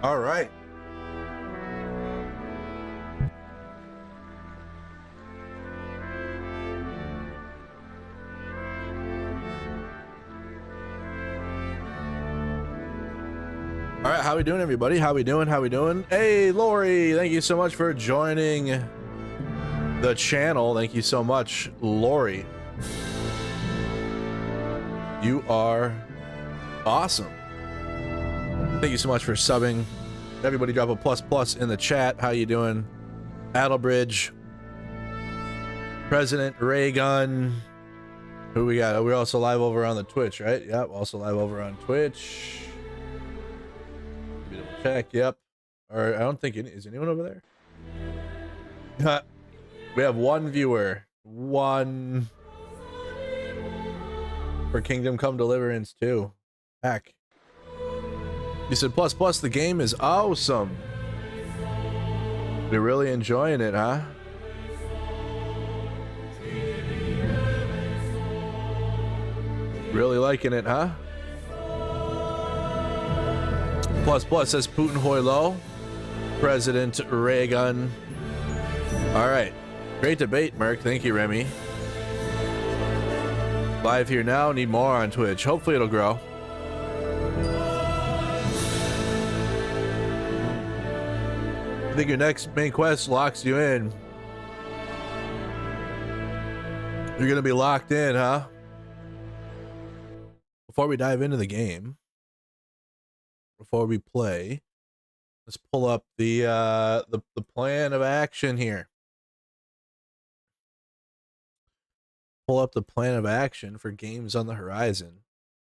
All right. All right, how we doing, everybody? How we doing? How we doing? Hey, Lori, thank you so much for joining the channel. Thank you so much, Lori. You are awesome. Thank you so much for subbing. Everybody drop a plus in the chat. How you doing? Adelbridge, President Raygun. Who we got? We're also live over on the Twitch, right? Yep, also live over on Twitch. Double check. Yep. Or I don't think is anyone over there? We have one viewer. One for Kingdom Come Deliverance 2. Heck. You said plus the game is awesome. You're really enjoying it, huh? Really liking it, huh? Plus says Putin Hoylo. President Reagan. All right. Great debate, Merc. Thank you, Remy. Live here now. Need more on Twitch. Hopefully it'll grow. I think your next main quest locks you in. You're gonna be locked in, huh? Before we dive into the game, before we play, let's pull up the plan of action here. Pull up the plan of action for games on the horizon.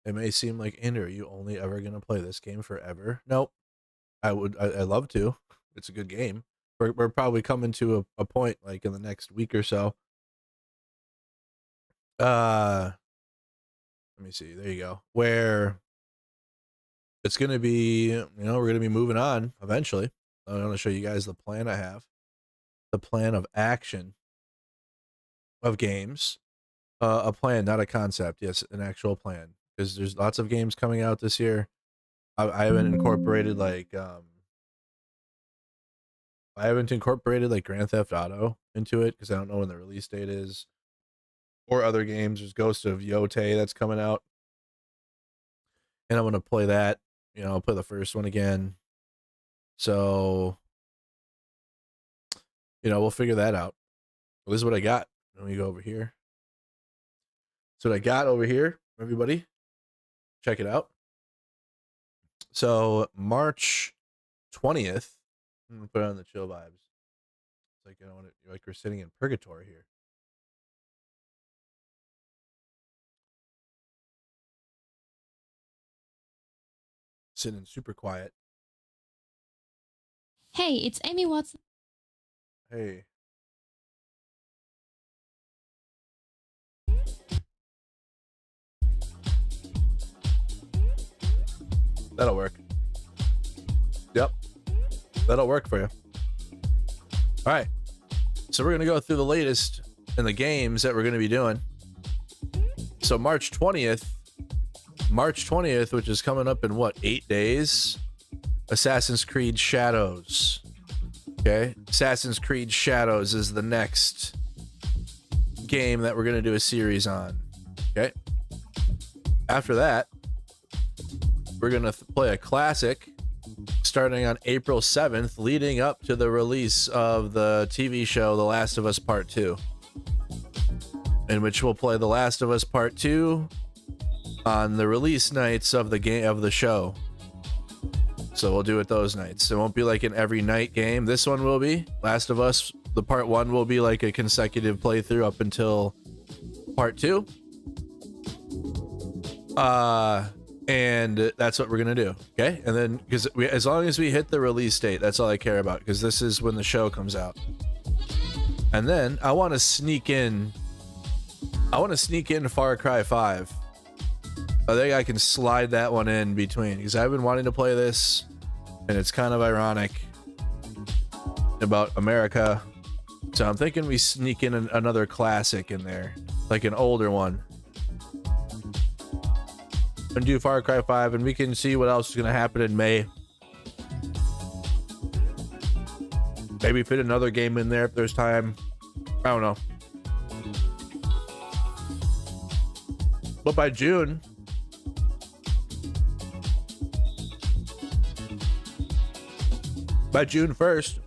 It may seem like, Andrew, are you only ever gonna play this game forever? Nope. I'd love to. It's a good game. We're probably coming to a point like in the next week or so. Let me see. There you go. Where it's going to be, we're going to be moving on eventually. I'm going to show you guys the plan I have. The plan of action of games. A plan, not a concept. Yes, an actual plan. Because there's lots of games coming out this year. I haven't incorporated like Grand Theft Auto into it because I don't know when the release date is. Or other games. There's Ghost of Yotei that's coming out. And I'm going to play that. I'll play the first one again. So, we'll figure that out. Well, this is what I got. Let me go over here. So what I got over here, everybody. Check it out. So March 20th. I'm going to put on the chill vibes. It's like, like we're sitting in purgatory here. Sitting super quiet. Hey, it's Amy Watson. Hey. That'll work. Yep. That'll work for you. All right. So we're going to go through the latest in the games that we're going to be doing. So March 20th, which is coming up in what, 8 days? Assassin's Creed Shadows. Okay. Assassin's Creed Shadows is the next game that we're going to do a series on. Okay. After that, we're going to play a classic starting on April 7th, leading up to the release of the TV show The Last of Us Part 2, in which we'll play The Last of Us Part 2 on the release nights of the show. So we'll do it those nights. It won't be like an every night game. This one will be. Last of Us, the Part 1 will be like a consecutive playthrough up until Part 2. And that's what we're gonna do, okay? And then, because as long as we hit the release date, that's all I care about, because this is when the show comes out. And then I want to sneak in Far Cry 5. I think I can slide that one in between, because I've been wanting to play this, and it's kind of ironic about America. So I'm thinking we sneak in another classic in there, like an older one. And do Far Cry 5, and we can see what else is going to happen in May. Maybe fit another game in there if there's time. I don't know. But by June, by June 1st,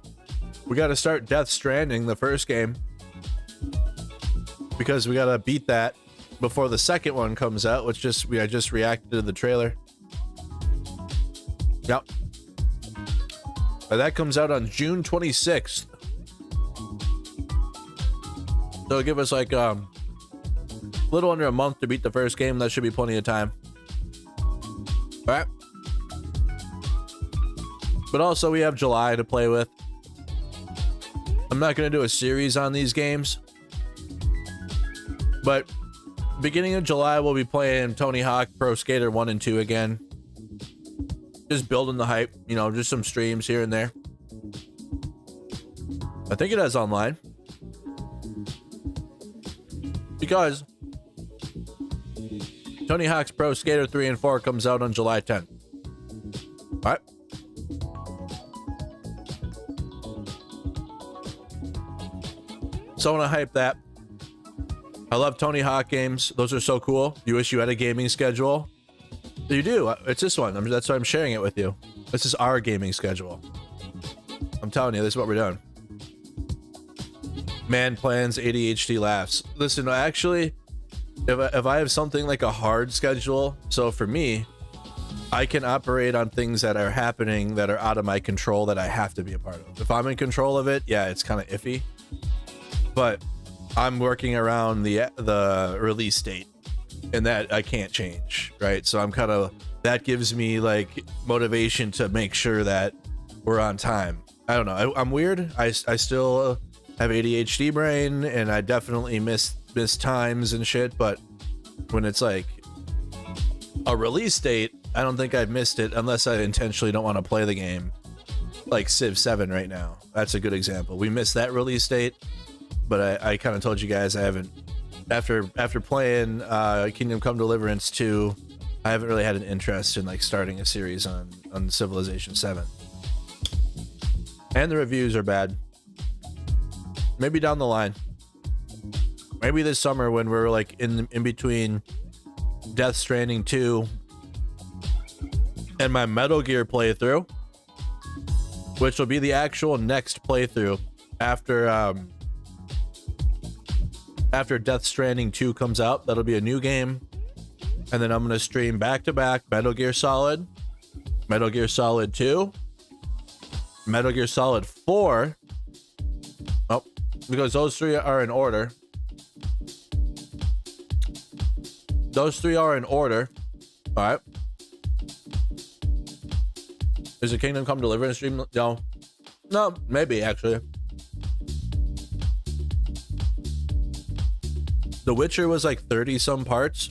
we got to start Death Stranding, the first game, because we got to beat that before the second one comes out, which I just reacted to the trailer. Yep. And that comes out on June 26th. So it'll give us like a little under a month to beat the first game. That should be plenty of time. All right. But also we have July to play with. I'm not going to do a series on these games, but beginning of July we'll be playing Tony Hawk Pro Skater 1 and 2 again. Just building the hype, you know, just some streams here and there. I think it has online, because Tony Hawk's Pro Skater 3 and 4 comes out on July 10th. All right. So I want to hype that. I love Tony Hawk games. Those are so cool. You wish you had a gaming schedule. You do. It's this one. That's why I'm sharing it with you. This is our gaming schedule. I'm telling you, this is what we're doing. Man plans, ADHD laughs. Listen, actually, if I have something like a hard schedule, so for me, I can operate on things that are happening that are out of my control that I have to be a part of. If I'm in control of it, yeah, it's kind of iffy. But I'm working around the release date, and that I can't change, right? So I'm kind of, that gives me like motivation to make sure that we're on time. I don't know. I'm weird. I still have ADHD brain, and I definitely miss times and shit. But when it's like a release date, I don't think I've missed it unless I intentionally don't want to play the game. Like Civ 7 right now. That's a good example. We missed that release date, but I kind of told you guys I haven't. After playing Kingdom Come Deliverance 2, I haven't really had an interest in like starting a series on Civilization 7. And the reviews are bad. Maybe down the line. Maybe this summer when we're like in between Death Stranding 2 and my Metal Gear playthrough, which will be the actual next playthrough after Death Stranding 2 comes out. That'll be a new game. And then I'm going to stream back-to-back Metal Gear Solid, Metal Gear Solid 2, Metal Gear Solid 4. Oh, because those three are in order. Those three are in order. All right. Is it Kingdom Come Deliverance stream? No, maybe actually. The Witcher was like 30 some parts,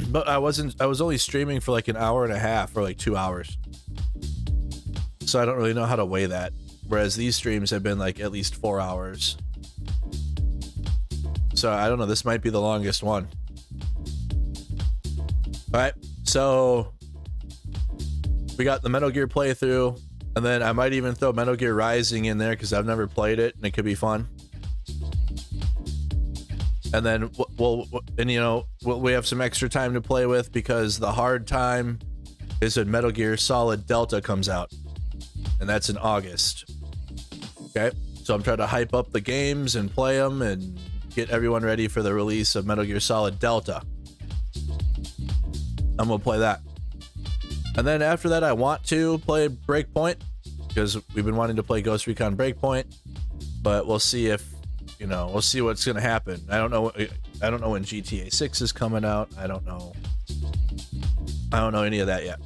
but I was only streaming for like an hour and a half or like 2 hours. So I don't really know how to weigh that. Whereas these streams have been like at least 4 hours. So I don't know, this might be the longest one. All right, so we got the Metal Gear playthrough, and then I might even throw Metal Gear Rising in there because I've never played it and it could be fun. And then we have some extra time to play with because the hard time is when Metal Gear Solid Delta comes out, and that's in August. Okay, so I'm trying to hype up the games and play them and get everyone ready for the release of Metal Gear Solid Delta. I'm gonna play that, and then after that I want to play Breakpoint because we've been wanting to play Ghost Recon Breakpoint, but we'll see if we'll see what's gonna happen. I don't know when GTA 6 is coming out. I don't know any of that yet.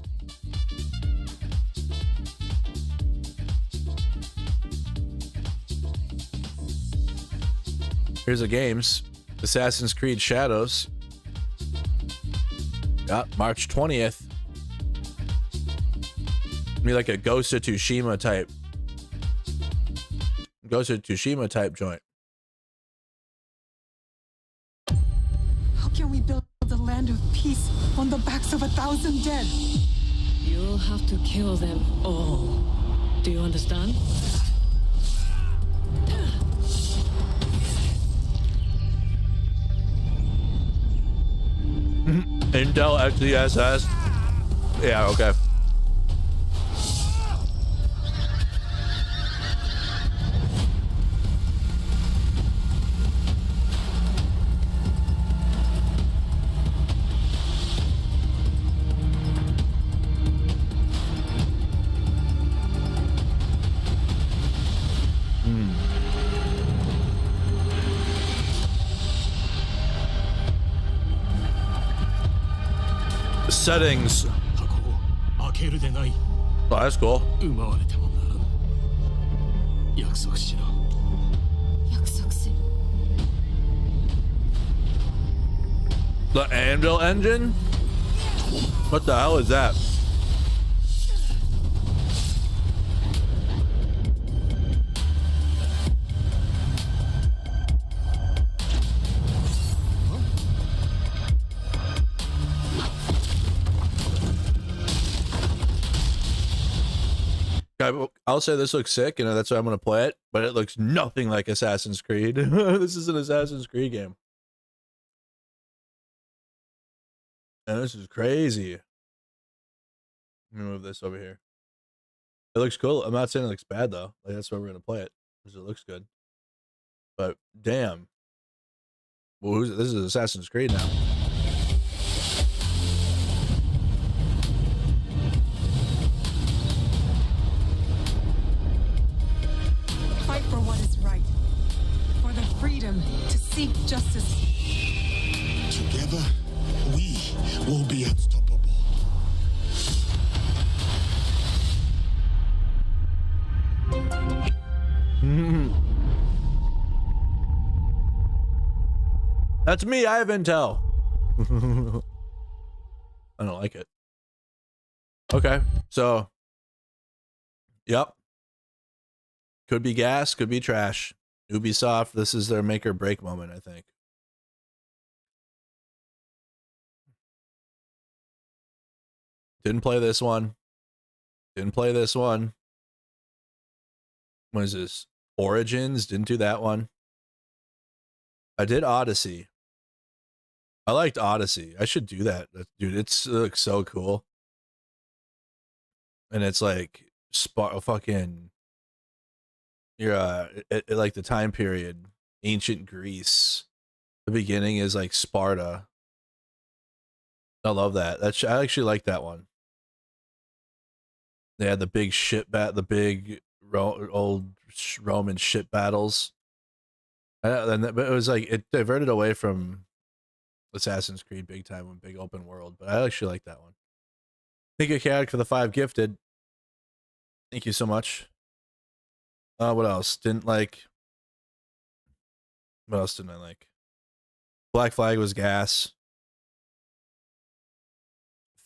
Here's the games. Assassin's Creed Shadows. Yeah, March 20th. Be like a Ghost of Tsushima type joint. How can we build a land of peace on the backs of 1,000 dead? You'll have to kill them all. Do you understand? Intel XESS. Yeah, okay. Settings. Oh, that's cool. The Anvil engine? What the hell is that? I'll say this looks sick, and that's why I'm going to play it, but it looks nothing like Assassin's Creed. This is an Assassin's Creed game. And this is crazy. Let me move this over here. It looks cool. I'm not saying it looks bad, though. Like, that's why we're going to play it, because it looks good. But, damn. Well, this is Assassin's Creed now. Fight for what is right. For the freedom to seek justice. Together, we will be unstoppable. That's me. I have intel. I don't like it. Okay, so. Yep. Could be gas, could be trash. Ubisoft, this is their make or break moment, I think. Didn't play this one. Didn't play this one. What is this? Origins, didn't do that one. I did Odyssey. I liked Odyssey. I should do that. Dude, it looks so cool. And it's like fucking you're like the time period, ancient Greece. The beginning is like Sparta. I love that. I actually like that one. They had the big the big old Roman ship battles. But it was like it diverted away from Assassin's Creed big time and big open world. But I actually like that one. Thank you, Chaotic, for the 5 gifted. Thank you so much. What else? Didn't like. What else didn't I like? Black Flag was gas.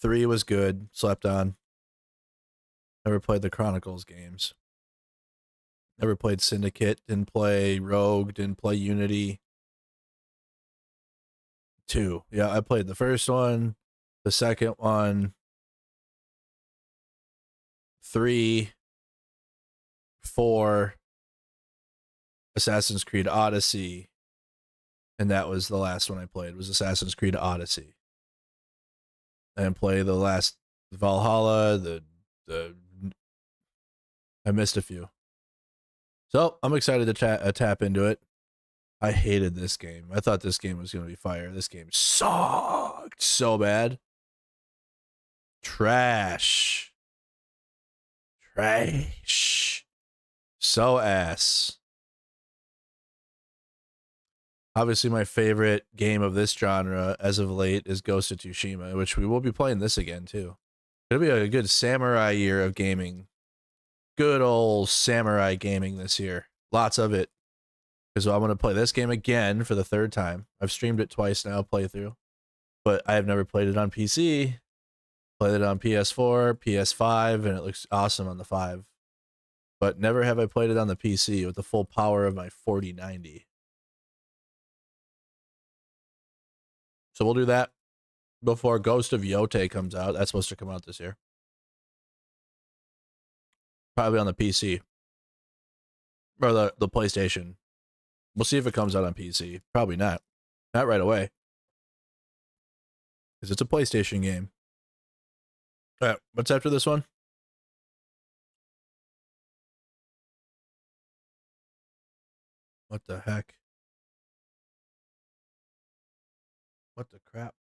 3 was good. Slept on. Never played the Chronicles games. Never played Syndicate. Didn't play Rogue. Didn't play Unity. 2. Yeah, I played the first one. The second one. 3. 4. Assassin's Creed Odyssey. And that was the last one I played, was Assassin's Creed Odyssey. I didn't play the last Valhalla, I missed a few. So I'm excited to tap into it. I hated this game. I thought this game was going to be fire. This game sucked so bad. Trash. So ass. Obviously, my favorite game of this genre as of late is Ghost of Tsushima, which we will be playing this again, too. It'll be a good samurai year of gaming. Good old samurai gaming this year. Lots of it. Because I'm going to play this game again for the 3rd time. I've streamed it twice now, playthrough. But I have never played it on PC. Played it on PS4, PS5, and it looks awesome on the 5. But never have I played it on the PC with the full power of my 4090. So we'll do that before Ghost of Yote comes out. That's supposed to come out this year. Probably on the PC or the PlayStation. We'll see if it comes out on PC. Probably not. Not right away. Because it's a PlayStation game. All right, what's after this one? What the heck? What the crap?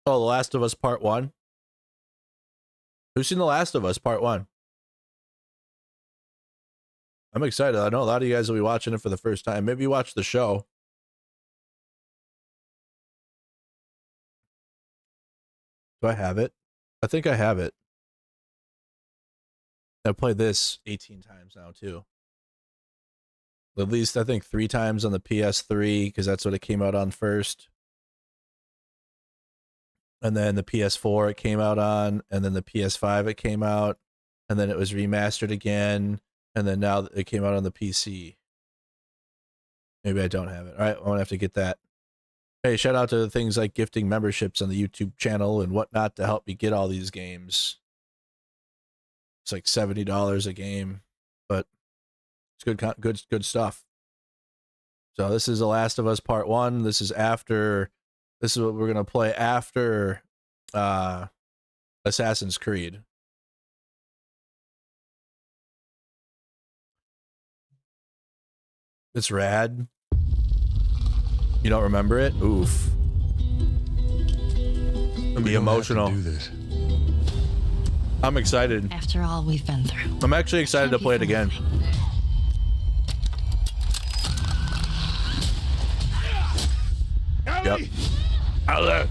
Oh, The Last of Us Part 1? Who's seen The Last of Us Part 1? I'm excited. I know a lot of you guys will be watching it for the first time. Maybe you watch the show. Do I have it? I think I have it. I've played this 18 times now, too. At least, I think 3 times on the PS3, because that's what it came out on first. And then the PS4 it came out on, and then the PS5 it came out, and then it was remastered again, and then now it came out on the PC. Maybe I don't have it. All right, I'm gonna have to get that. Hey, shout out to the things like gifting memberships on the YouTube channel and whatnot to help me get all these games. It's like $70 a game, but it's good stuff. So this is The Last of Us Part 1. This is what we're gonna play after Assassin's Creed. It's rad. You don't remember it? Oof. It'll be emotional. Do this. I'm excited. After all we've been through. I'm actually excited to play it again. Yep. Out there.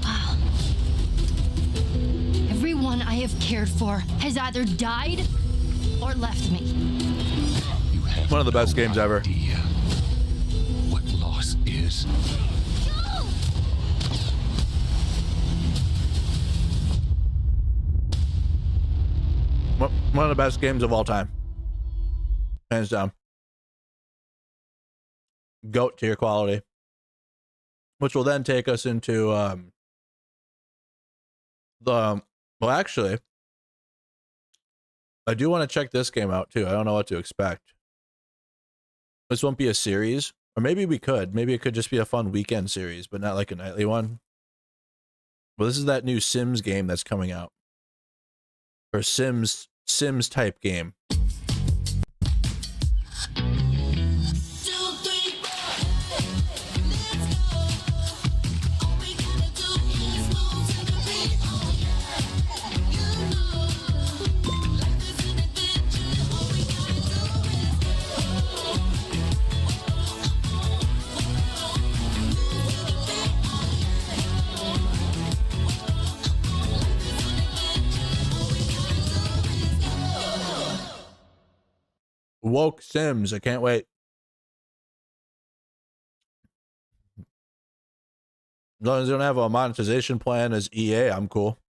Wow. Everyone I have cared for has either died or left me. You have One of the best games ever. idea what loss is. One of the best games of all time. Hands down. GOAT tier quality. Which will then take us into well, actually, I do want to check this game out too. I don't know what to expect. This won't be a series, or maybe we could. Maybe it could just be a fun weekend series, but not like a nightly one. Well, this is that new Sims game that's coming out. Or Sims type game. Woke Sims. I can't wait. As long as they don't have a monetization plan as EA, I'm cool.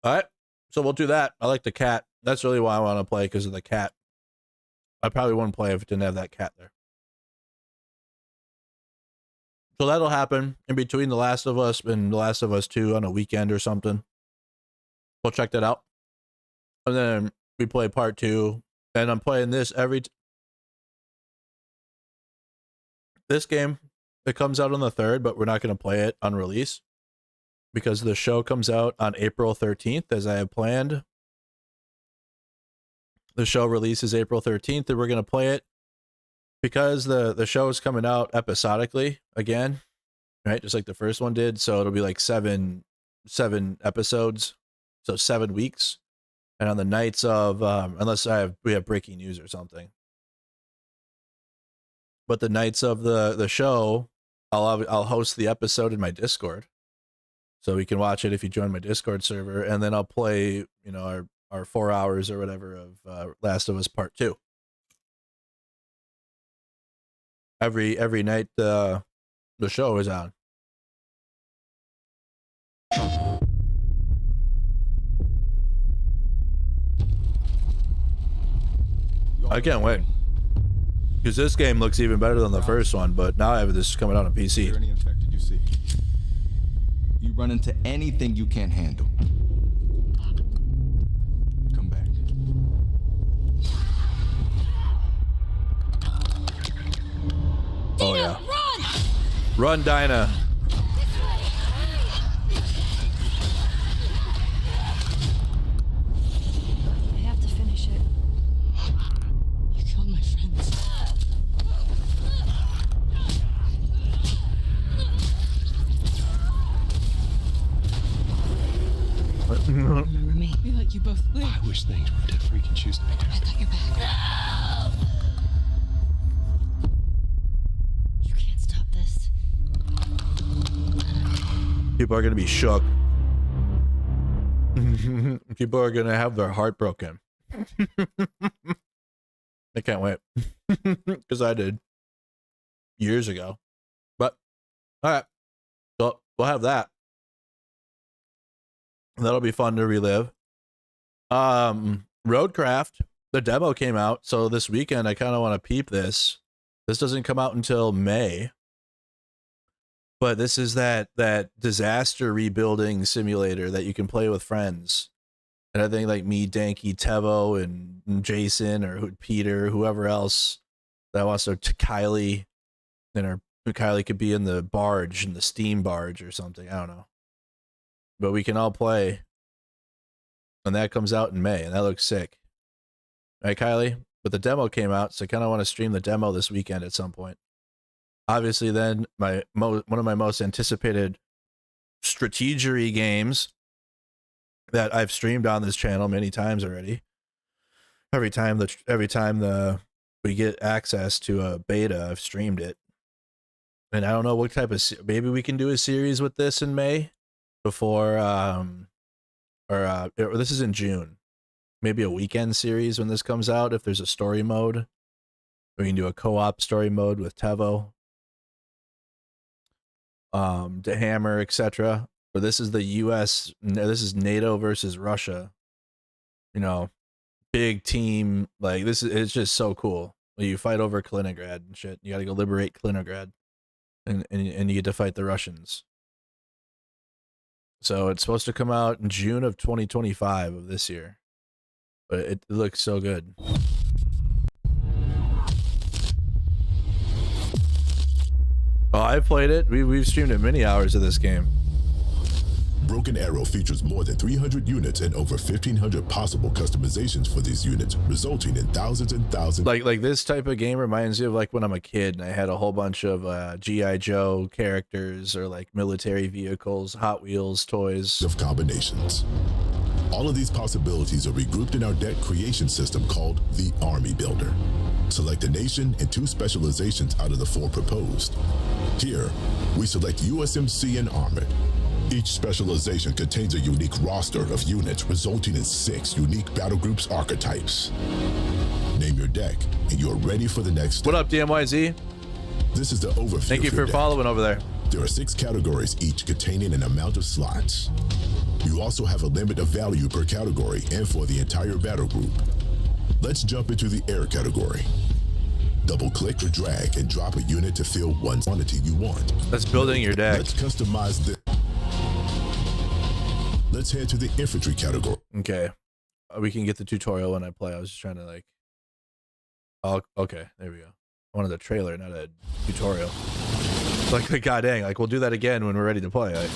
All right. So we'll do that. I like the cat. That's really why I want to play, because of the cat. I probably wouldn't play if it didn't have that cat there. So that'll happen in between The Last of Us and The Last of Us 2 on a weekend or something. We'll check that out. And then we play part 2. And I'm playing this this game, it comes out on the 3rd, but we're not going to play it on release because the show comes out on April 13th, as I have planned. The show releases April 13th, and we're going to play it because the show is coming out episodically again, right? Just like the first one did. So it'll be like seven episodes. So 7 weeks. And on the nights of, unless we have breaking news or something. But the nights of the show, I'll host the episode in my Discord, so we can watch it if you join my Discord server, and then I'll play, our 4 hours or whatever of Last of Us Part 2. Every night the show is on. I can't wait. Because this game looks even better than the first one, but now I have this coming out on PC. Any infected you see? You run into anything you can't handle. Come back. Oh yeah. Run, Dinah. I have to finish it. You killed my friends. Remember me? We let you both live. I wish things were different. We can choose to be I different. got your back. You can't stop this. People are gonna be shook. People are gonna have their heart broken. I can't wait. Because I did years ago. But all right. So we'll have that. That'll be fun to relive. Roadcraft, the demo came out, so this weekend I kind of want to peep this. This doesn't come out until May. But this is that disaster rebuilding simulator that you can play with friends. And I think like me, Danky, Tevo, and Jason, or Peter, whoever else that wants to Kylie, and Kylie could be in the barge, in the steam barge or something. I don't know. But we can all play. And that comes out in May, and that looks sick. Right, Kylie? But the demo came out, so I kind of want to stream the demo this weekend at some point. Obviously, then one of my most anticipated strategery games that I've streamed on this channel many times already. Every time we get access to a beta, I've streamed it. And I don't know what type of, maybe we can do a series with this in May before or this is in June. Maybe a weekend series when this comes out if there's a story mode. We can do a co-op story mode with Tevo, the Hammer, etc. But this is the US, this is NATO versus Russia. You know, big team, like this is, it's just so cool. You fight over Kaliningrad and shit. You got to go liberate Kaliningrad, and you get to fight the Russians. So it's supposed to come out in June of 2025 of this year, but it looks so good. Oh, I played it. We've streamed it many hours of this game. Broken Arrow features more than 300 units and over 1,500 possible customizations for these units, resulting in thousands and thousands. Like this type of game reminds me of like when I'm a kid and I had a whole bunch of G.I. Joe characters or like military vehicles, Hot Wheels toys. Of combinations. All of these possibilities are regrouped in our deck creation system called the Army Builder. Select a nation and 2 specializations out of the 4 proposed. Here, we select USMC and Armored. Each specialization contains a unique roster of units, resulting in 6 unique battle groups archetypes. Name your deck, and you're ready for the next step. What up, DMYZ? This is the overview. Thank you of your for deck. following over there. There are 6 categories, each containing an amount of slots. You also have a limit of value per category and for the entire battle group. Let's jump into the air category. Double-click or drag and drop a unit to fill one quantity you want. That's building your deck. Let's customize this. Let's head to the infantry category. Okay. We can get the tutorial when I play. I was just trying to like... Oh, okay. There we go. I wanted a trailer, not a tutorial. Like, god dang. Like, we'll do that again when we're ready to play. Like,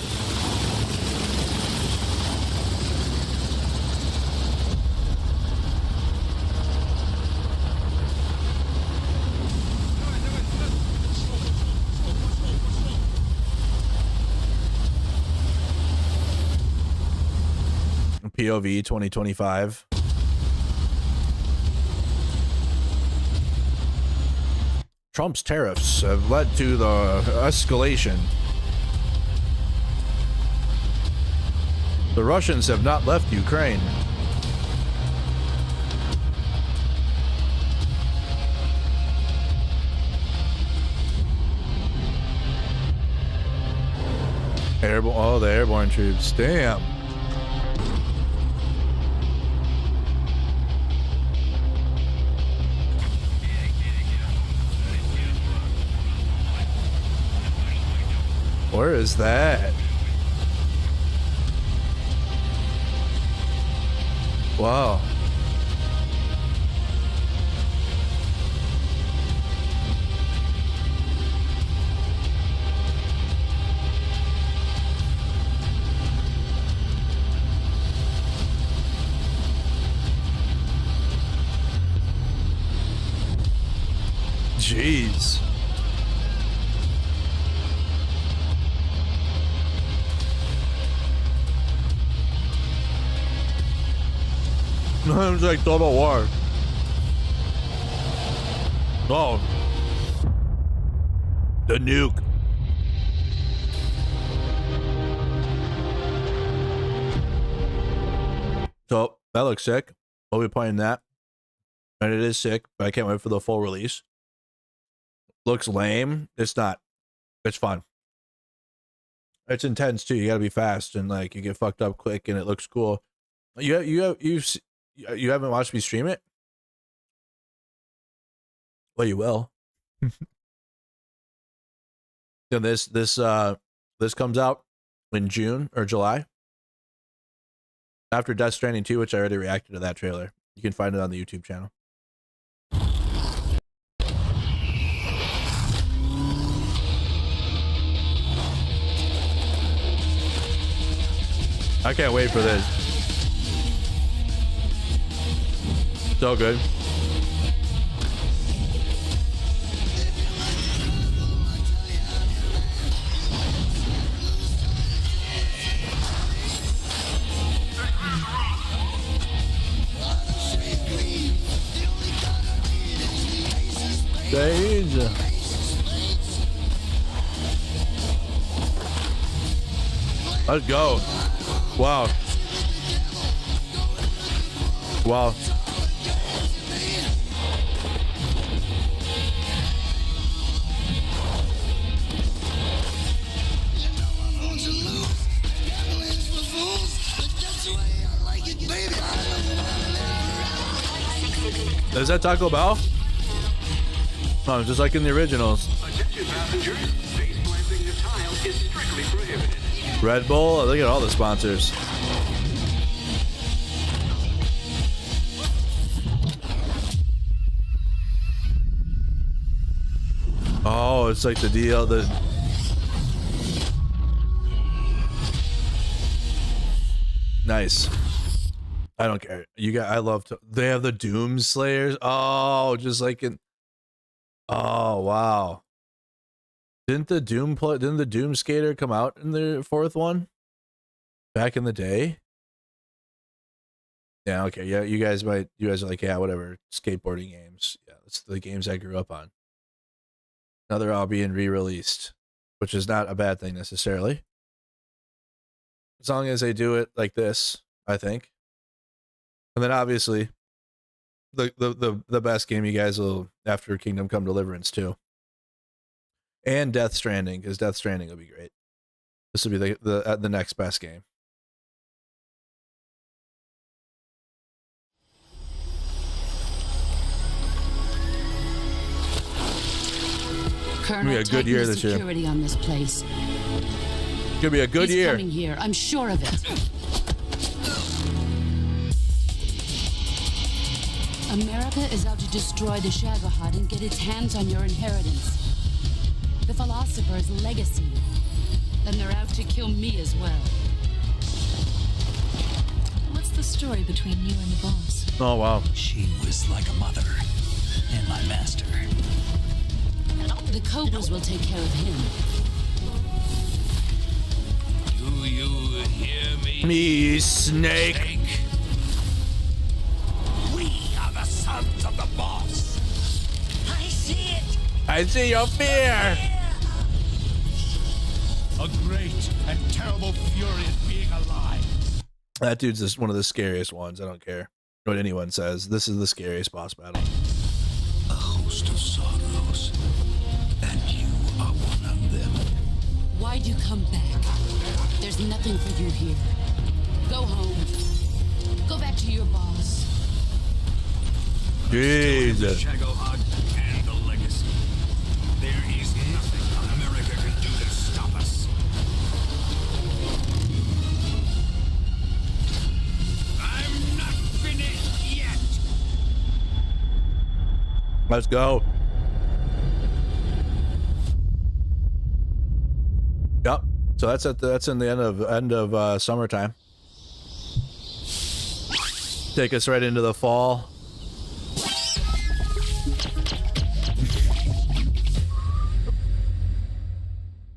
POV 2025. Trump's tariffs have led to the escalation. The Russians have not left Ukraine. Airborne, oh, the airborne troops. Damn. Where is that? Wow. Jeez. It's like Total War. Oh. The nuke. So, that looks sick. We'll be playing that. And it is sick, but I can't wait for the full release. Looks lame. It's not. It's fun. It's intense too. You gotta be fast and like you get fucked up quick and it looks cool. You haven't watched me stream it? Well, you will. And this comes out in June or July. After Death Stranding 2, which I already reacted to that trailer. You can find it on the YouTube channel. I can't wait for this. So good. Stage. Let's go. Wow. Wow. Is that Taco Bell? Oh, just like in the originals. Attention passengers, face planting the tile is strictly prohibited. Red Bull, look at all the sponsors. Oh, it's like the deal that. Nice. I don't care. You got. I love to. They have the Doom Slayers. Oh, just like in. Oh wow. Didn't the Doom Skater come out in the fourth one? Back in the day? Yeah, okay. Yeah, you guys are like, yeah, whatever. Skateboarding games. Yeah, that's the games I grew up on. Now they're all being re-released, which is not a bad thing necessarily. As long as they do it like this, I think. And then obviously the best game you guys will after Kingdom Come Deliverance too. And Death Stranding, because Death Stranding will be great. This will be the next best game. Colonel, a good year this year. Security on this place. It's gonna be a good He's year. coming here. I'm sure of it. America is out to destroy the Shagohod and get its hands on your inheritance. The philosopher's legacy. Then they're out to kill me as well. What's the story between you and the boss? Oh wow. She was like a mother and my master. The Cobras will take care of him. Do you hear me? Me, Snake. Snake? We are the sons of the boss. I see it. I see your fear. A great and terrible fury at being alive. That dude's just one of the scariest ones. I don't care what anyone says. This is the scariest boss battle. A host of sorrows. And you are one of them. Why'd you come back? There's nothing for you here. Go home. Go back to your boss. Jesus. Shagohod and the legacy. There is nothing America can do to stop us. Let's go. Yep. So that's in the end of summertime. Take us right into the fall.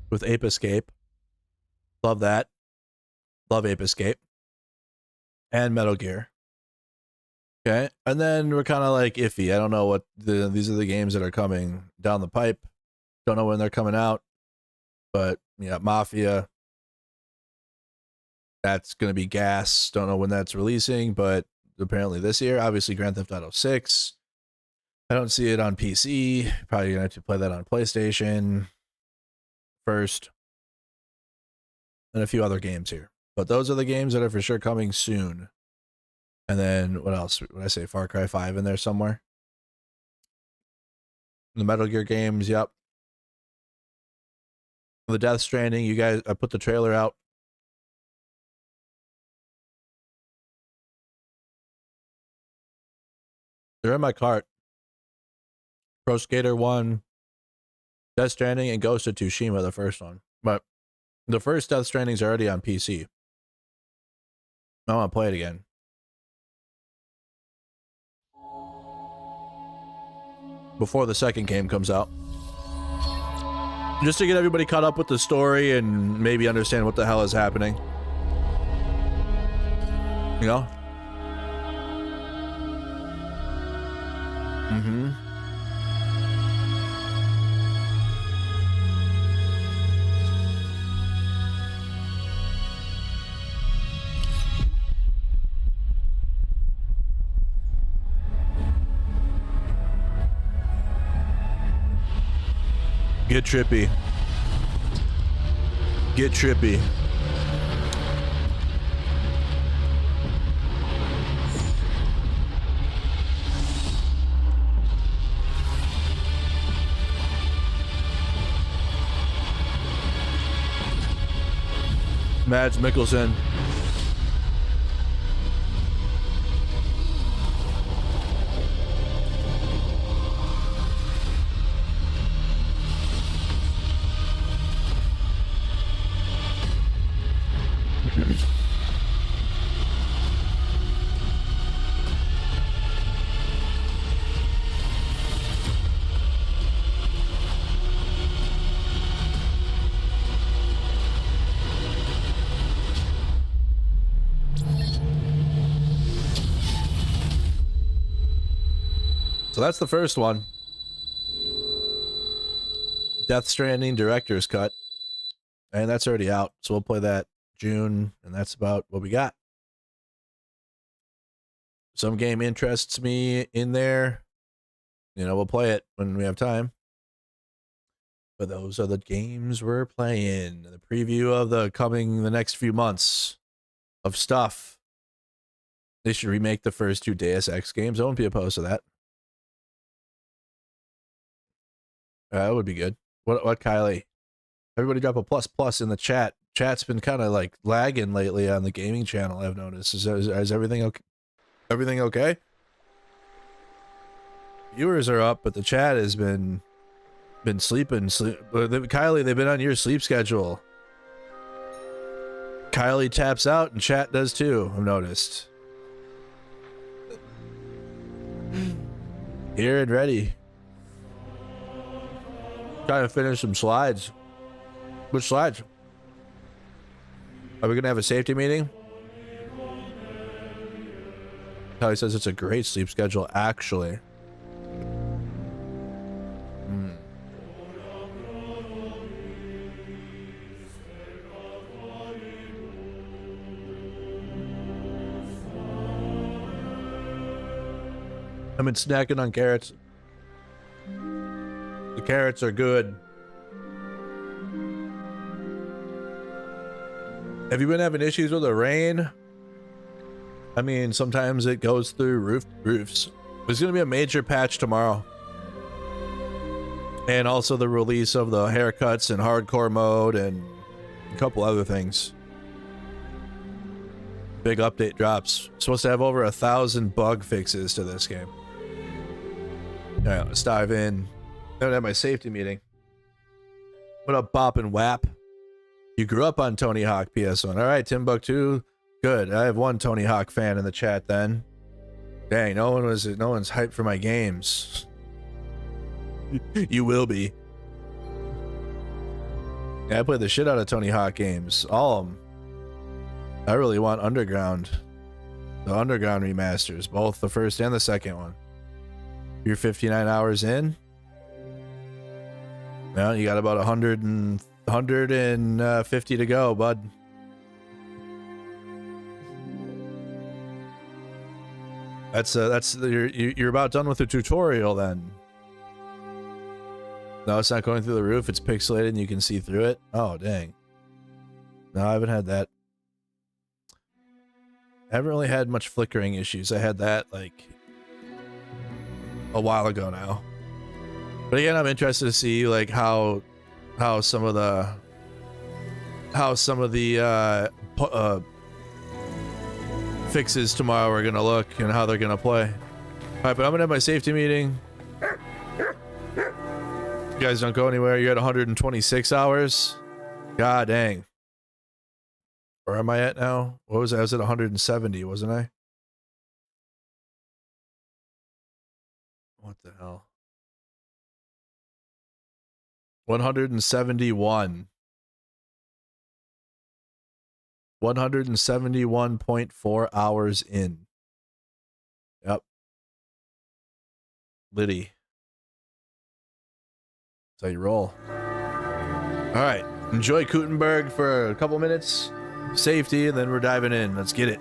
With Ape Escape. Love that. Love Ape Escape. And Metal Gear. Okay. And then we're kind of like iffy. I don't know what these are the games that are coming down the pipe. Don't know when they're coming out. But yeah, Mafia. That's going to be gas. Don't know when that's releasing, but apparently this year. Obviously Grand Theft Auto 6. I don't see it on PC. Probably going to have to play that on PlayStation first. And a few other games here. But those are the games that are for sure coming soon. And then what else? Would I say Far Cry 5 in there somewhere? The Metal Gear games, yep. The Death Stranding, you guys, I put the trailer out. They're in my cart. Pro Skater 1, Death Stranding, and Ghost of Tsushima, the first one. But the first Death Stranding's already on PC. I want to play it again. Before the second game comes out. Just to get everybody caught up with the story and maybe understand what the hell is happening. You know? Mm-hmm. Get trippy. Get trippy. Mads Mikkelsen. So that's the first one. Death Stranding Director's Cut. And that's already out. So we'll play that June. And that's about what we got. Some game interests me in there. You know, we'll play it when we have time. But those are the games we're playing. The preview of the next few months of stuff. They should remake the first two Deus Ex games. I won't be opposed to that. That would be good. What, Kylie? Everybody drop a plus in the chat. Chat's been kind of like lagging lately on the gaming channel, I've noticed. Is everything okay? Everything okay? Viewers are up, but the chat has been sleeping. Kylie, they've been on your sleep schedule. Kylie taps out and chat does too, I've noticed. Here and ready. Trying to finish some slides. Which slides? Are we gonna have a safety meeting? Kelly says it's a great sleep schedule, actually. I've been snacking on carrots. The carrots are good. Have you been having issues with the rain? I mean, sometimes it goes through roofs. There's going to be a major patch tomorrow. And also the release of the haircuts and hardcore mode and a couple other things. Big update drops. Supposed to have over 1,000 bug fixes to this game. All right, let's dive in. I don't have my safety meeting. What up, Bop and Wap? You grew up on Tony Hawk PS1. All right, Timbuktu. Good. I have one Tony Hawk fan in the chat then. Dang, no one's hyped for my games. You will be. Yeah, I played the shit out of Tony Hawk games. All of them. I really want Underground. The Underground remasters. Both the first and the second one. You're 59 hours in? Well, you got about 150 to go, bud. You're about done with the tutorial then. No, it's not going through the roof. It's pixelated and you can see through it. Oh, dang. No, I haven't had that. I haven't really had much flickering issues. I had that like a while ago now. But again, I'm interested to see like how some of the fixes tomorrow are gonna look and how they're gonna play. All right, but I'm gonna have my safety meeting. You guys don't go anywhere. You're at 126 hours. God dang. Where am I at now? What was I? I was at 170, wasn't I? What the hell? 171. 171.4 hours in. Yep. Liddy. That's how you roll. All right. Enjoy Kutenberg for a couple minutes. Safety, and then we're diving in. Let's get it.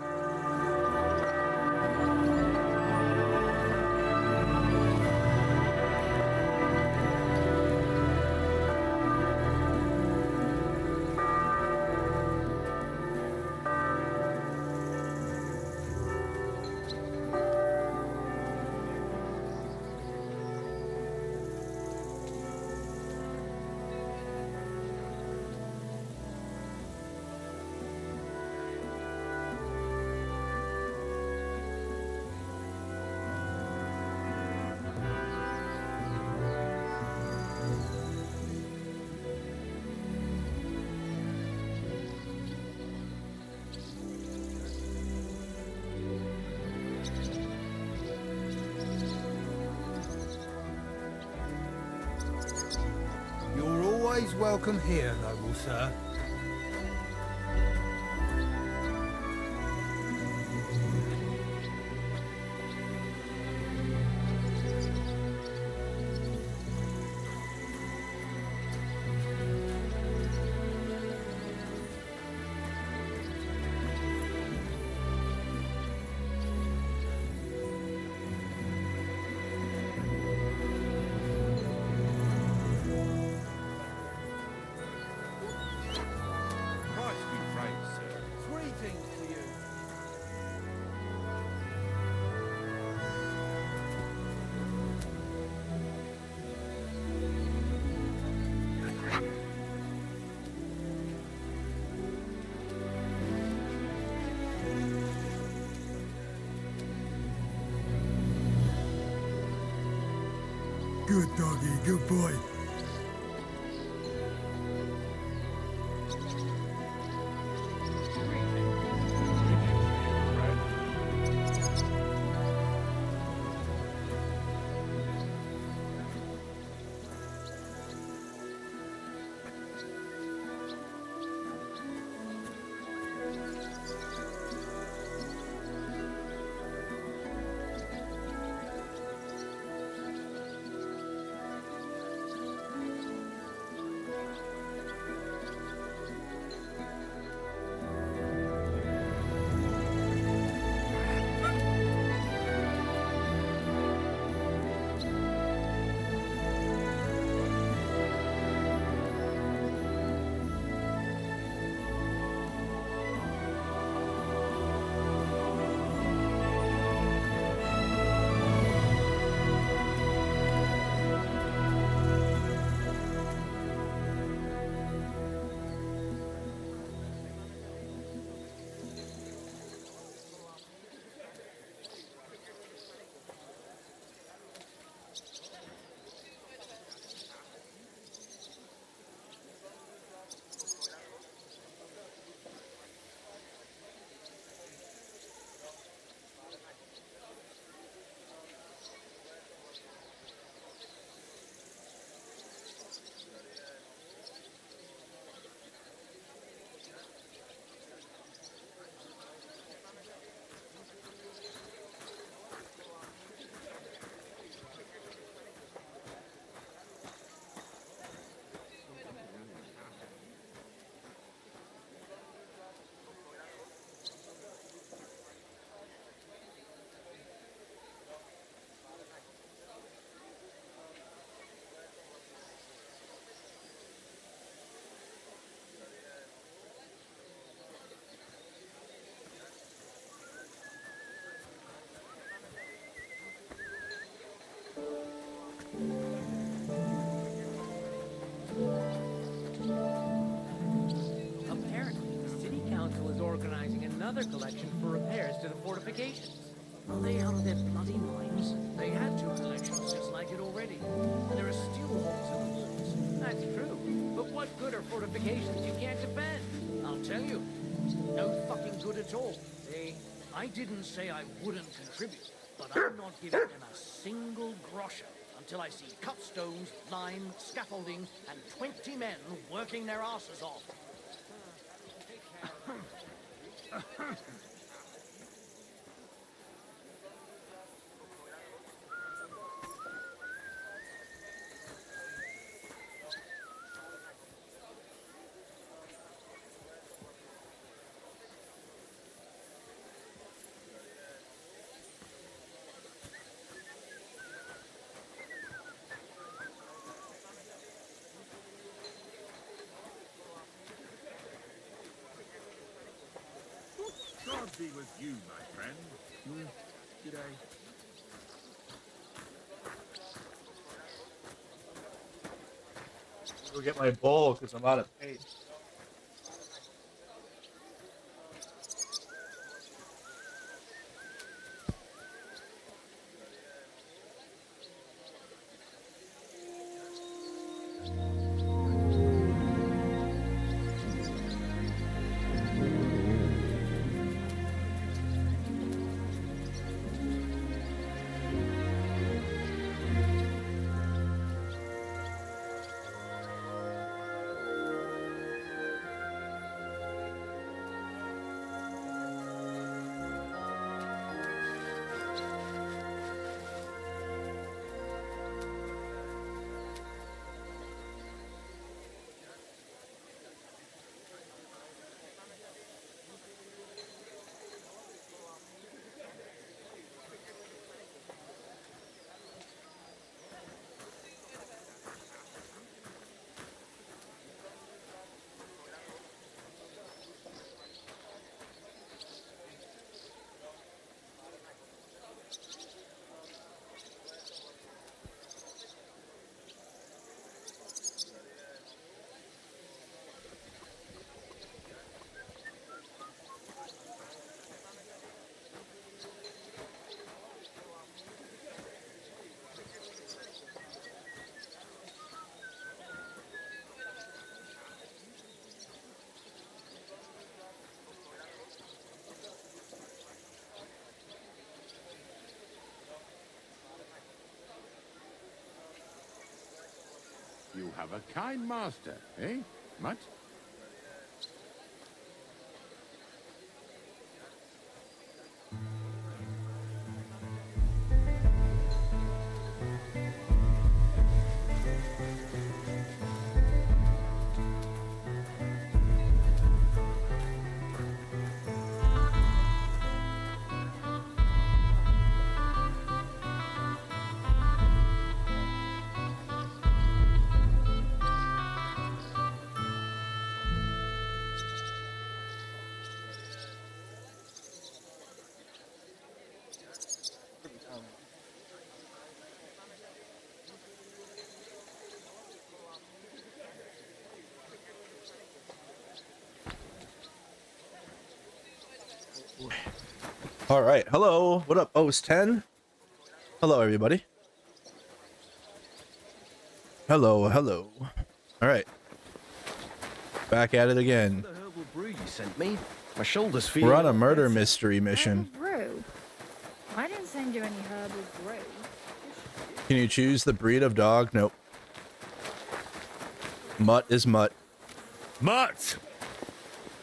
Welcome here, noble sir. Good doggy, good boy. another collection for repairs to the fortifications. Are they out of their bloody minds? They had 2 collections just like it already. And there are still holes in the walls. That's true. But what good are fortifications you can't defend? I'll tell you. No fucking good at all. I didn't say I wouldn't contribute, but I'm not giving them a single groschen until I see cut stones, lime, scaffolding, and 20 men working their asses off. God be with you, my friend. G'day. Go get my bowl because I'm out of paste. You have a kind master, eh? Mutt? All right. Hello. What up? Oh, it's 10. Hello, everybody. Hello. Hello. All right. Back at it again. The herbal brew you sent me. My shoulders feel. We're on a murder mystery mission. Brew? I didn't send you any herbal brew. Can you choose the breed of dog? Nope. Mutt is Mutt. Mutt!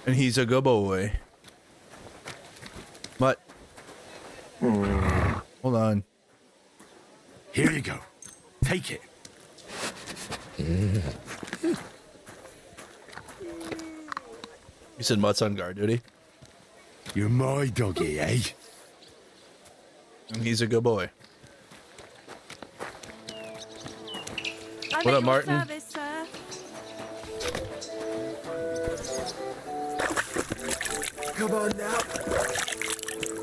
And he's a good boy. Mutt. Hold on. Here you go. Take it. You said Mutt's on guard duty? You're my doggy, eh? And he's a good boy. I'm What at up, your Martin? service, sir. Come on now.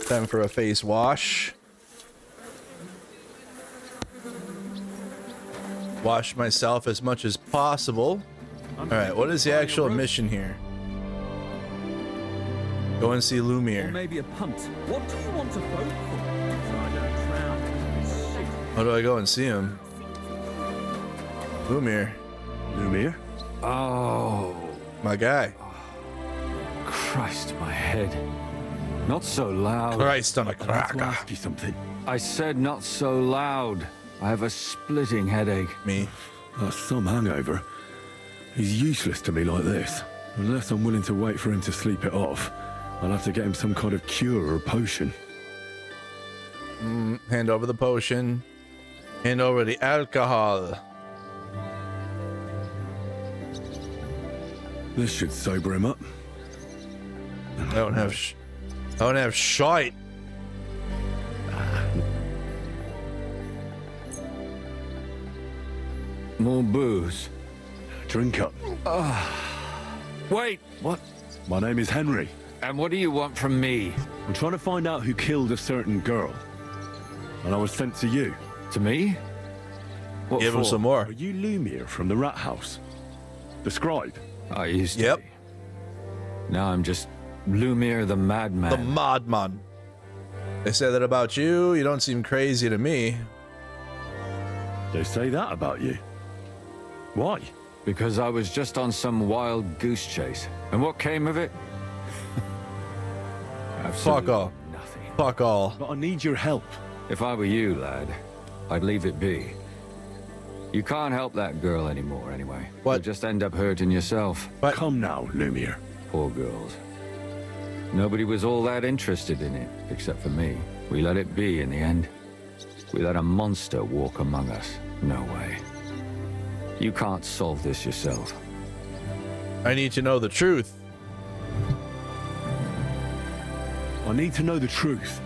Time for a face wash. Wash myself as much as possible. All right, what is the actual mission here? Go and see Or Lumiere. maybe a punt. What do you want to vote for? So I don't drown in this shit. How do I go and see him? Lumiere. Lumiere? Oh. My guy. Christ, my head. Not so loud. Christ on a I have to cracker. ask you something. I said not so loud. I have a splitting headache. Me. That's some hangover. He's useless to me like this. Unless I'm willing to wait for him to sleep it off, I'll have to get him some kind of cure or potion. Hand over the potion. Hand over the alcohol. This should sober him up. I don't have shite. More booze. Drink up. Wait, what? My name is Henry. And what do you want from me? I'm trying to find out who killed a certain girl. And I was sent to you. To me? What Give for? him some more. Are you Lumiere from the Rat House? The scribe? I used to Yep. be. Now I'm just Lumiere the madman. The madman. They say that about you. You don't seem crazy to me. They say that about you. Why? Because I was just on some wild goose chase. And what came of it? Fuck all. Nothing. Fuck all. But I need your help. If I were you, lad, I'd leave it be. You can't help that girl anymore, anyway. What? You'll just end up hurting yourself. But Come now, Lumiere. Poor girls. Nobody was all that interested in it, except for me. We let it be in the end. We let a monster walk among us. No way. You can't solve this yourself. I need to know the truth. I need to know the truth.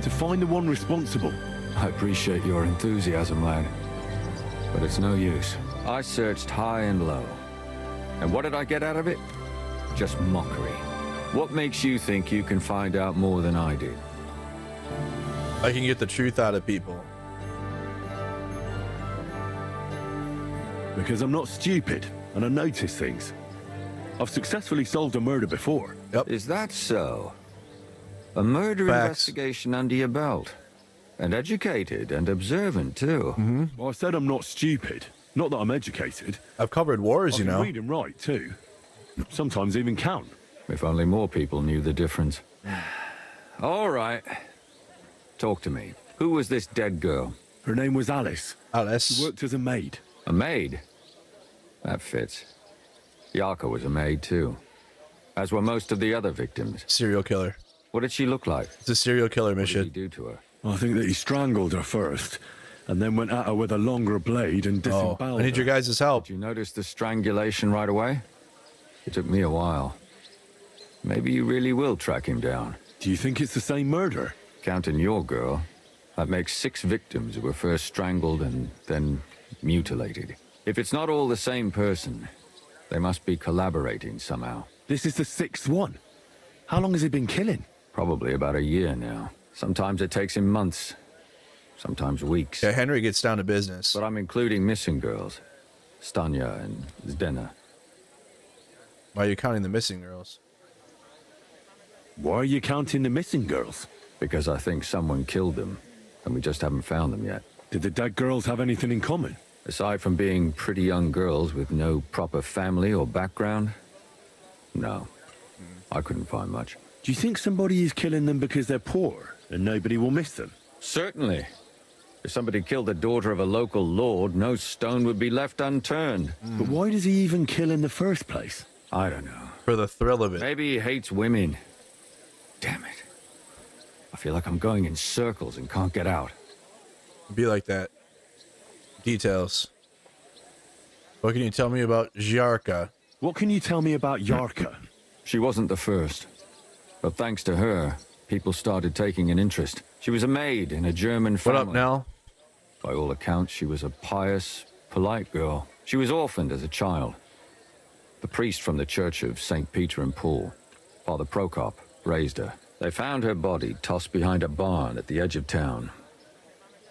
To find the one responsible. I appreciate your enthusiasm, lad. But it's no use. I searched high and low. And what did I get out of it? Just mockery. What makes you think you can find out more than I did? I can get the truth out of people. Because I'm not stupid, and I notice things. I've successfully solved a murder before. Yep. Is that so? A murder Facts. investigation under your belt. And educated and observant, too. Well, I said I'm not stupid. Not that I'm educated. I've covered wars, I you can know. read and write, too. Sometimes even count. If only more people knew the difference. All right. Talk to me. Who was this dead girl? Her name was Alice. Alice. She worked as a maid. A maid? That fits. Yarka was a maid, too. As were most of the other victims. Serial killer. What did she look like? It's a serial killer What did he mission. do to her? I think that he strangled her first, and then went at her with a longer blade and Oh, disemboweled I need your her. guys' help. Did you notice the strangulation right away? It took me a while. Maybe you really will track him down. Do you think it's the same murder? Counting your girl, that makes 6 victims who were first strangled and then mutilated. If it's not all the same person, they must be collaborating somehow. This is the 6th one. How long has he been killing? Probably about a year now. Sometimes it takes him months, sometimes weeks. Yeah, Henry gets down to business. But I'm including missing girls. Stanya and Zdena. Why are you counting the missing girls? Why are you counting the missing girls? Because I think someone killed them, and we just haven't found them yet. Did the dead girls have anything in common? Aside from being pretty young girls with no proper family or background, no. I couldn't find much. Do you think somebody is killing them because they're poor and nobody will miss them? Certainly. If somebody killed the daughter of a local lord, no stone would be left unturned. But why does he even kill in the first place? I don't know. For the thrill of it. Maybe he hates women. Damn it. I feel like I'm going in circles and can't get out. Be like that. Details. What can you tell me about Yarka? What can you tell me about Yarka? She wasn't the first. But thanks to her, people started taking an interest. She was a maid in a German family. What up, Nell? By all accounts, she was a pious, polite girl. She was orphaned as a child. The priest from the church of St. Peter and Paul, Father Prokop, raised her. They found her body tossed behind a barn at the edge of town.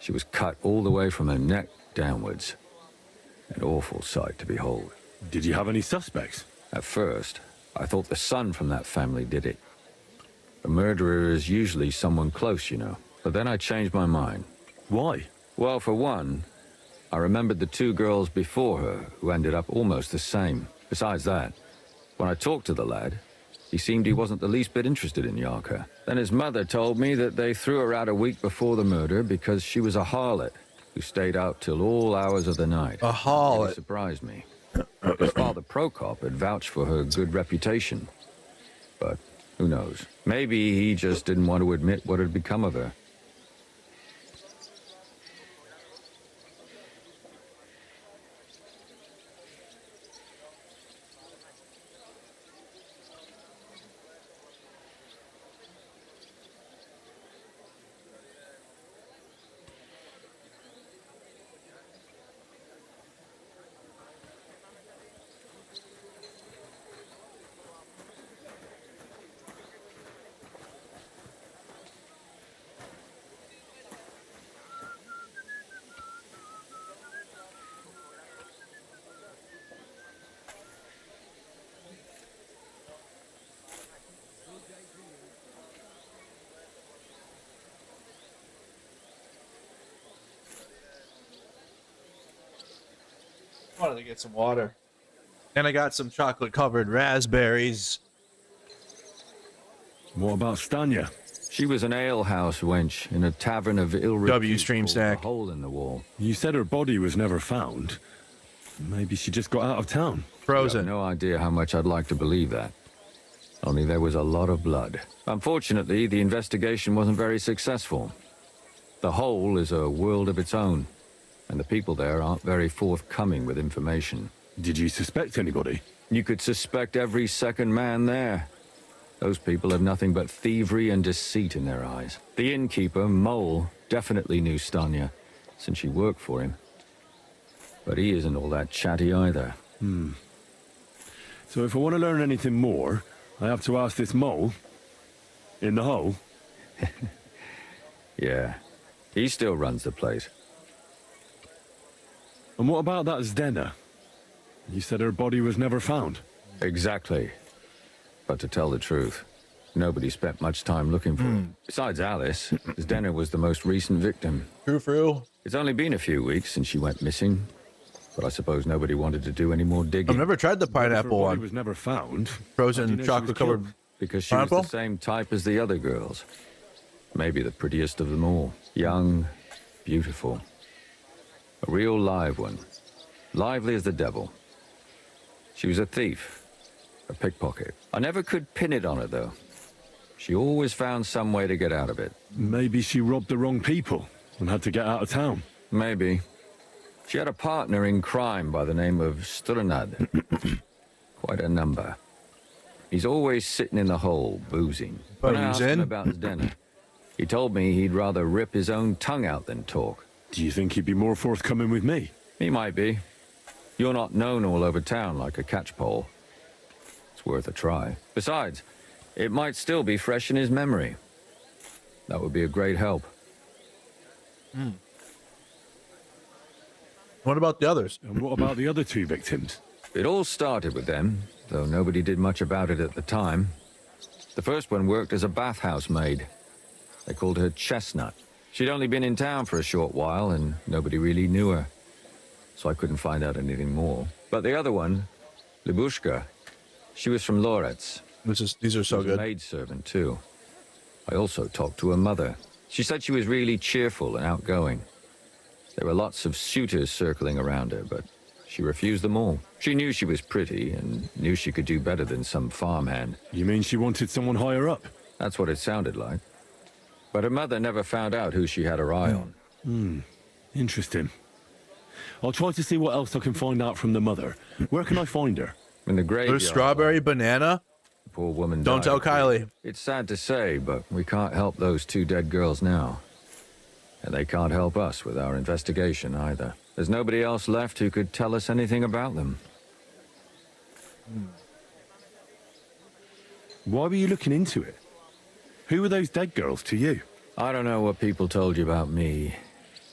She was cut all the way from her neck downwards. An awful sight to behold. Did you have any suspects? At first, I thought the son from that family did it. A murderer is usually someone close, you know. But then I changed my mind. Why? Well, for one, I remembered the two girls before her who ended up almost the same. Besides that, when I talked to the lad, he seemed he wasn't the least bit interested in Yarka. Then his mother told me that they threw her out a week before the murder because she was a harlot who stayed out till all hours of the night. A harlot? It surprised me. His father Prokop had vouched for her good reputation. But who knows? Maybe he just didn't want to admit what had become of her. Wanted to get some water. And I got some chocolate covered raspberries. What about Stanya? She was an alehouse wench in a tavern of ill repute. W stream snack. A hole in the wall. You said her body was never found. Maybe she just got out of town. Frozen. I have no idea how much I'd like to believe that. Only there was a lot of blood. Unfortunately, the investigation wasn't very successful. The hole is a world of its own, and the people there aren't very forthcoming with information. Did you suspect anybody? You could suspect every second man there. Those people have nothing but thievery and deceit in their eyes. The innkeeper, Mole, definitely knew Stanya, since she worked for him. But he isn't all that chatty either. So if I want to learn anything more, I have to ask this Mole in the hole? Yeah, he still runs the place. And what about that Zdena? You said her body was never found. Exactly. But to tell the truth, nobody spent much time looking for her. Besides Alice, Zdena was the most recent victim. True. It's only been a few weeks since she went missing, but I suppose nobody wanted to do any more digging. I've never tried the pineapple one. Was never found. Frozen chocolate covered. Because she was the same type as the other girls. Maybe the prettiest of them all. Young, beautiful. A real live one. Lively as the devil. She was a thief. A pickpocket. I never could pin it on her, though. She always found some way to get out of it. Maybe she robbed the wrong people and had to get out of town. Maybe. She had a partner in crime by the name of Strunad. Quite a number. He's always sitting in the hole, boozing. When I asked him about his dinner, he told me he'd rather rip his own tongue out than talk. Do you think he'd be more forthcoming with me? He might be. You're not known all over town like a catchpole. It's worth a try. Besides, it might still be fresh in his memory. That would be a great help. What about the others? And what about the other two victims? It all started with them, though nobody did much about it at the time. The first one worked as a bathhouse maid. They called her Chestnut. She'd only been in town for a short while, and nobody really knew her. So I couldn't find out anything more. But the other one, Libushka, she was from Loretz. These are so good. A maidservant, too. I also talked to her mother. She said she was really cheerful and outgoing. There were lots of suitors circling around her, but she refused them all. She knew she was pretty and knew she could do better than some farmhand. You mean she wanted someone higher up? That's what it sounded like. But her mother never found out who she had her eye on. Interesting. I'll try to see what else I can find out from the mother. Where can I find her? In the graveyard. There's strawberry banana. The poor woman Don't died. tell Kylie. It's sad to say, but we can't help those two dead girls now. And they can't help us with our investigation either. There's nobody else left who could tell us anything about them. Why were you looking into it? Who were those dead girls to you? I don't know what people told you about me,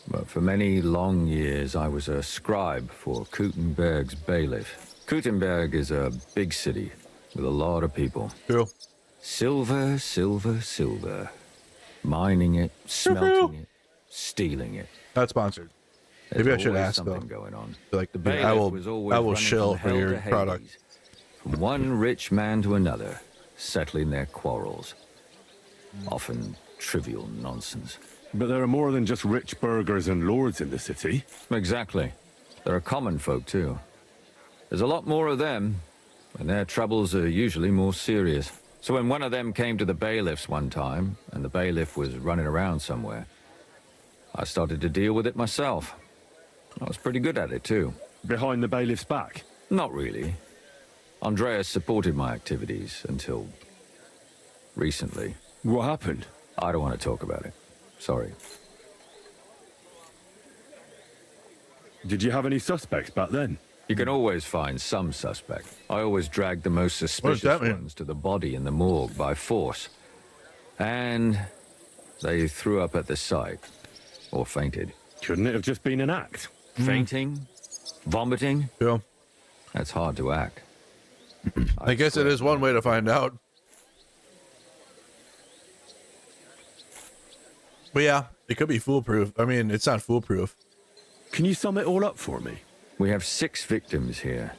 but for many long years I was a scribe for Kutenberg's bailiff. Kutenberg is a big city with a lot of people. True. Silver, silver, silver. Mining it, smelting it, stealing it. Not sponsored. There's Maybe I should always ask something though. going on. Like The I bailiff was always will running shill from for hell your to Hades, product. from one rich man to another, settling their quarrels. Often trivial nonsense. But there are more than just rich burghers and lords in the city. Exactly. There are common folk too. There's a lot more of them, and their troubles are usually more serious. So when one of them came to the bailiffs one time, and the bailiff was running around somewhere, I started to deal with it myself. I was pretty good at it too. Behind the bailiff's back? Not really. Andreas supported my activities until recently. What happened? I don't want to talk about it. Sorry. Did you have any suspects back then? You can always find some suspect. I always dragged the most suspicious ones to the body in the morgue by force. And they threw up at the sight. Or fainted. Couldn't it have just been an act? Fainting? Vomiting? Yeah. That's hard to act. I guess it is one way to find out. But yeah, it could be foolproof. I mean, it's not foolproof. Can you sum it all up for me? We have 6 victims here.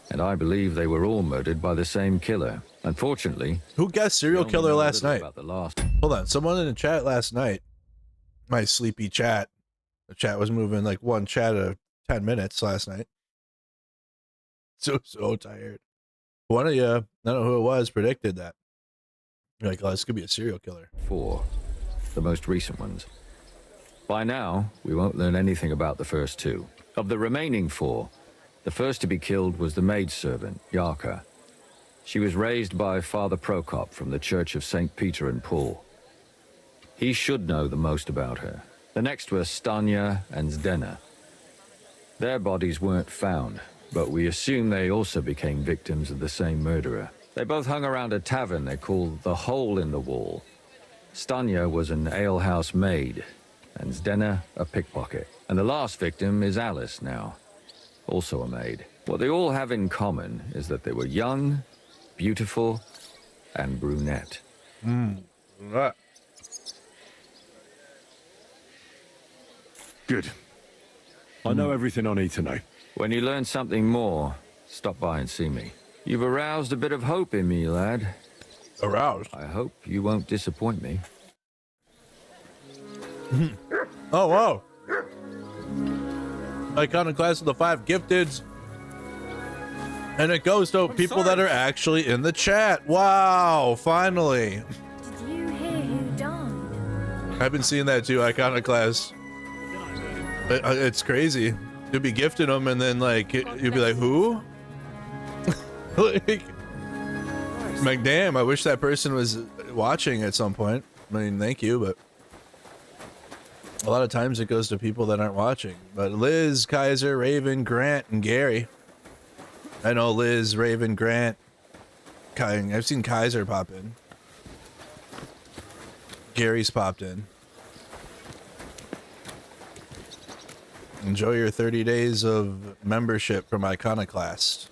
And I believe they were all murdered by the same killer. Unfortunately... Who guessed serial killer last night? About the last. Hold on. Someone in the chat last night, my sleepy chat, the chat was moving like one chat of 10 minutes last night. So tired. One of you, I don't know who it was, predicted that. You're like, oh, this could be a serial killer. 4. The most recent ones. By now, we won't learn anything about the first 2. Of the remaining 4, the first to be killed was the maidservant, Yarka. She was raised by Father Prokop from the Church of St. Peter and Paul. He should know the most about her. The next were Stanya and Zdena. Their bodies weren't found, but we assume they also became victims of the same murderer. They both hung around a tavern they called the Hole in the Wall. Stanya was an alehouse maid, and Zdena a pickpocket. And the last victim is Alice now, also a maid. What they all have in common is that they were young, beautiful, and brunette. Right. Good. I know everything I need to know. When you learn something more, stop by and see me. You've aroused a bit of hope in me, lad. Aroused? I hope you won't disappoint me. Oh, wow. Iconoclast of the 5 gifteds. And it goes to people that are actually in the chat. Wow, finally. Did you hear who died? I've been seeing that too, Iconoclast. It's crazy. You'll be gifting them and then like, you'll be like, who? Like, damn, I wish that person was watching at some point. I mean, thank you, but a lot of times it goes to people that aren't watching. But Liz, Kaiser, Raven, Grant, and Gary. I know Liz, Raven, Grant. I've seen Kaiser pop in. Gary's popped in. Enjoy your 30 days of membership from Iconoclast.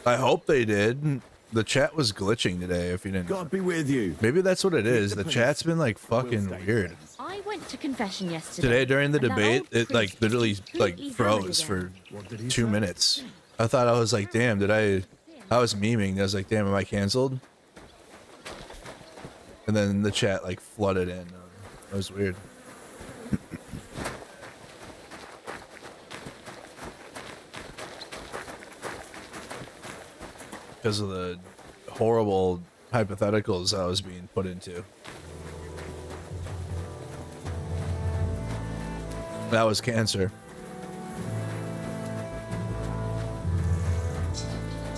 I hope they did. The chat was glitching today, if you didn't. God be with you. Maybe that's what it is. The chat's been like fucking weird. I went to confession yesterday. Today during the debate, it like literally like froze for 2 minutes. I thought I was like, damn, I was memeing. I was like, damn, am I canceled? And then the chat like flooded in. That was weird. Because of the horrible hypotheticals I was being put into. That was cancer.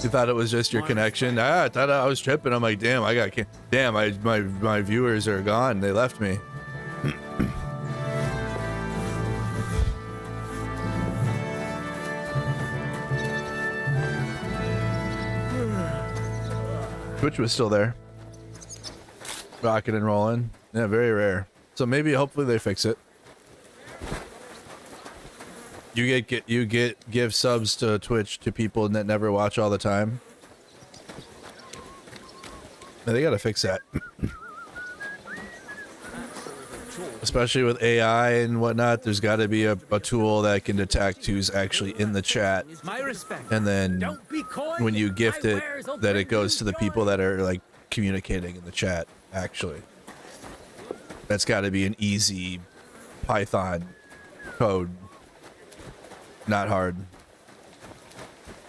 You thought it was just your connection? I thought I was tripping. I'm like, damn, I got damn, my viewers are gone. They left me. Twitch was still there. Rocking and rolling. Yeah, very rare. So maybe, hopefully they fix it. You get give subs to Twitch to people that never watch all the time. They gotta fix that. Especially with AI and whatnot, there's got to be a tool that can detect who's actually in the chat, and then when you gift it, that it goes to the people that are like communicating in the chat. Actually, that's got to be an easy Python code, not hard,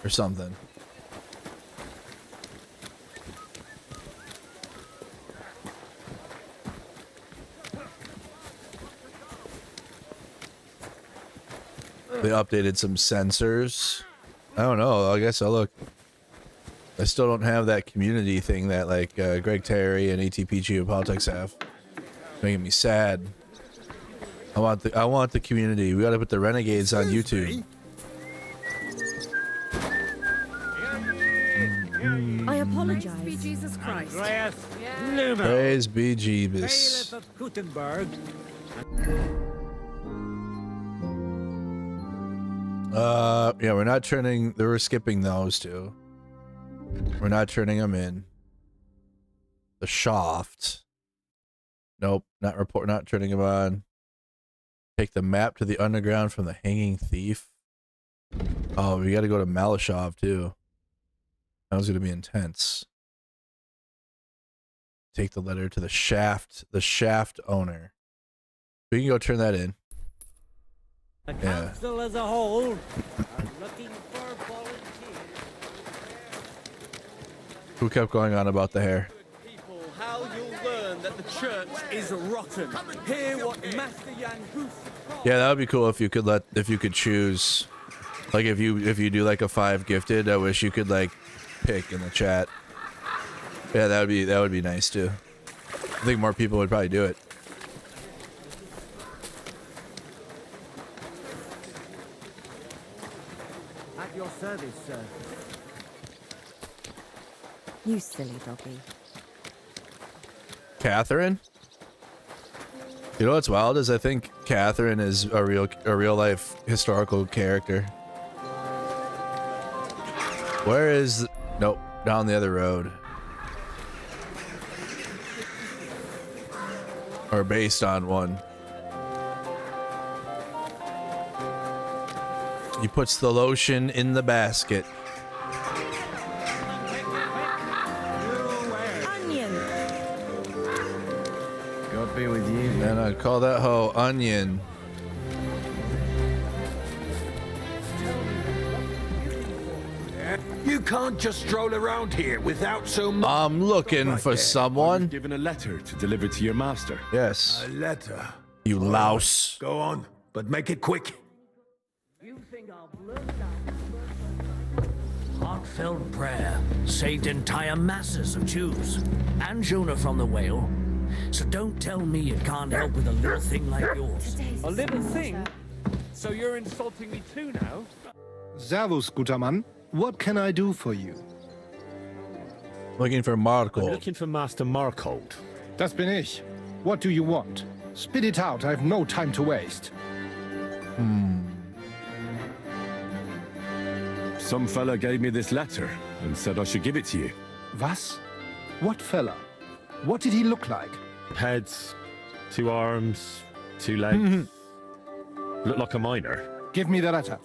or something. They updated some sensors. I don't know. I guess I'll look. I still don't have that community thing that like Greg Terry and ATP Geopolitics have. Making me sad. I want the community. We gotta put the renegades on YouTube. I apologize. Praise be Jesus Christ. Praise be Jeebus. Yeah, we're not turning. We're skipping those two. We're not turning them in. The shaft. Nope, not report. Not turning them on. Take the map to the underground from the hanging thief. Oh, we got to go to Malashov too. That was gonna be intense. Take the letter to the shaft. The shaft owner. We can go turn that in. The council as a whole are looking for volunteers. Who kept going on about the hair? People, how you'll learn that the church is rotten. Hear what Master Jan Hus. Yeah, that would be cool if you could choose, like if you do like a 5 gifted. I wish you could like pick in the chat. Yeah, that would be nice too. I think more people would probably do it. At your service, sir. You silly doggy. Catherine? You know what's wild is I think Catherine is a real life historical character. Where is? Nope, down the other road. Or based on one. He puts the lotion in the basket. Onion. God be with you. And I'd call that hoe Onion. You can't just stroll around here without so much. I'm looking for someone. Given a letter to deliver to your master. Yes. A letter. You louse. Go on, but make it quick. You think I'll blow down? Heartfelt prayer saved entire masses of Jews and Jonah from the whale. So don't tell me it can't help with a little thing like yours. A little thing? So you're insulting me too now? Servus, guter Mann. What can I do for you? Looking for Markold. Looking for Master Markold. Das bin ich. What do you want? Spit it out. I have no time to waste. Some fella gave me this letter and said I should give it to you. Was? What fella? What did he look like? Heads, 2 arms, 2 legs. Looked like a miner. Give me the letter.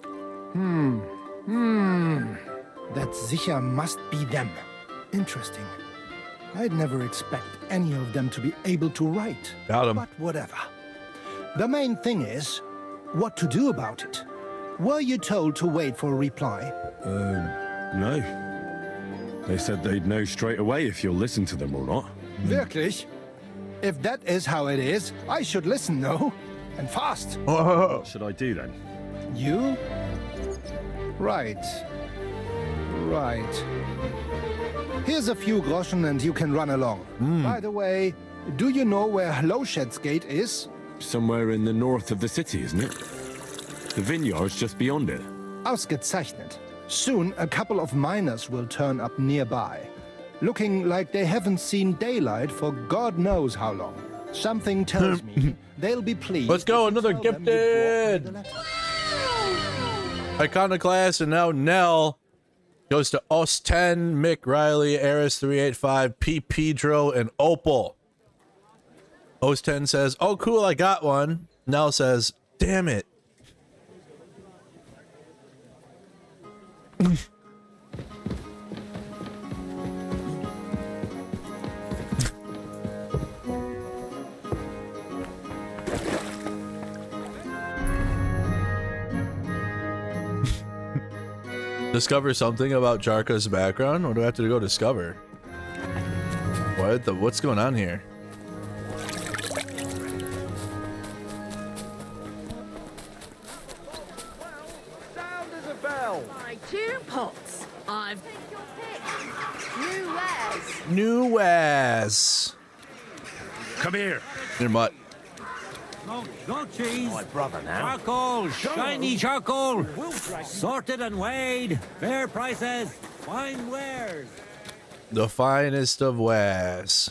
That sicher must be them. Interesting. I'd never expect any of them to be able to write. Got 'em. But whatever. The main thing is, what to do about it. Were you told to wait for a reply? No. They said they'd know straight away if you'll listen to them or not. Wirklich? If that is how it is, I should listen, no? And fast. What should I do then? You? Right. Right. Here's a few groschen and you can run along. By the way, do you know where Lowshed's Gate is? Somewhere in the north of the city, isn't it? The vineyard's just beyond it. Ausgezeichnet. Soon a couple of miners will turn up nearby, looking like they haven't seen daylight for God knows how long. Something tells me they'll be pleased. Let's go, another gifted! Iconoclast, and now Nell goes to Os 10, Mick Riley, Eris 385, P. Pedro, and Opal. Os 10 says, "Oh, cool, I got one." Nell says, "Damn it." Discover something about Jarka's background? What do I have to go discover? What's going on here? Sound as a bell. My 2 pots. I've take your pick. New wares. New wares. Come here. Your mutt. No cheese. My brother now. Charcoal, shiny charcoal. Sorted and weighed. Fair prices. Fine wares. The finest of wares.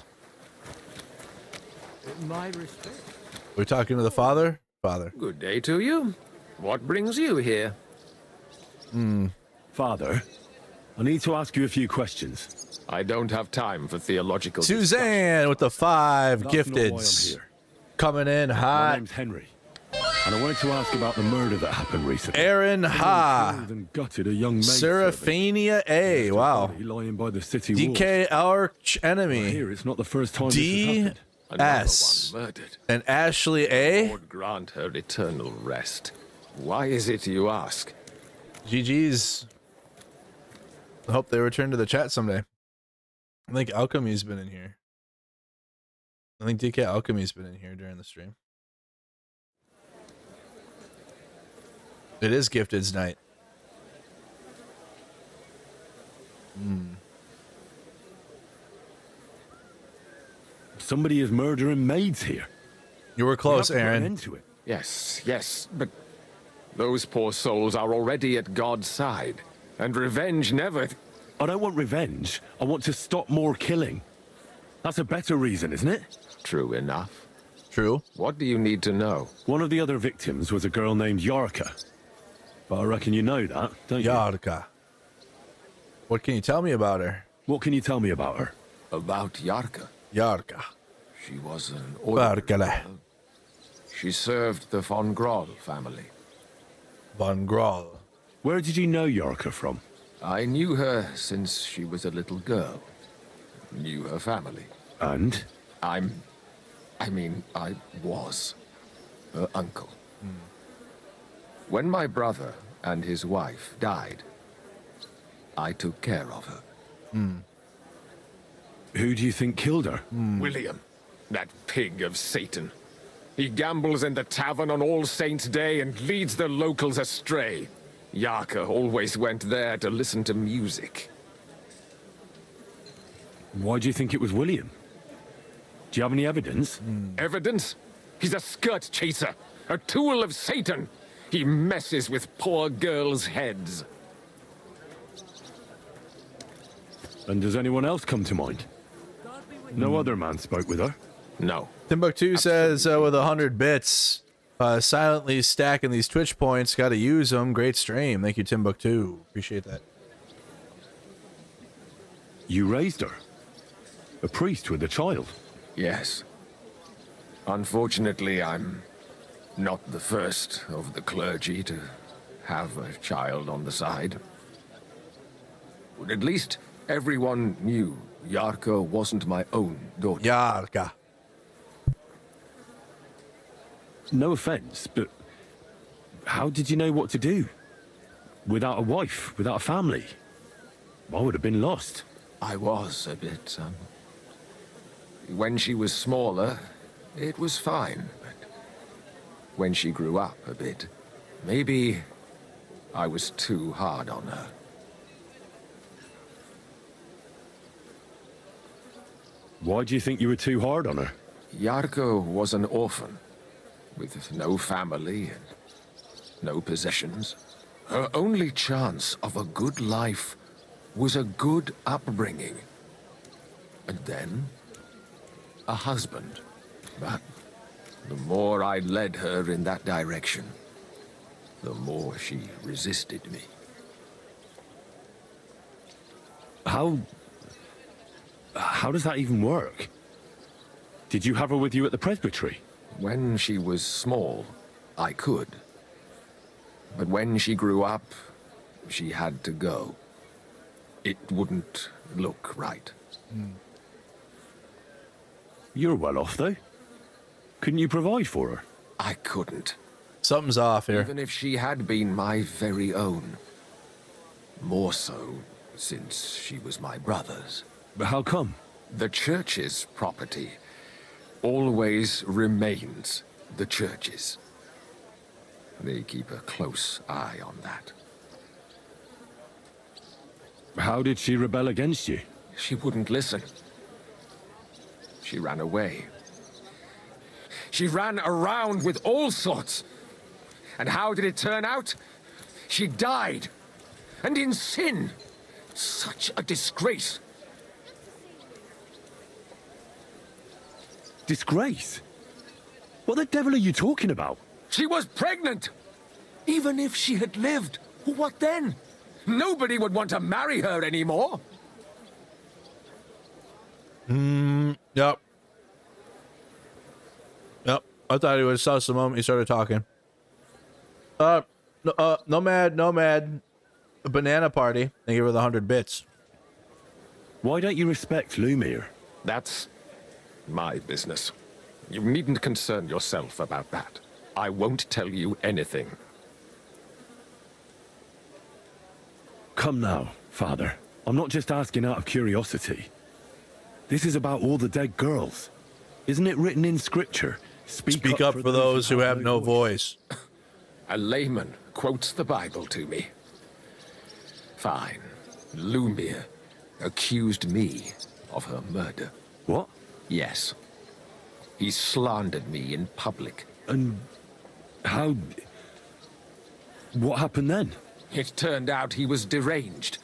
My respect. We're talking to the father? Father. Good day to you. What brings you here? Father, I need to ask you a few questions. I don't have time for theological Suzanne with the 5 That's not why I'm gifteds. here. Coming in My hot. name's Henry, and I wanted to ask about the murder that happened recently. Aaron Ha. Killed and gutted a young maid Seraphania A. Wow. lying by the city DK arch walls. enemy. Here, it's not the first time this has happened. DS murdered. and Ashley A. Lord grant her eternal rest. Why is it you ask? GG's. I hope they return to the chat someday. I think Alchemy's been in here. I think DK Alchemy's been in here during the stream. It is Gifted's night. Somebody is murdering maids here. You were close, We have to put an Aaron. end to it. Yes, but those poor souls are already at God's side, and revenge never... I don't want revenge. I want to stop more killing. That's a better reason, isn't it? True enough. True. What do you need to know? One of the other victims was a girl named Yarka. But I reckon you know that, don't you? Yarka. What can you tell me about her? What can you tell me about her? About Yarka. Yarka. She was an ordinary Yarka. girl. She served the von Groll family. Von Groll. Where did you know Yarka from? I knew her since she was a little girl. Knew her family. And? I was her uncle. When my brother and his wife died, I took care of her. Who do you think killed her? William, that pig of Satan. He gambles in the tavern on All Saints' Day and leads the locals astray. Yarka always went there to listen to music. Why do you think it was William? Do you have any evidence? Evidence? He's a skirt chaser, a tool of Satan. He messes with poor girls' heads. And does anyone else come to mind? No other man spoke with her? No. Timbuktu says with 100 bits, silently stacking these Twitch points. Got to use them. Great stream. Thank you, Timbuktu. Appreciate that. You raised her? A priest with a child? Yes. Unfortunately, I'm not the first of the clergy to have a child on the side. But at least everyone knew Yarka wasn't my own daughter. Yarka. No offense, but how did you know what to do? Without a wife, without a family? I would have been lost. I was a bit, When she was smaller, it was fine, but when she grew up a bit, maybe I was too hard on her. Why do you think you were too hard on her? Yarko was an orphan, with no family and no possessions. Her only chance of a good life was a good upbringing. And then, a husband. But the more I led her in that direction, the more she resisted me. How does that even work? Did you have her with you at the presbytery? When she was small, I could. But when she grew up, she had to go. It wouldn't look right. You're well off, though. Couldn't you provide for her? I couldn't. Something's off here. Even if she had been my very own. More so, since she was my brother's. But how come? The church's property always remains the church's. They keep a close eye on that. How did she rebel against you? She wouldn't listen. She ran away. She ran around with all sorts. And how did it turn out? She died. And in sin. Such a disgrace. Disgrace? What the devil are you talking about? She was pregnant! Even if she had lived, what then? Nobody would want to marry her anymore. Yep. Yep. I thought he was sus the moment he started talking. Nomad. A banana party. They give her the 100 bits. Why don't you respect Lumir? That's my business. You needn't concern yourself about that. I won't tell you anything. Come now, Father. I'm not just asking out of curiosity. This is about all the dead girls. Isn't it written in Scripture? Speak up for those who have no voice. A layman quotes the Bible to me. Fine. Lumir accused me of her murder. What? Yes. He slandered me in public. And how... what happened then? It turned out he was deranged.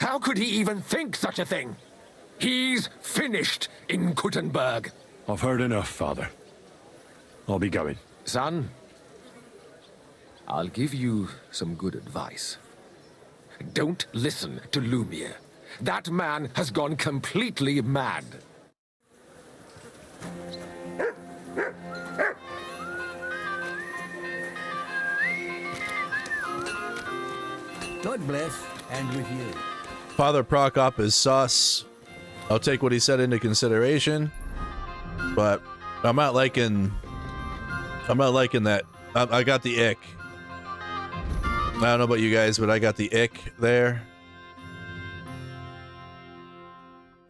How could he even think such a thing? He's finished in Gutenberg. I've heard enough, Father. I'll be going. Son, I'll give you some good advice. Don't listen to Lumir. That man has gone completely mad. God bless, and with you. Father Prokop is sus. I'll take what he said into consideration, but I'm not liking that. I got the ick. I don't know about you guys, but I got the ick there.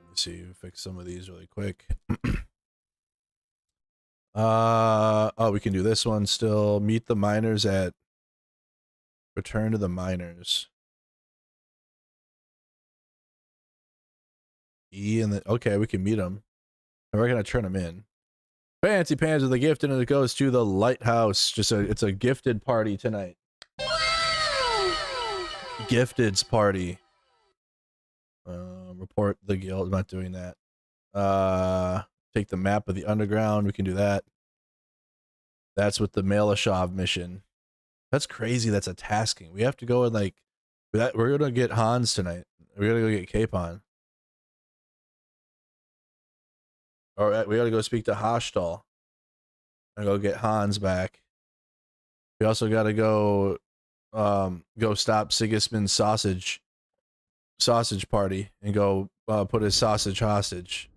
Let's see, fix some of these really quick. Oh, we can do this one still. Meet the miners at Return to the Miners. E and then okay, we can meet them. And we're gonna turn them in. Fancy pants with a gift, and it goes to the lighthouse. It's a gifted party tonight. Gifted's party. Report the guild. I'm not doing that. Take the map of the underground. We can do that. That's with the Malashov mission. That's crazy. That's a tasking. We have to go and like that. We're gonna get Hans tonight. We're gonna go get Capon. All right, we gotta go speak to Hostal and go get Hans back. We also gotta go stop Sigismund's sausage party and go put his sausage hostage.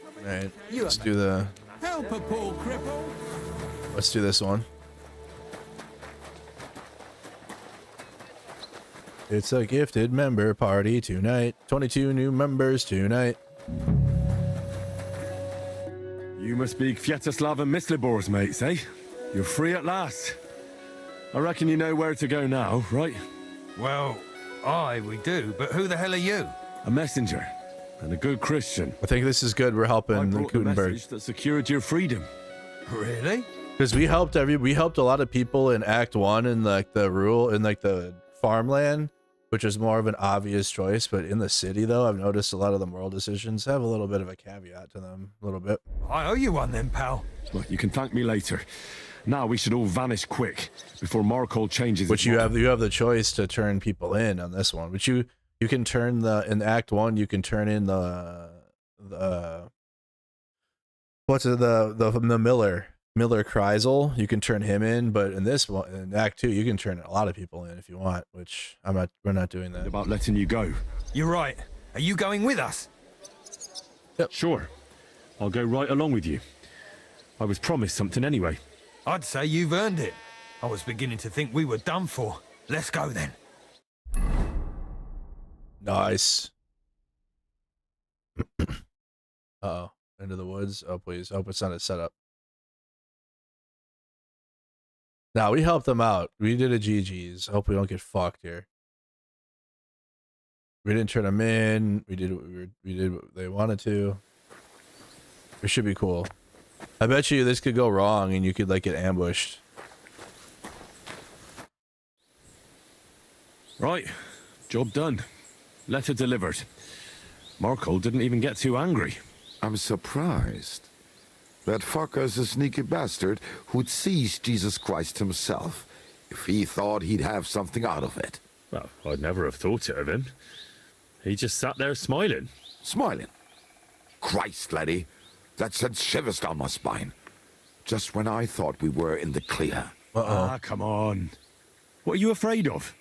All right, let's do the. Help a poor cripple. Let's do this one. It's a gifted member party tonight. 22 new members tonight. You must be Kviatoslav and Myslibor's mates, eh? You're free at last. I reckon you know where to go now, right? Well, we do, but who the hell are you? A messenger and a good Christian. I think this is good. We're helping the Gutenberg. Message that secured your freedom. Really? Because we helped a lot of people in Act 1 in like the rural in like the farmland, which is more of an obvious choice. But in the city, though, I've noticed a lot of the moral decisions have a little bit of a caveat to them, a little bit. I owe you one then, pal. Look, you can thank me later. Now we should all vanish quick before Markle changes. Which you have the choice to turn people in on this one. Which you can turn in Act 1. You can turn in the Miller Kreisel. You can turn him in, but in this one, in Act 2, you can turn a lot of people in if you want. Which we're not doing that. About letting you go. You're right. Are you going with us? Yep. Sure. I'll go right along with you. I was promised something anyway. I'd say you've earned it. I was beginning to think we were done for. Let's go then. Nice. Uh-oh. Into the woods. Oh, please. I hope it's not a setup. Now, we helped them out. We did a GG's. I hope we don't get fucked here. We didn't turn them in. We did what they wanted to. It should be cool. I bet you this could go wrong and you could like get ambushed. Right. Job done. Letter delivered. Markle didn't even get too angry. I'm surprised. That fucker's a sneaky bastard who'd seize Jesus Christ himself if he thought he'd have something out of it. Well, I'd never have thought it of him. He just sat there smiling. Smiling? Christ, laddie. That sent shivers down my spine. Just when I thought we were in the clear. Ah, come on. What are you afraid of?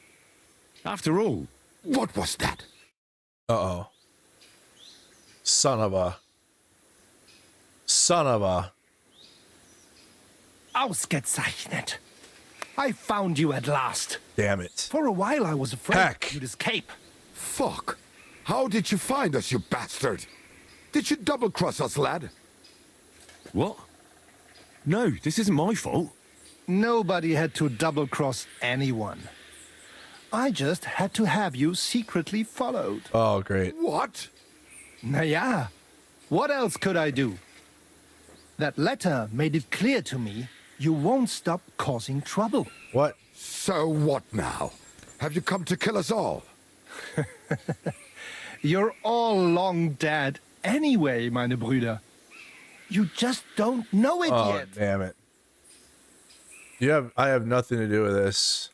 After all... What was that? Uh-oh. Son of a... Ausgezeichnet. I found you at last. Damn it. For a while I was afraid you'd escape. Fuck. How did you find us, you bastard? Did you double-cross us, lad? What? No, this isn't my fault. Nobody had to double-cross anyone. I just had to have you secretly followed. Oh, great. What? Naja, what else could I do? That letter made it clear to me you won't stop causing trouble. What? So what now? Have you come to kill us all? You're all long dead anyway, meine Brüder. You just don't know it yet. Oh, damn it. I have nothing to do with this.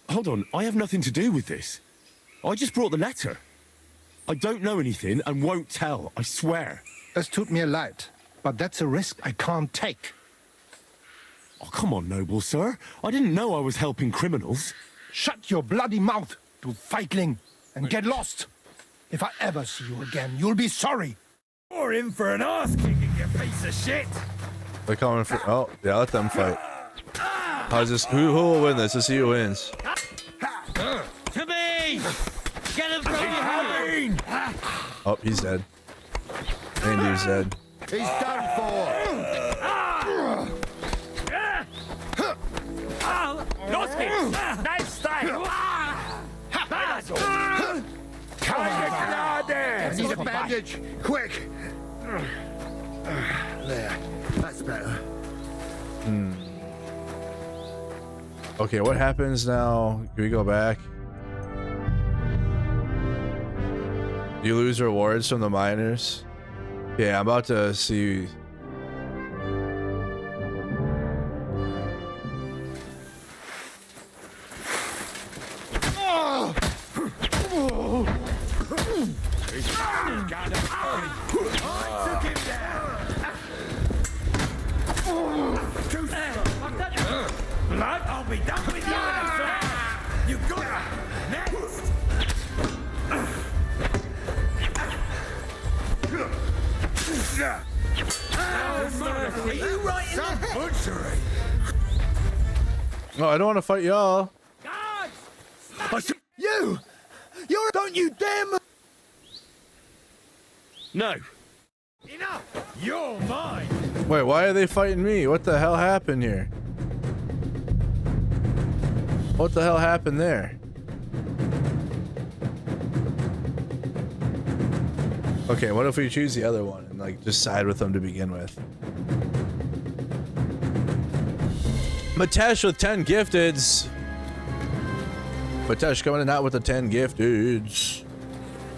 Hold on, I have nothing to do with this. I just brought the letter. I don't know anything and won't tell, I swear. Es tut mir leid, but that's a risk I can't take. Oh, come on, noble sir. I didn't know I was helping criminals. Shut your bloody mouth, you feigling, and get lost. If I ever see you again, you'll be sorry. You're in for an ass-kicking, you piece of shit. They're coming for... Oh, yeah, let them fight. How's this? Who will win this? Let's see who wins. To me! Get him from behind! Oh, he's dead. Andy's dead. He's done for! Los geht's! Nice style! I need a bandage! Quick! There. That's better. Okay, what happens now? Can we go back? You lose rewards from the miners? Yeah, I'm about to see... I'll be done with you in a second! You got it! Next! Are you right in the head? Butchery! Oh, I don't want to fight y'all. You! You're... Don't you dare move! No. Enough! You're mine! Wait, why are they fighting me? What the hell happened here? What the hell happened there? Okay, what if we choose the other one and like just side with them to begin with? Matesh with 10 gifteds. Batesh coming in out with the 10 gifteds.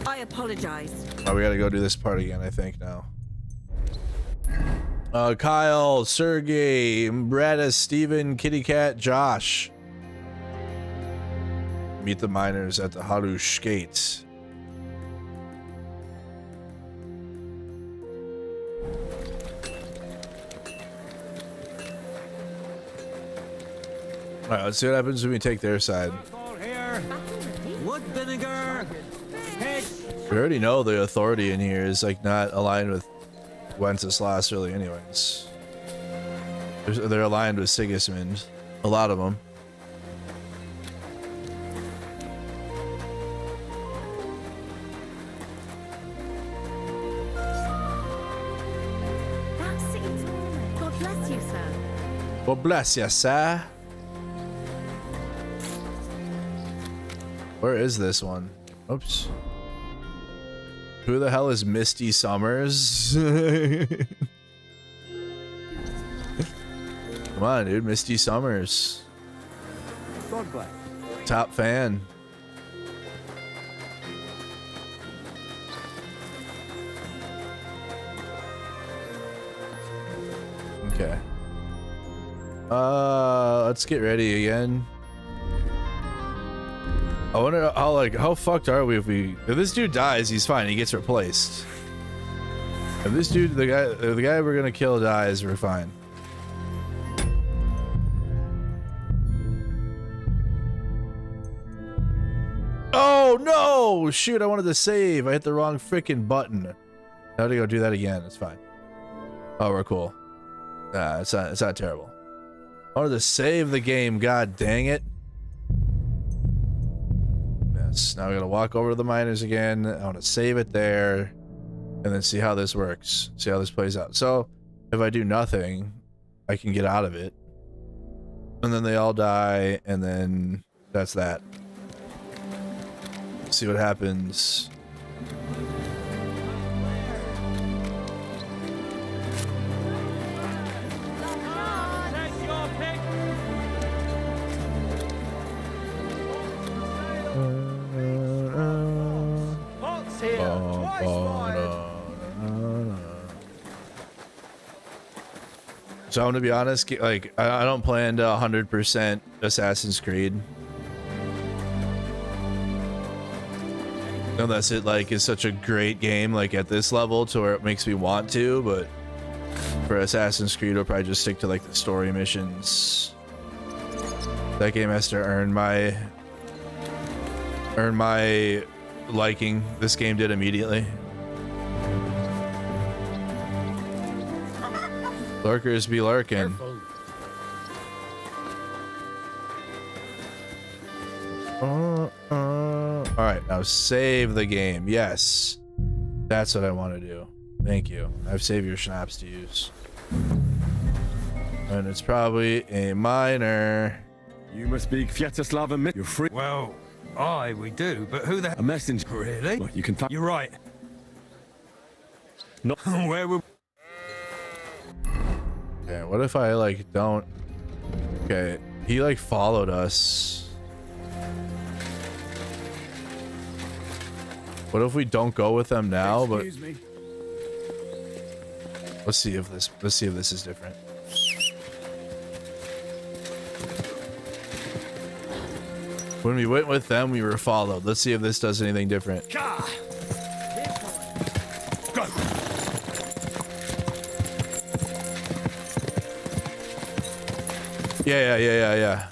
I apologize. Oh, we gotta go do this part again, I think, now. Kyle, Sergey, Brada, Steven, Kitty Cat, Josh. Meet the miners at the Harush Gates. Alright, let's see what happens when we take their side. Wood vinegar. We already know the authority in here is like not aligned with Wenceslas really anyways. They're aligned with Sigismund. A lot of them. God bless you, sir. God bless you, sir. Where is this one? Oops. Who the hell is Misty Summers? Come on, dude. Misty Summers. Top fan. Okay. Let's get ready again. I wonder how fucked are we if this dude dies, he's fine, he gets replaced. If this dude, the guy we're gonna kill dies, we're fine. Oh no! Shoot, I wanted to save. I hit the wrong freaking button. Now I have to go do that again. It's fine. Oh, we're cool. Nah, it's not terrible. I wanted to save the game, god dang it. Now we're gonna walk over to the miners again. I want to save it there and then see how this works, see how this plays out. So if I do nothing, I can get out of it, and then they all die, and then that's that. See what happens. So I'm gonna be honest, like I don't plan to 100% Assassin's Creed. Unless it like is such a great game like at this level to where it makes me want to, but for Assassin's Creed I'll probably just stick to like the story missions. That game has to earn my liking. This game did immediately. Lurkers be lurking. Alright, now save the game. Yes. That's what I want to do. Thank you. I have Savior Schnapps to use. And it's probably a miner. You must be Kviatoslav and you're free. Well, aye, we do, but who the... A messenger. Really? Well, you can... You're right. No. Where will... Okay, what if I like don't... Okay, he like followed us. What if we don't go with them now, but... Let's see if this is different. When we went with them, we were followed. Let's see if this does anything different. Go. Yeah.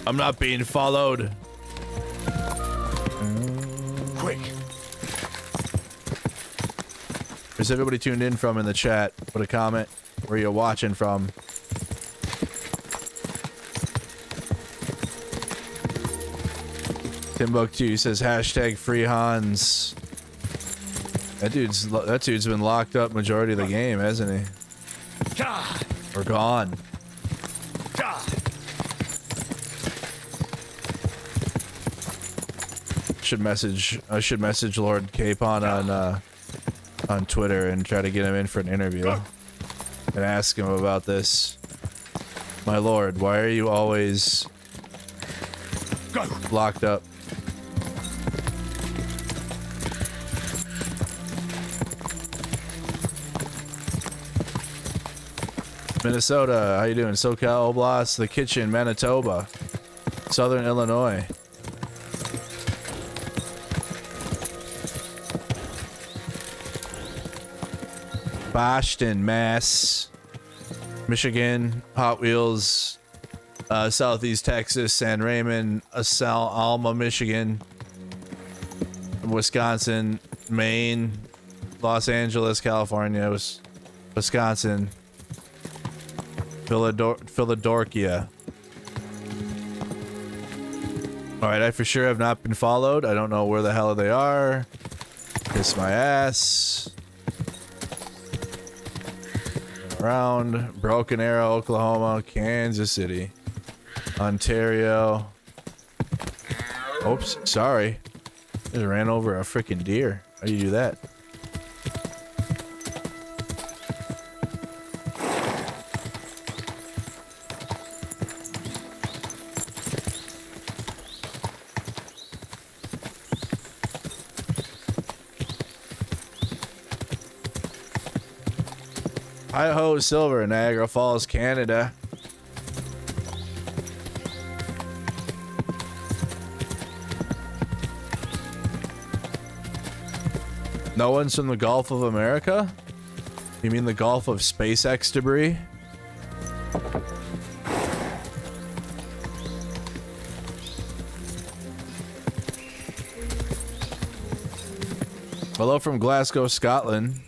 I'm not being followed. Quick. Where's everybody tuned in from in the chat? Put a comment where you're watching from. Timbuktu says hashtag free Hans. That dude's been locked up majority of the game, hasn't he? We're gone. I should message Lord Capon on Twitter and try to get him in for an interview and ask him about this. My lord, why are you always locked up? Minnesota, how you doing? SoCal Oblast, The Kitchen, Manitoba, Southern Illinois. Boston, Mass, Michigan, Hot Wheels, Southeast Texas, San Raymond, Alma, Michigan, Wisconsin, Maine, Los Angeles, California, Wisconsin, Philadelphia. All right, I for sure have not been followed. I don't know where the hell they are. Kiss my ass. Around Broken Arrow, Oklahoma, Kansas City, Ontario. Oops, sorry. Just ran over a freaking deer. How do you do that? Hi-ho, Silver, Niagara Falls, Canada. No one's from the Gulf of America? You mean the Gulf of SpaceX debris? Hello from Glasgow, Scotland.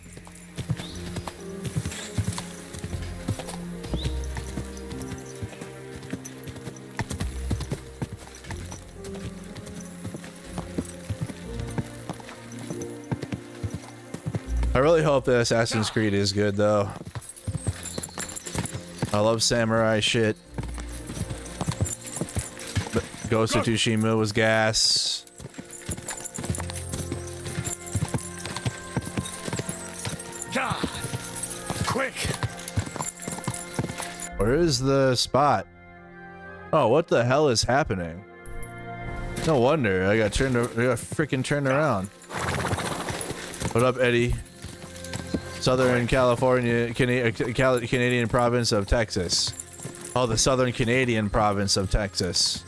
I really hope that Assassin's Creed is good, though. I love samurai shit. But Ghost of Tsushima was gas. Quick! Where is the spot? Oh, what the hell is happening? No wonder I got freaking turned around. What up, Eddie? Southern California, Canadian province of Texas. Oh, the Southern Canadian province of Texas.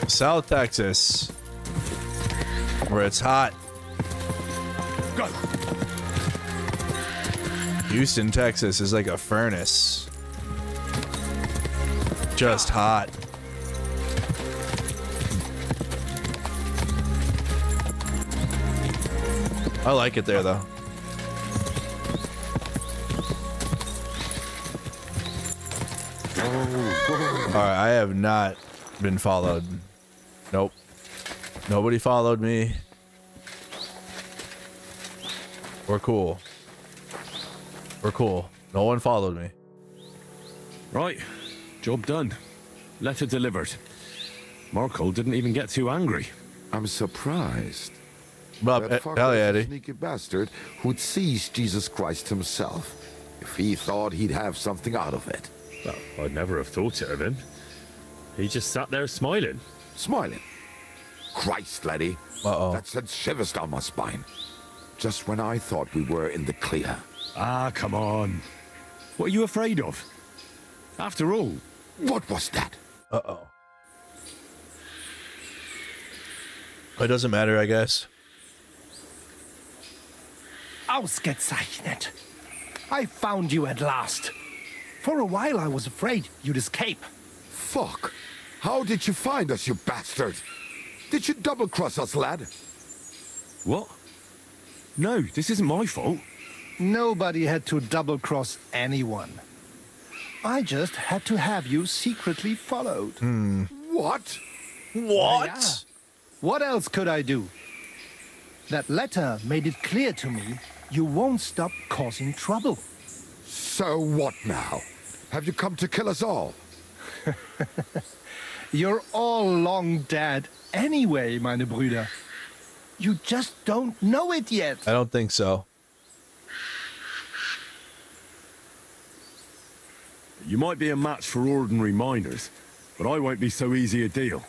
South Texas, where it's hot. Houston, Texas is like a furnace. Just hot. I like it there, though. Alright, I have not been followed. Nope. Nobody followed me. We're cool. We're cool. No one followed me. Right. Job done. Letter delivered. Marco didn't even get too angry. I'm surprised. Bob, that fucker hell yeah, is a Eddie. sneaky bastard who'd seize Jesus Christ himself if he thought he'd have something out of it. Well, I'd never have thought it of him. He just sat there smiling. Smiling? Christ, laddie. That sent shivers down my spine. Just when I thought we were in the clear. Ah, come on. What are you afraid of? After all... What was that? Uh-oh. It doesn't matter, I guess. Ausgezeichnet. I found you at last. For a while I was afraid you'd escape. Fuck. How did you find us, you bastard? Did you double-cross us, lad? What? No, this isn't my fault. Nobody had to double-cross anyone. I just had to have you secretly followed. What? What? Yeah. What else could I do? That letter made it clear to me you won't stop causing trouble. So what now? Have you come to kill us all? You're all long dead anyway, meine Brüder. You just don't know it yet. I don't think so. You might be a match for ordinary miners, but I won't be so easy a deal.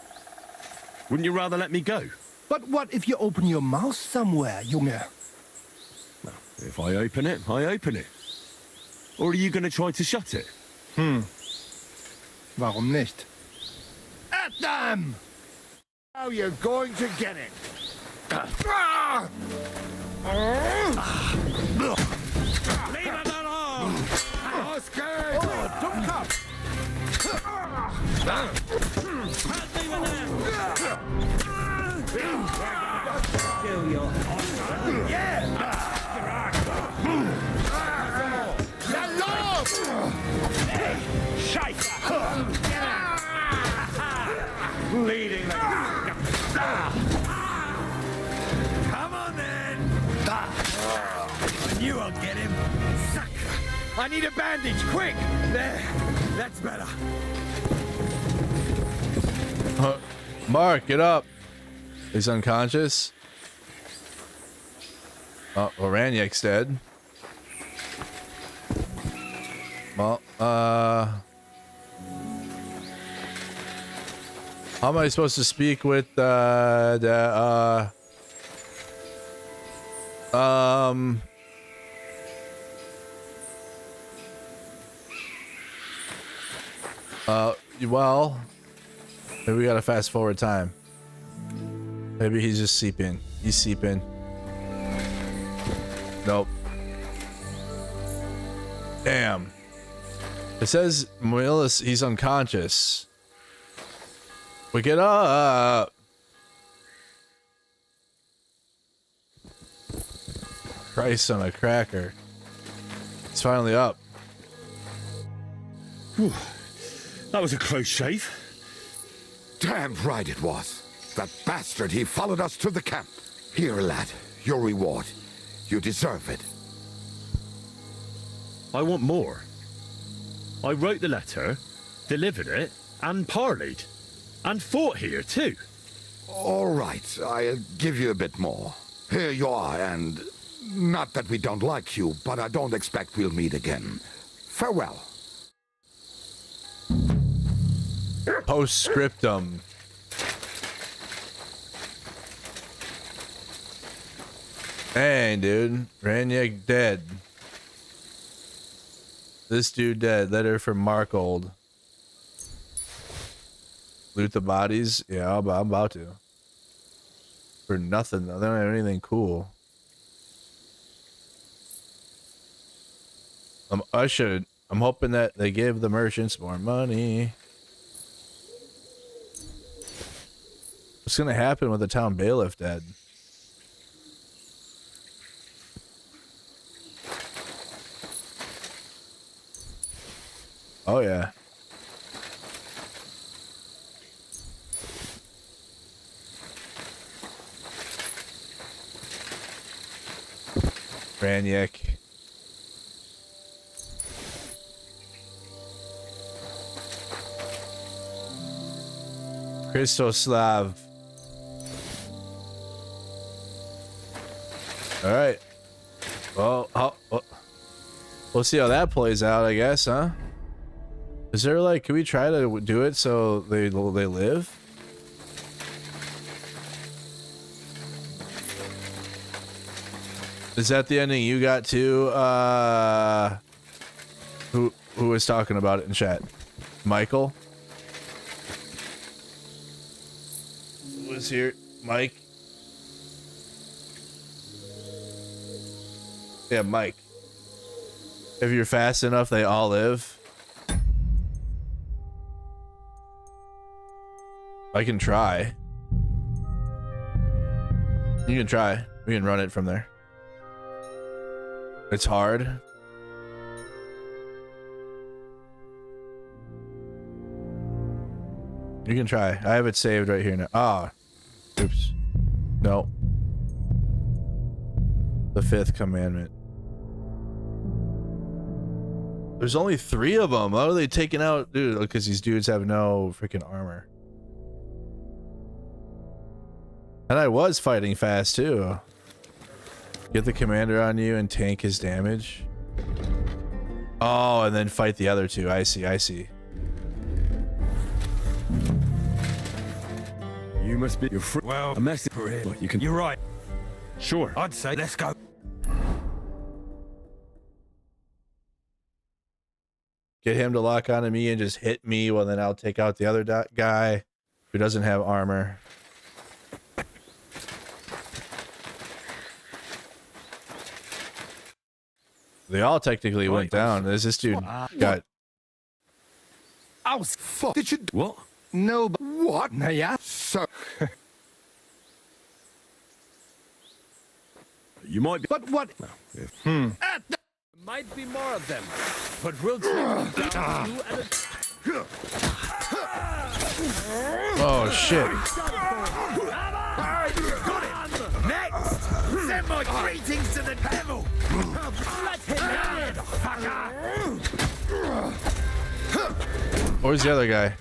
Wouldn't you rather let me go? But what if you open your mouth somewhere, Junge? If I open it, I open it. Or are you going to try to shut it? Warum nicht? At them! Now you're going to get it. Leave it alone! Oscar! Oh, don't come! Kill your Hey, Scheiße! Leading the... Come on then! I knew I'd get him. Suck! I need a bandage, quick! There, that's better. Mark, get up. He's unconscious. Oh, Oranyek's dead. Well, how am I supposed to speak with well, maybe we gotta fast forward time. Maybe he's just seeping. He's seeping. Nope. Damn. It says Moelis, he's unconscious. We get up. Christ on a cracker. It's finally up. Whew. That was a close shave. Damn right it was. That bastard, he followed us to the camp. Here, lad, your reward. You deserve it. I want more. I wrote the letter, delivered it, and parleyed. And fought here, too. All right, I'll give you a bit more. Here you are, and not that we don't like you, but I don't expect we'll meet again. Farewell. Postscriptum. Dang, dude. Ranyek dead. This dude dead. Letter from Markold. Loot the bodies? Yeah, I'm about to. For nothing, though. They don't have anything cool. I'm hoping that they give the merchants more money. What's gonna happen with the town bailiff dead? Oh yeah. Ranyek. Christoslav. All right. Well, we'll see how that plays out, I guess, huh? Is there like, can we try to do it so they live? Is that the ending you got too? Who was talking about it in chat? Michael? Who was here? Mike? Yeah, Mike. If you're fast enough, they all live. I can try. You can try. We can run it from there. It's hard. You can try. I have it saved right here now. Ah. Oops. No. The 5th commandment. There's only 3 of them. How are they taking out, dude? Because these dudes have no freaking armor. And I was fighting fast too. Get the commander on you and tank his damage. Oh, and then fight the other 2. I see, I see. You must be your friend. Well, a message. Well, You can. you're right. Sure. I'd say let's go. Get him to lock onto me and just hit me, well then I'll take out the other guy who doesn't have armor. They all technically went down. There's this dude got... Oh, fuck. Did you... What? No, but... What? Nah, yeah. So... You might be... But what? Might be more of them, but we'll take down you and Oh, shit. Next! Send my greetings to the devil! Let him in, fucker! Where's the other guy?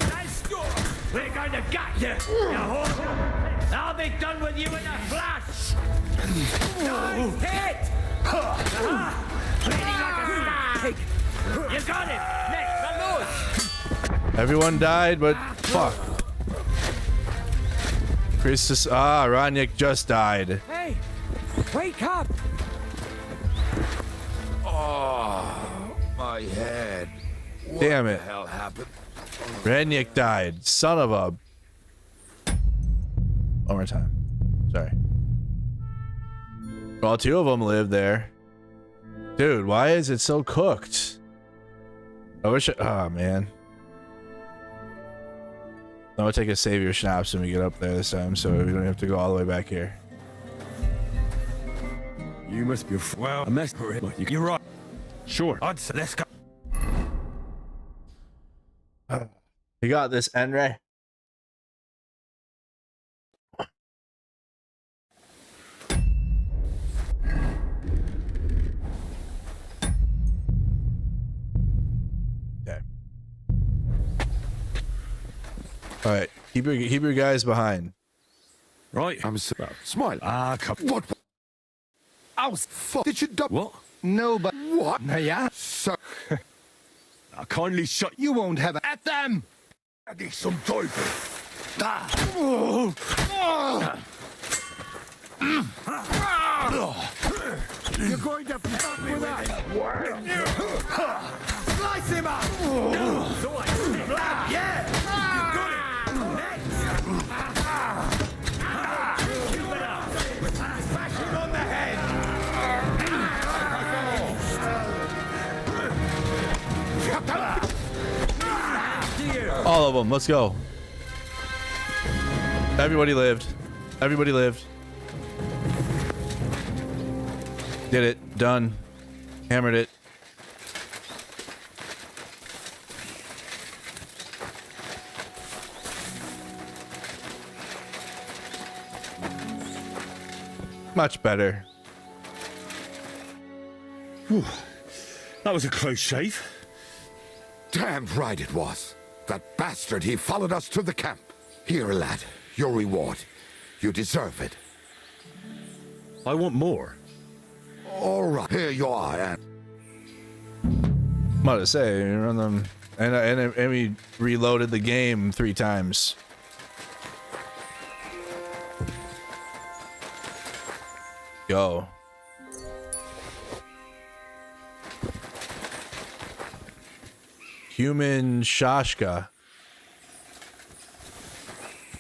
We're going to gut you, you whore! I'll be done with you in a flash! Nice hit! Bleeding like a snake! You got him! Next, Malus! Everyone died, but fuck. Priestess, Ronick just died. Hey! Wake up! Oh, my head. Damn What it. the hell happened? Ronick died. Son of a... One more time. Sorry. Well, 2 of them lived there. Dude, why is it so cooked? I wish oh, man. I'm gonna take a savior schnapps when we get up there this time, so we don't have to go all the way back here. You must be your friend. Well, a mess. You're right. Sure. I'd say let's go. You got this, Enray. Okay. All right, keep your guys behind. Right. I'm smile. Come. What? Oh, Fuck. Did you double? What? No, but... What? Nah, yeah. So... Kindly shut. You won't have a... at them! Eddie, some Teufel. You're going to fuck with us! Slice him up! Yeah! You got it! Next! Smash him on the head! All of them. Let's go. Everybody lived. Everybody lived. Did it. Done. Hammered it. Much better. Whew. That was a close shave. Damned right it was. That bastard, he followed us to the camp. Here, lad, your reward. You deserve it. I want more. All right, here you are, and... I'm about to say, you run them, and we reloaded the game 3 times. Go. Human Shashka.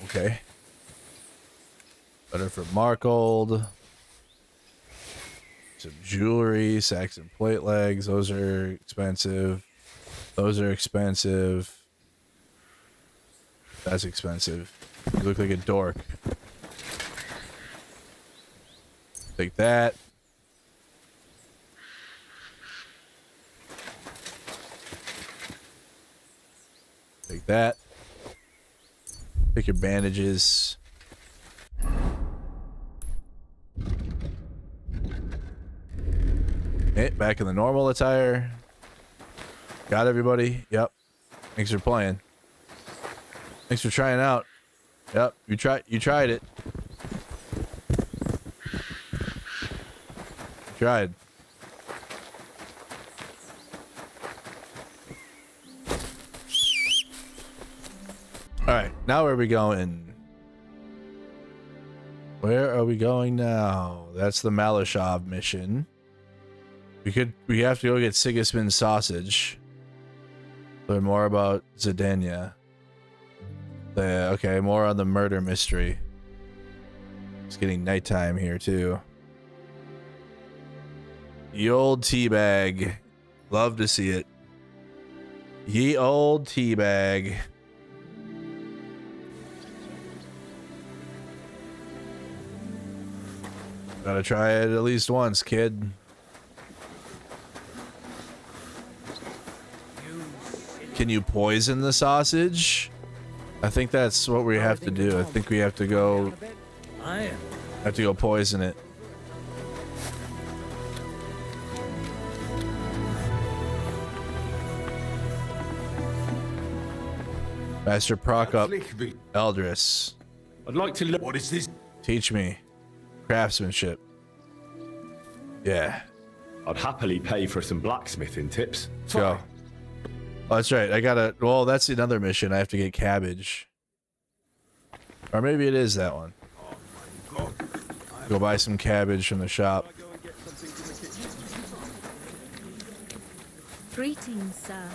Okay. Better for Markold. Some jewelry, Saxon plate legs. Those are expensive. Those are expensive. That's expensive. You look like a dork. Take that. Take that. Take your bandages. Okay, back in the normal attire. Got everybody? Yep. Thanks for playing. Thanks for trying out. Yep, you tried it. You tried. Alright, now where are we going? Where are we going now? That's the Malashov mission. We have to go get Sigismund's sausage. Learn more about Zidania. Okay, more on the murder mystery. It's getting nighttime here too. Ye old teabag. Love to see it. Ye old teabag. Gotta try it at least once, kid. Can you poison the sausage? I think that's what we have to do. I think we have to go poison it. Master Prokop Eldris. I'd like to look. What is this? Teach me craftsmanship. Yeah. I'd happily pay for some blacksmithing tips. Let's go. Oh, that's right. I gotta. Well, that's another mission. I have to get cabbage. Or maybe it is that one. Go buy some cabbage from the shop. Greetings, sir.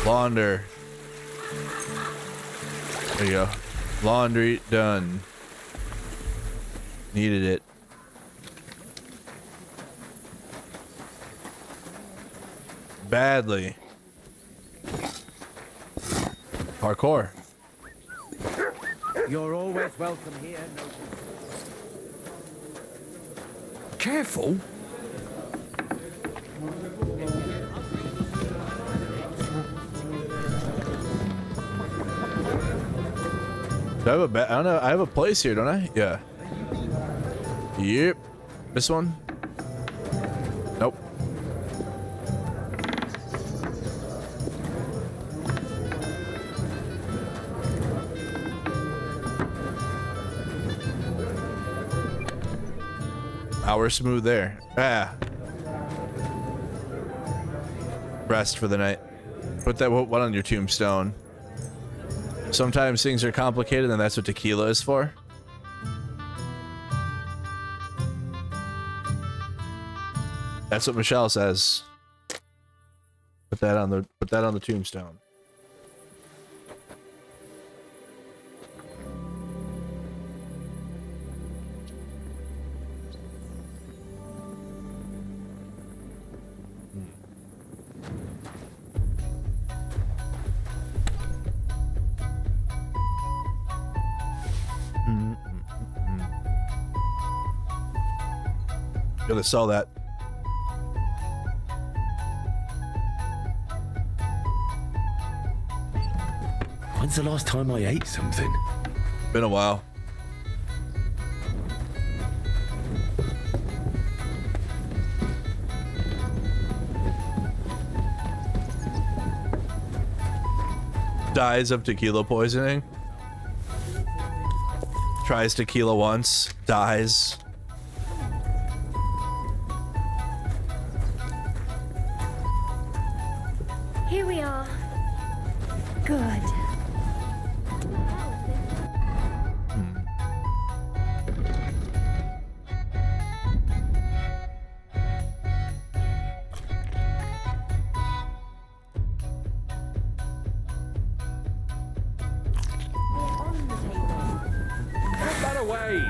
Launder. There you go. Laundry done. Needed it. Badly. Parkour. You're always welcome here. Careful. Do I have a I don't know. I have a place here, don't I? Yeah. Yep. This one? Nope. We're smooth there. Ah. Rest for the night. Put that one on your tombstone. Sometimes things are complicated, and that's what tequila is for. That's what Michelle says. Put that on the tombstone. Gotta sell that. When's the last time I ate something? Been a while. Dies of tequila poisoning. Tries tequila once, dies. Here we are. Good.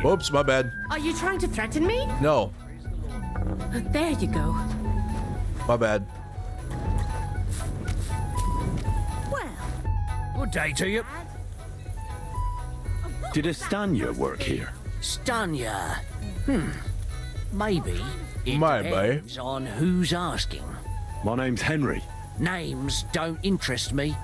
Whoops, my bad. Are you trying to threaten me? No, There you go. my bad. Good day to you. Did a Stanya work here? Stanya? Maybe. It Maybe. depends on who's asking. My name's Henry. Names don't interest me.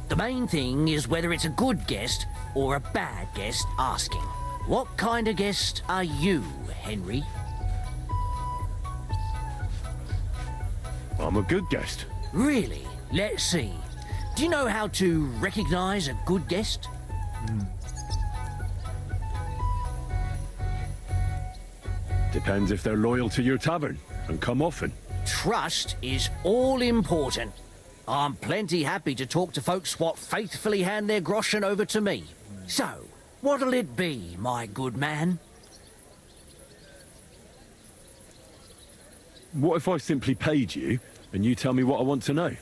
The main thing is whether it's a good guest or a bad guest asking. What kind of guest are you, Henry? I'm a good guest. Really? Let's see. Do you know how to recognize a good guest? Depends if they're loyal to your tavern and come often. Trust is all important. I'm plenty happy to talk to folks what faithfully hand their groschen over to me. So, what'll it be, my good man? What if I simply paid you and you tell me what I want to know?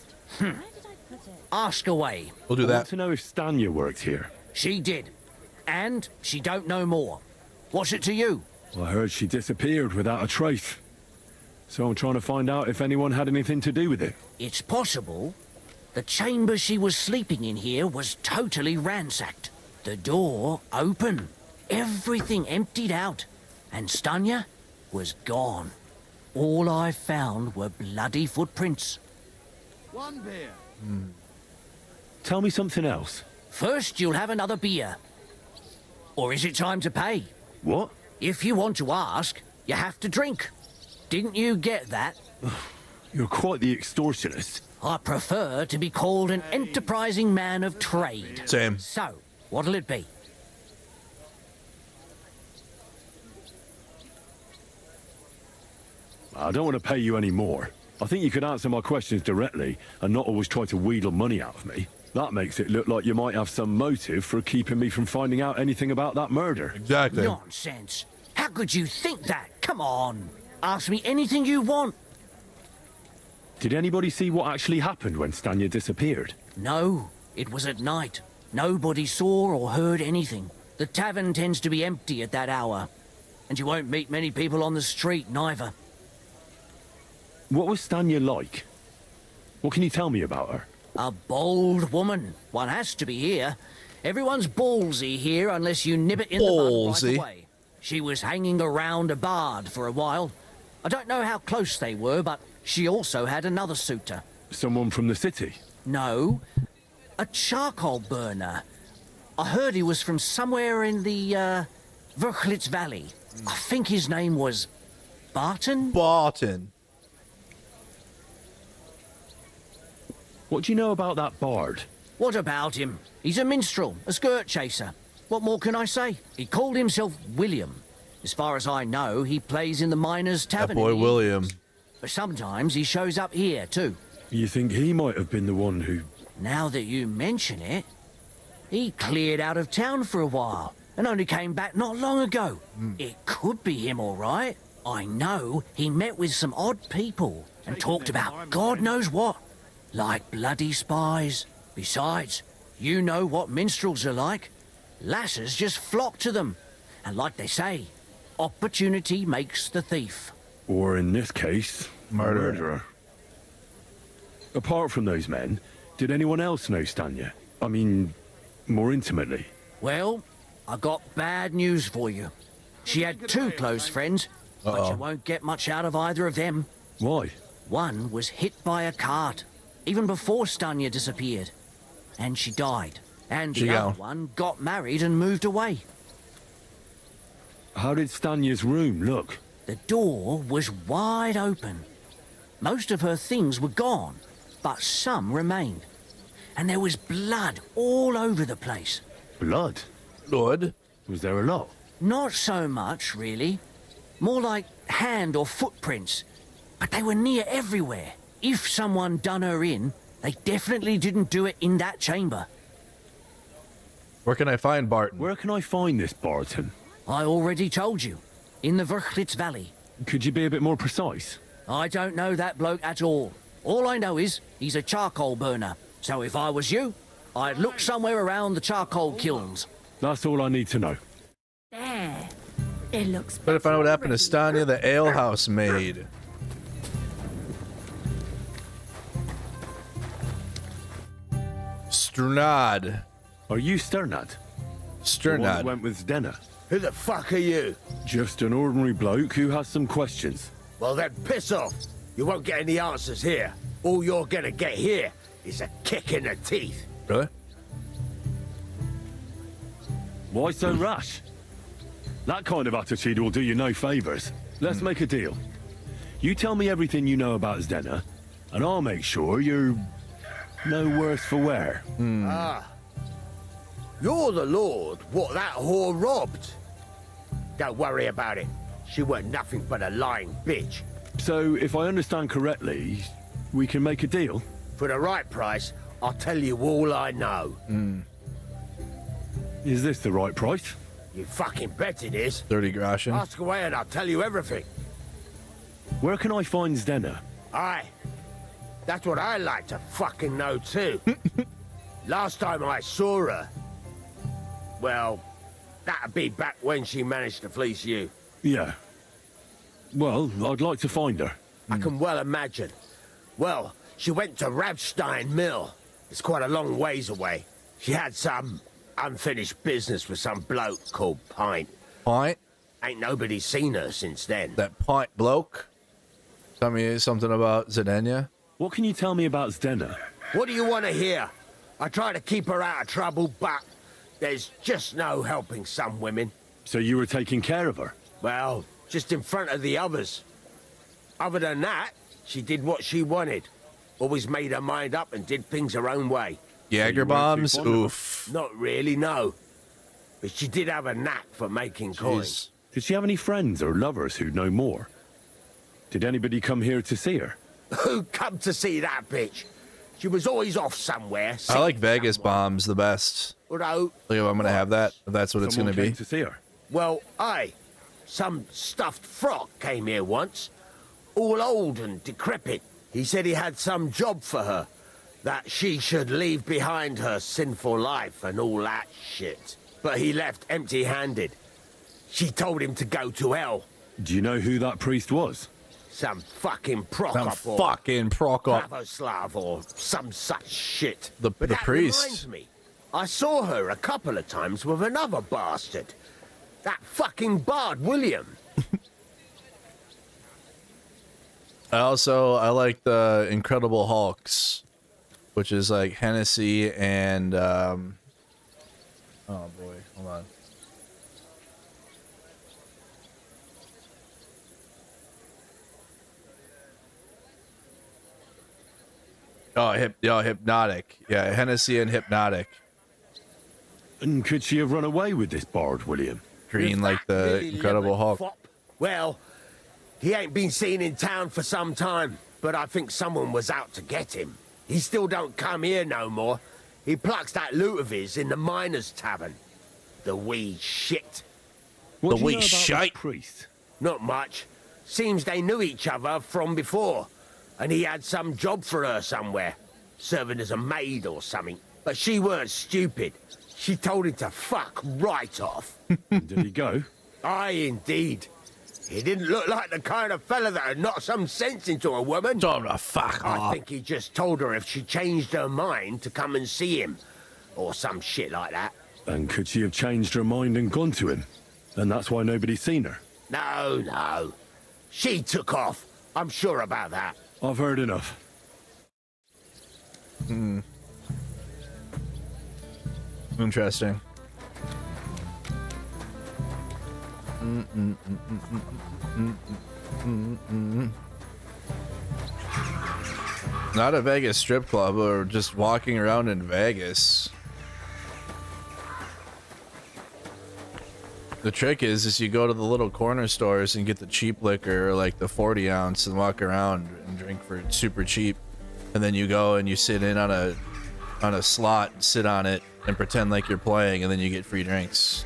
Ask away. We'll do I want that. to know if Stanya worked here. She did. And she don't know more. What's it to you? I heard she disappeared without a trace. So I'm trying to find out if anyone had anything to do with it. It's possible. The chamber she was sleeping in here was totally ransacked. The door open. Everything emptied out. And Stanya was gone. All I found were bloody footprints. One beer. Tell me something else. First, you'll have another beer. Or is it time to pay? What? If you want to ask, you have to drink. Didn't you get that? You're quite the extortionist. I prefer to be called an enterprising man of trade. Same. So, what'll it be? I don't want to pay you any more. I think you could answer my questions directly and not always try to wheedle money out of me. That makes it look like you might have some motive for keeping me from finding out anything about that murder. Exactly. Nonsense. How could you think that? Come on. Ask me anything you want. Did anybody see what actually happened when Stanya disappeared? No, it was at night. Nobody saw or heard anything. The tavern tends to be empty at that hour. And you won't meet many people on the street, neither. What was Stanya like? What can you tell me about her? A bold woman. One has to be here. Everyone's ballsy here unless you nib it in the bud right away. She was hanging around a bard for a while. I don't know how close they were, but she also had another suitor. Someone from the city? No, a charcoal burner. I heard he was from somewhere in the, Verchlitz Valley. I think his name was Barton? Barton. What do you know about that bard? What about him? He's a minstrel, a skirt chaser. What more can I say? He called himself William. As far as I know, he plays in the miners' tavern. That boy William. But sometimes he shows up here, too. You think he might have been the one who... Now that you mention it, he cleared out of town for a while and only came back not long ago. It could be him, all right. I know he met with some odd people and talked about God knows what. Like bloody spies. Besides, you know what minstrels are like. Lasses just flock to them. And like they say, opportunity makes the thief. Or in this case, murderer. Apart from those men, did anyone else know Stanya? I mean, more intimately. Well, I got bad news for you. She had two close friends, but you won't get much out of either of them. Why? One was hit by a cart, even before Stanya disappeared. And she died. And the other one got married and moved away. How did Stanya's room look? The door was wide open. Most of her things were gone, but some remained. And there was blood all over the place. Blood? Blood? Was there a lot? Not so much, really. More like hand or footprints. But they were near everywhere. If someone done her in, they definitely didn't do it in that chamber. Where can I find Barton? Where can I find this Barton? I already told you. In the Verchlitz Valley. Could you be a bit more precise? I don't know that bloke at all. All I know is he's a charcoal burner. So if I was you, I'd look somewhere around the charcoal kilns. That's all I need to know. There. It looks Better find out what happened to Stanya, the alehouse maid. Strnad. Are you Sternad? The one that Sternad. went with Zdenna. Who the fuck are you? Just an ordinary bloke who has some questions. Well then, piss off. You won't get any answers here. All you're gonna get here is a kick in the teeth. Really? Why so rash? That kind of attitude will do you no favors. Let's make a deal. You tell me everything you know about Zdenna, and I'll make sure you're no worse for wear. Ah. You're the lord what that whore robbed. Don't worry about it. She weren't nothing but a lying bitch. So, if I understand correctly, we can make a deal? For the right price, I'll tell you all I know. Is this the right price? You fucking bet it is. 30 groschen. Ask away and I'll tell you everything. Where can I find Zdenna? Aye. That's what I like to fucking know too. Last time I saw her, well, that'd be back when she managed to fleece you. Yeah. Well, I'd like to find her. I can well imagine. Well, she went to Ravstein Mill. It's quite a long ways away. She had some unfinished business with some bloke called Pint. Pint? Ain't nobody seen her since then. That Pint bloke? Tell me something about Zdenna. What can you tell me about Zdenna? What do you want to hear? I try to keep her out of trouble, but there's just no helping some women. So you were taking care of her? Well, just in front of the others. Other than that, she did what she wanted. Always made her mind up and did things her own way. Jaeger bombs? Oof. Not really, no. But she did have a knack for making coins. Did she have any friends or lovers who know more? Did anybody come here to see her? Who come to see that bitch? She was always off somewhere. I like Vegas bombs the best. Although, Like if I'm gonna have that, if that's what it's gonna be. To see her. Well, aye. Some stuffed frog came here once. All old and decrepit. He said he had some job for her. That she should leave behind her sinful life and all that shit. But he left empty-handed. She told him to go to hell. Do you know who that priest was? Some fucking Prokop Some fucking Prokop. Pravoslav or some such shit. The that priest. reminds me, I saw her a couple of times with another bastard. That fucking bard, William. I like the Incredible Hulks, which is like Hennessy and oh boy, hold on. Hypnotic. Yeah, Hennessy and Hypnotic. And could she have run away with this bard, William? Green like the Billy Incredible Lemon Hulk. fop. Well, he ain't been seen in town for some time, but I think someone was out to get him. He still don't come here no more. He plucks that loot of his in the miners' tavern. The wee shit. What do you know about this priest? Not much. Seems they knew each other from before, and he had some job for her somewhere, serving as a maid or something. But she weren't stupid. She told him to fuck right off. Did he go? Aye, indeed. He didn't look like the kind of fella that would knock some sense into a woman. Told him to fuck off. I think he just told her if she changed her mind to come and see him, or some shit like that. And could she have changed her mind and gone to him? And that's why nobody's seen her? No. She took off. I'm sure about that. I've heard enough. Interesting. Not a Vegas strip club, or just walking around in Vegas. The trick is you go to the little corner stores and get the cheap liquor, like the 40 ounce, and walk around and drink for super cheap. And then you go and you sit in on a slot, sit on it, and pretend like you're playing, and then you get free drinks.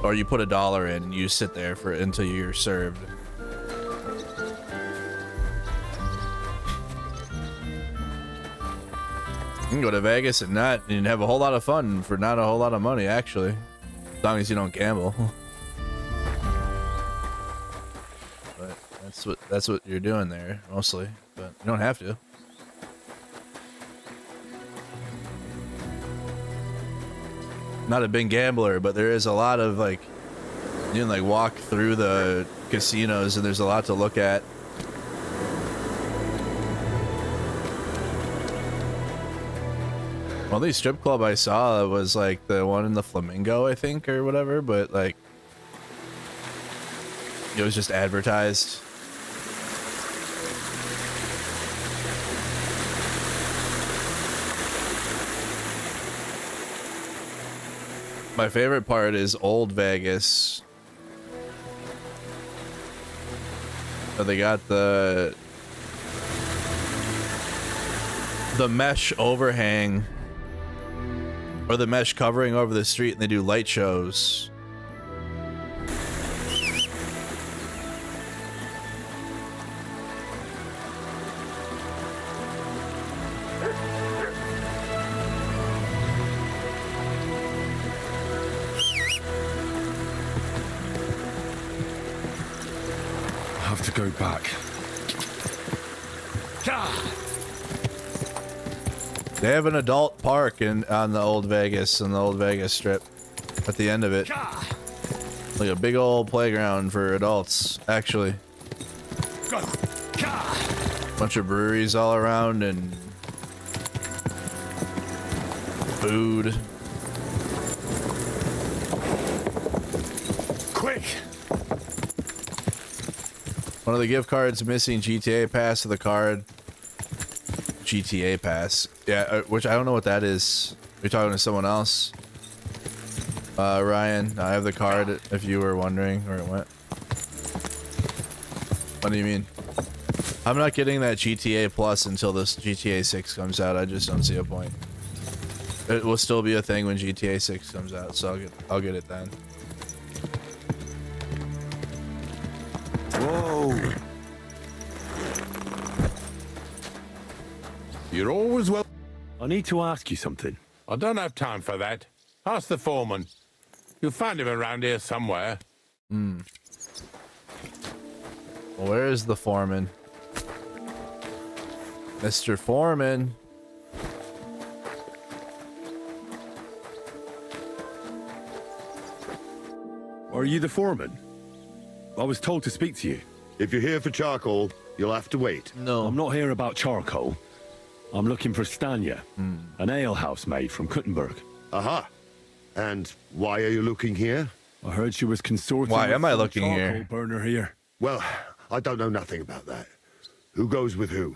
Or you put $1 in and you sit there for until you're served. You can go to Vegas and have a whole lot of fun for not a whole lot of money, actually, as long as you don't gamble. But that's what you're doing there mostly, but you don't have to. not a big gambler, but there is a lot of like, you can like walk through the casinos and there's a lot to look at. Only strip club I saw was like the one in the Flamingo, I think, or whatever, but like it was just advertised. My favorite part is Old Vegas. So they got the mesh overhang or the mesh covering over the street, and they do light shows. I have to go back. They have an adult park on the Old Vegas and the Old Vegas Strip at the end of it. Like a big old playground for adults, actually. Bunch of breweries all around and food. Quick! One of the gift cards missing. GTA Pass to the card. GTA Pass. Yeah, which I don't know what that is. You're talking to someone else. Ryan, I have the card if you were wondering where it went. What do you mean? I'm not getting that GTA Plus until this GTA 6 comes out. I just don't see a point. It will still be a thing when GTA 6 comes out, so I'll get it then. Whoa. You're always well. I need to ask you something. I don't have time for that. Ask the foreman. You'll find him around here somewhere. Hmm. Well, where is the foreman? Mr. Foreman. Are you the foreman? I was told to speak to you. If you're here for charcoal, you'll have to wait. No. I'm not here about charcoal. I'm looking for Stanya, an alehouse maid from Kuttenberg. Aha. And why are you looking here? I heard she was consorting Why with am I some looking charcoal here? burner here. Well, I don't know nothing about that. Who goes with who?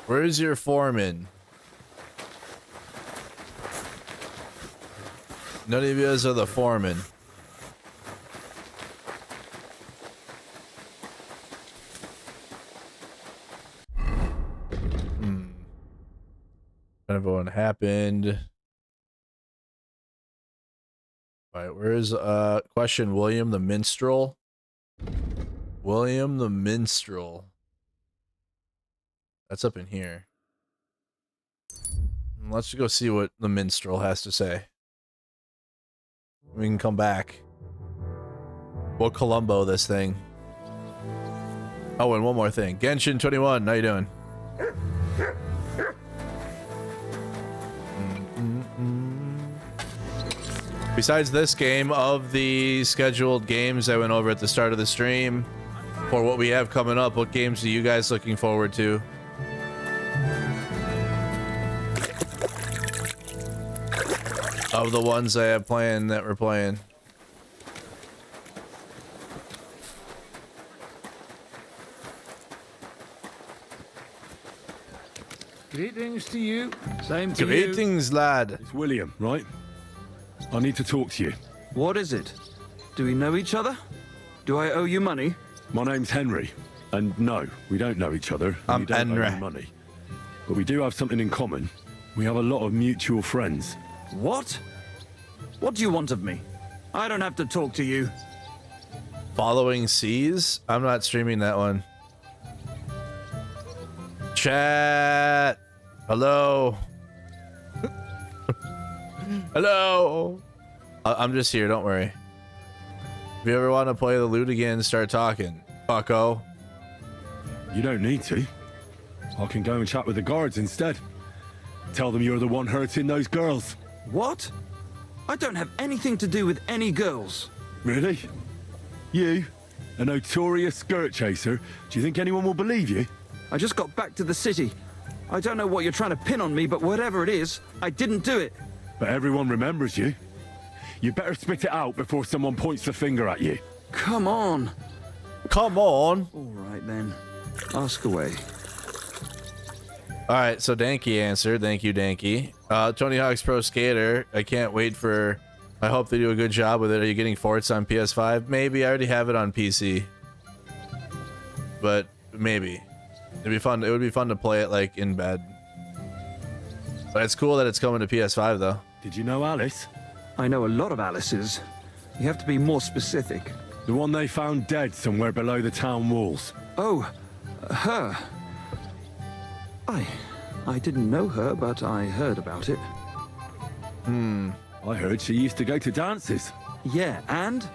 Where's your foreman? None of you guys are the foreman. Kind of what happened. All right, where's question William the Minstrel? William the Minstrel. That's up in here. Let's go see what the Minstrel has to say. We can come back. We'll Columbo this thing. Oh, and one more thing. Genshin 21, how you doing? Besides this game, of the scheduled games I went over at the start of the stream, for what we have coming up, what games are you guys looking forward to? Of the ones I have planned that we're playing. Greetings to you. Same to you. Greetings, lad. It's William, right? I need to talk to you. What is it? Do we know each other? Do I owe you money? My name's Henry. And no, we don't know each other. I'm we don't owe Henry. you money. But we do have something in common. We have a lot of mutual friends. What? What do you want of me? I don't have to talk to you. Following Seas? I'm not streaming that one. Chat. Hello. Hello. I'm just here, don't worry. If you ever want to play the loot again, start talking. Fucko. You don't need to. I can go and chat with the guards instead. Tell them you're the one hurting those girls. What? I don't have anything to do with any girls. Really? You? A notorious skirt chaser? Do you think anyone will believe you? I just got back to the city. I don't know what you're trying to pin on me, but whatever it is, I didn't do it. But everyone remembers you. You better spit it out before someone points the finger at you. Come on. Come on. All right, then. Ask away. All right, so Danky answered. Thank you, Danky. Tony Hawk's Pro Skater. I can't wait for... I hope they do a good job with it. Are you getting Forts on PS5? Maybe. I already have it on PC. But maybe. It'd be fun. It would be fun to play it like in bed. But it's cool that it's coming to PS5 though. Did you know Alice? I know a lot of Alice's. You have to be more specific. The one they found dead somewhere below the town walls. Oh, her. I didn't know her, but I heard about it. I heard she used to go to dances. Yeah, and?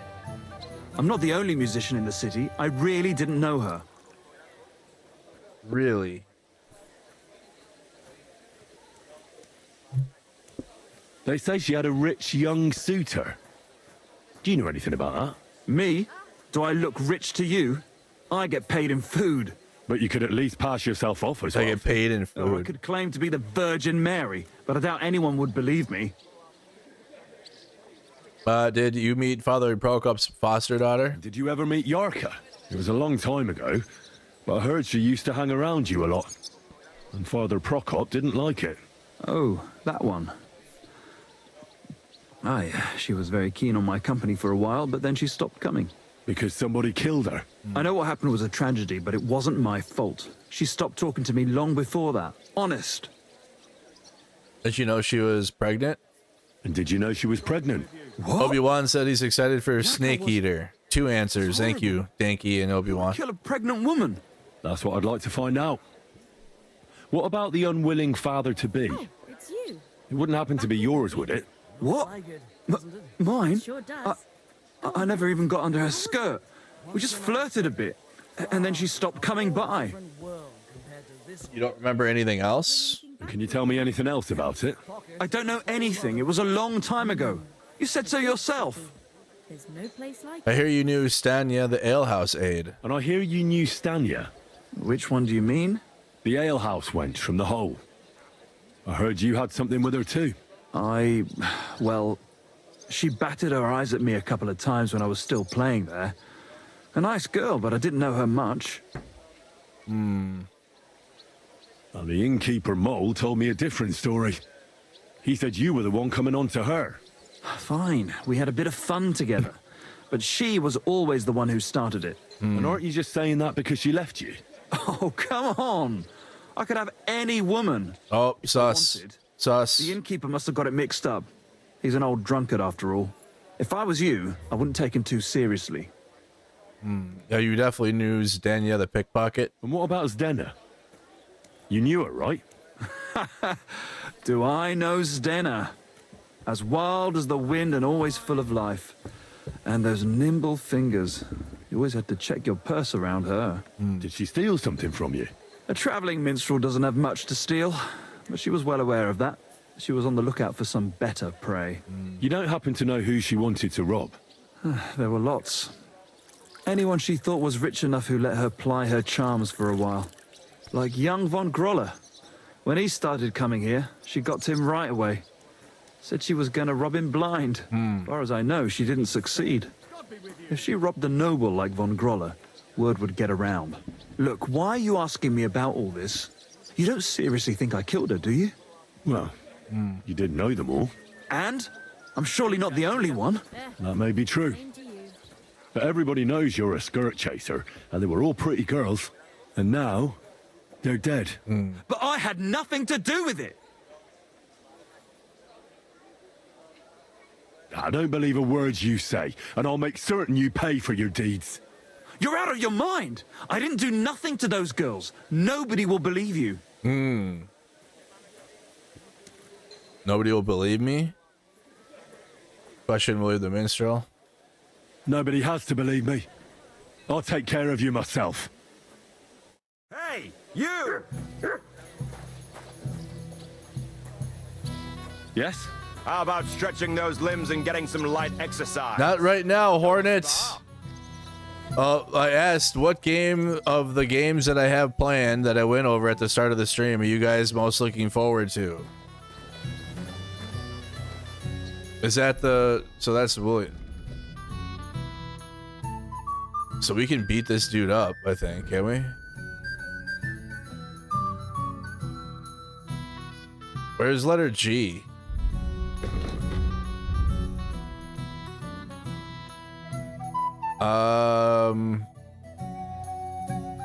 I'm not the only musician in the city. I really didn't know her. Really? They say she had a rich young suitor. Do you know anything about that? Me? Do I look rich to you? I get paid in food. But you could at least pass yourself off as well. I get paid in food. Oh, I could claim to be the Virgin Mary, but I doubt anyone would believe me. Did you meet Father Prokop's foster daughter? Did you ever meet Yarka? It was a long time ago, but I heard she used to hang around you a lot. And Father Prokop didn't like it. Oh, that one. Aye, she was very keen on my company for a while, but then she stopped coming. Because somebody killed her? I know what happened was a tragedy, but it wasn't my fault. She stopped talking to me long before that. Honest. Did you know she was pregnant? And did you know she was pregnant? What? Obi-Wan said he's excited for Snake Eater. 2 answers. Thank you, Danky and Obi-Wan. Kill a pregnant woman. That's what I'd like to find out. What about the unwilling father-to-be? Oh, it's you. It wouldn't happen to be yours, would it? What? Mine? Sure does. I never even got under her skirt. We just flirted a bit, and then she stopped coming by. You don't remember anything else? Can you tell me anything else about it? I don't know anything. It was a long time ago. You said so yourself. There's no place like I hear you knew Stanya, the alehouse aide. And I hear you knew Stanya. Which one do you mean? The alehouse wench from the hole. I heard you had something with her too. Well, she batted her eyes at me a couple of times when I was still playing there. A nice girl, but I didn't know her much. And the innkeeper Mole told me a different story. He said you were the one coming on to her. Fine, we had a bit of fun together. But she was always the one who started it. And aren't you just saying that because she left you? Oh, come on. I could have any woman. Oh, sus. Sus. The innkeeper must have got it mixed up. He's an old drunkard after all. If I was you, I wouldn't take him too seriously. Yeah, you definitely knew Zdenya the pickpocket. And what about Zdena? You knew her, right? Do I know Zdena? As wild as the wind and always full of life. And those nimble fingers. You always had to check your purse around her. Did she steal something from you? A traveling minstrel doesn't have much to steal, but she was well aware of that. She was on the lookout for some better prey. You don't happen to know who she wanted to rob? There were lots. Anyone she thought was rich enough who let her ply her charms for a while. Like young von Groller. When he started coming here, she got to him right away. Said she was going to rob him blind. As far as I know, she didn't succeed. If she robbed a noble like von Groller, word would get around. Look, why are you asking me about all this? You don't seriously think I killed her, do you? Well, you did know them all. And? I'm surely not the only one. That may be true. But everybody knows you're a skirt chaser, and they were all pretty girls. And now, they're dead. But I had nothing to do with it. I don't believe a word you say, and I'll make certain you pay for your deeds. You're out of your mind. I didn't do nothing to those girls. Nobody will believe you. Nobody will believe me? Question will leave the minstrel. Nobody has to believe me. I'll take care of you myself. Hey, you! Yes? How about stretching those limbs and getting some light exercise? Not right now, Hornets. I asked what game of the games that I have planned that I went over at the start of the stream are you guys most looking forward to? Is that the... So that's William. So we can beat this dude up, I think, can we? Where's letter G?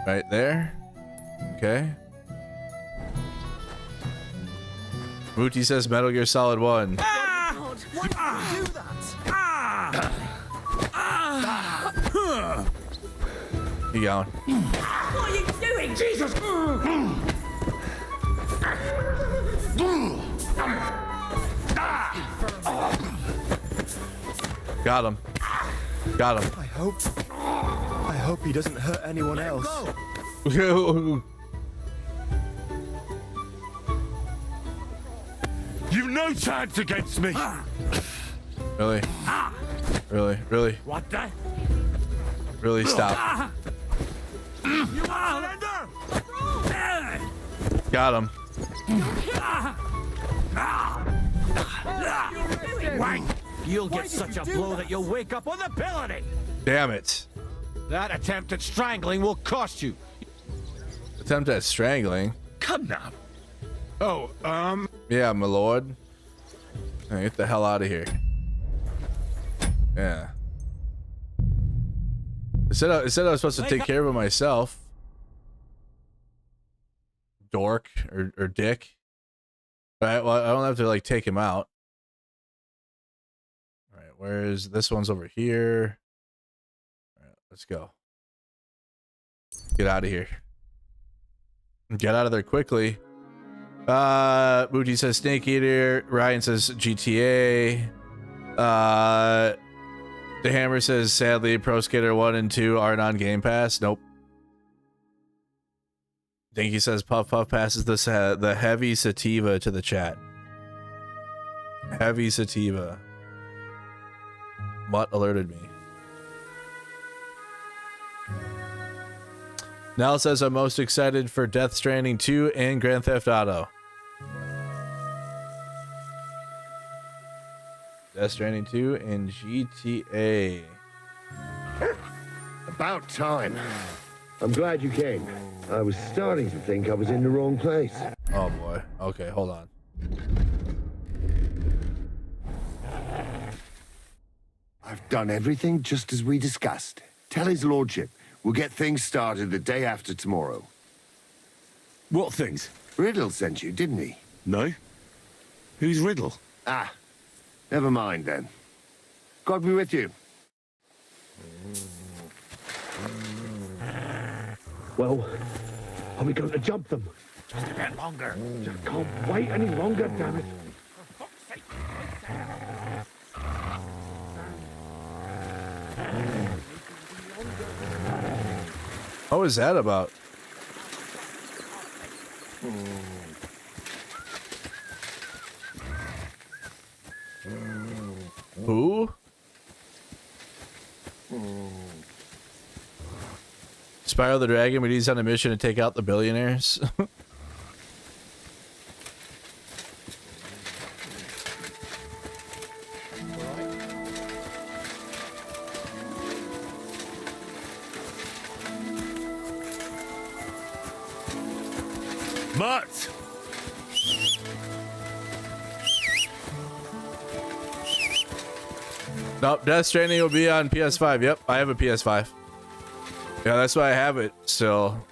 Right there. Okay. Mooty says Metal Gear Solid 1. God, why did you do that? Keep going. What are you doing? Jesus! Got him. Got him. I hope he doesn't hurt anyone else. You've no chance against me. Really? Really? Really? What the? Really? Stop. You are Got him. Wang! You'll get such a blow that you'll wake up on the pillory. Damn it. That attempt at strangling will cost you. Attempt at strangling. Come now. Oh, yeah, my lord. Hey, get the hell out of here. Yeah. It said I was supposed to take care of it myself. Dork or dick. Alright, well, I don't have to like take him out. Alright, where's this one's over here? Alright, let's go. Get out of here. Get out of there quickly. Booty says Snake Eater. Ryan says GTA. The Hammer says sadly Pro Skater 1 and 2 aren't on Game Pass. Nope. Dinky says Puff Puff passes the heavy sativa to the chat. Heavy sativa. Mutt alerted me. Nell says I'm most excited for Death Stranding 2 and Grand Theft Auto. Death Stranding 2 and GTA. About time. I'm glad you came. I was starting to think I was in the wrong place. Oh boy. Okay, hold on. I've done everything just as we discussed. Tell his lordship we'll get things started the day after tomorrow. What things? Riddle sent you, didn't he? No. Who's Riddle? Ah, never mind then. God be with you. Well, are we going to jump them? Just a bit longer. Just can't wait any longer, damn it. For fuck's sake, What was that about? Who? Spyro the Dragon, but he's on a mission to take out the billionaires. Mutt! Nope, Death Stranding will be on PS5. Yep, I have a PS5. Yeah, that's why I have it still.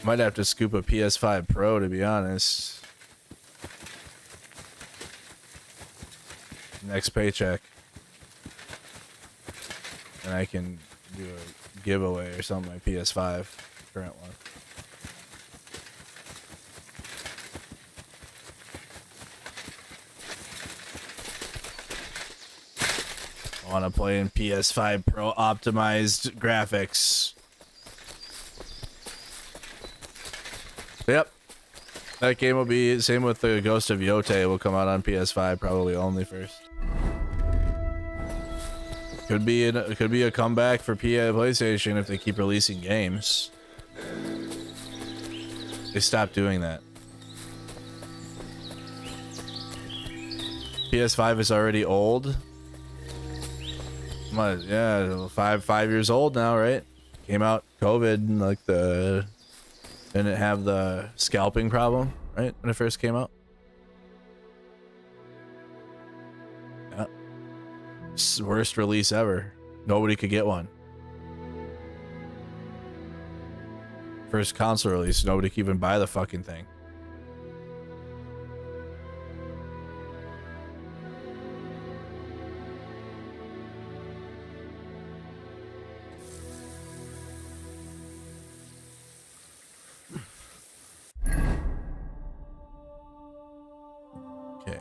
Might have to scoop a PS5 Pro, to be honest. Next paycheck. And I can do a giveaway or something, my PS5 current one. want to play in PS5 Pro optimized graphics. Yep. That game will be same with the Ghost of Yote. It will come out on PS5 probably only first. Could be a comeback for PlayStation if they keep releasing games. They stopped doing that. PS5 is already old. Yeah, five years old now, right? Came out COVID and like didn't have the scalping problem, right? When it first came out. Yeah. Worst release ever. Nobody could get one. First console release, nobody could even buy the fucking thing. Okay.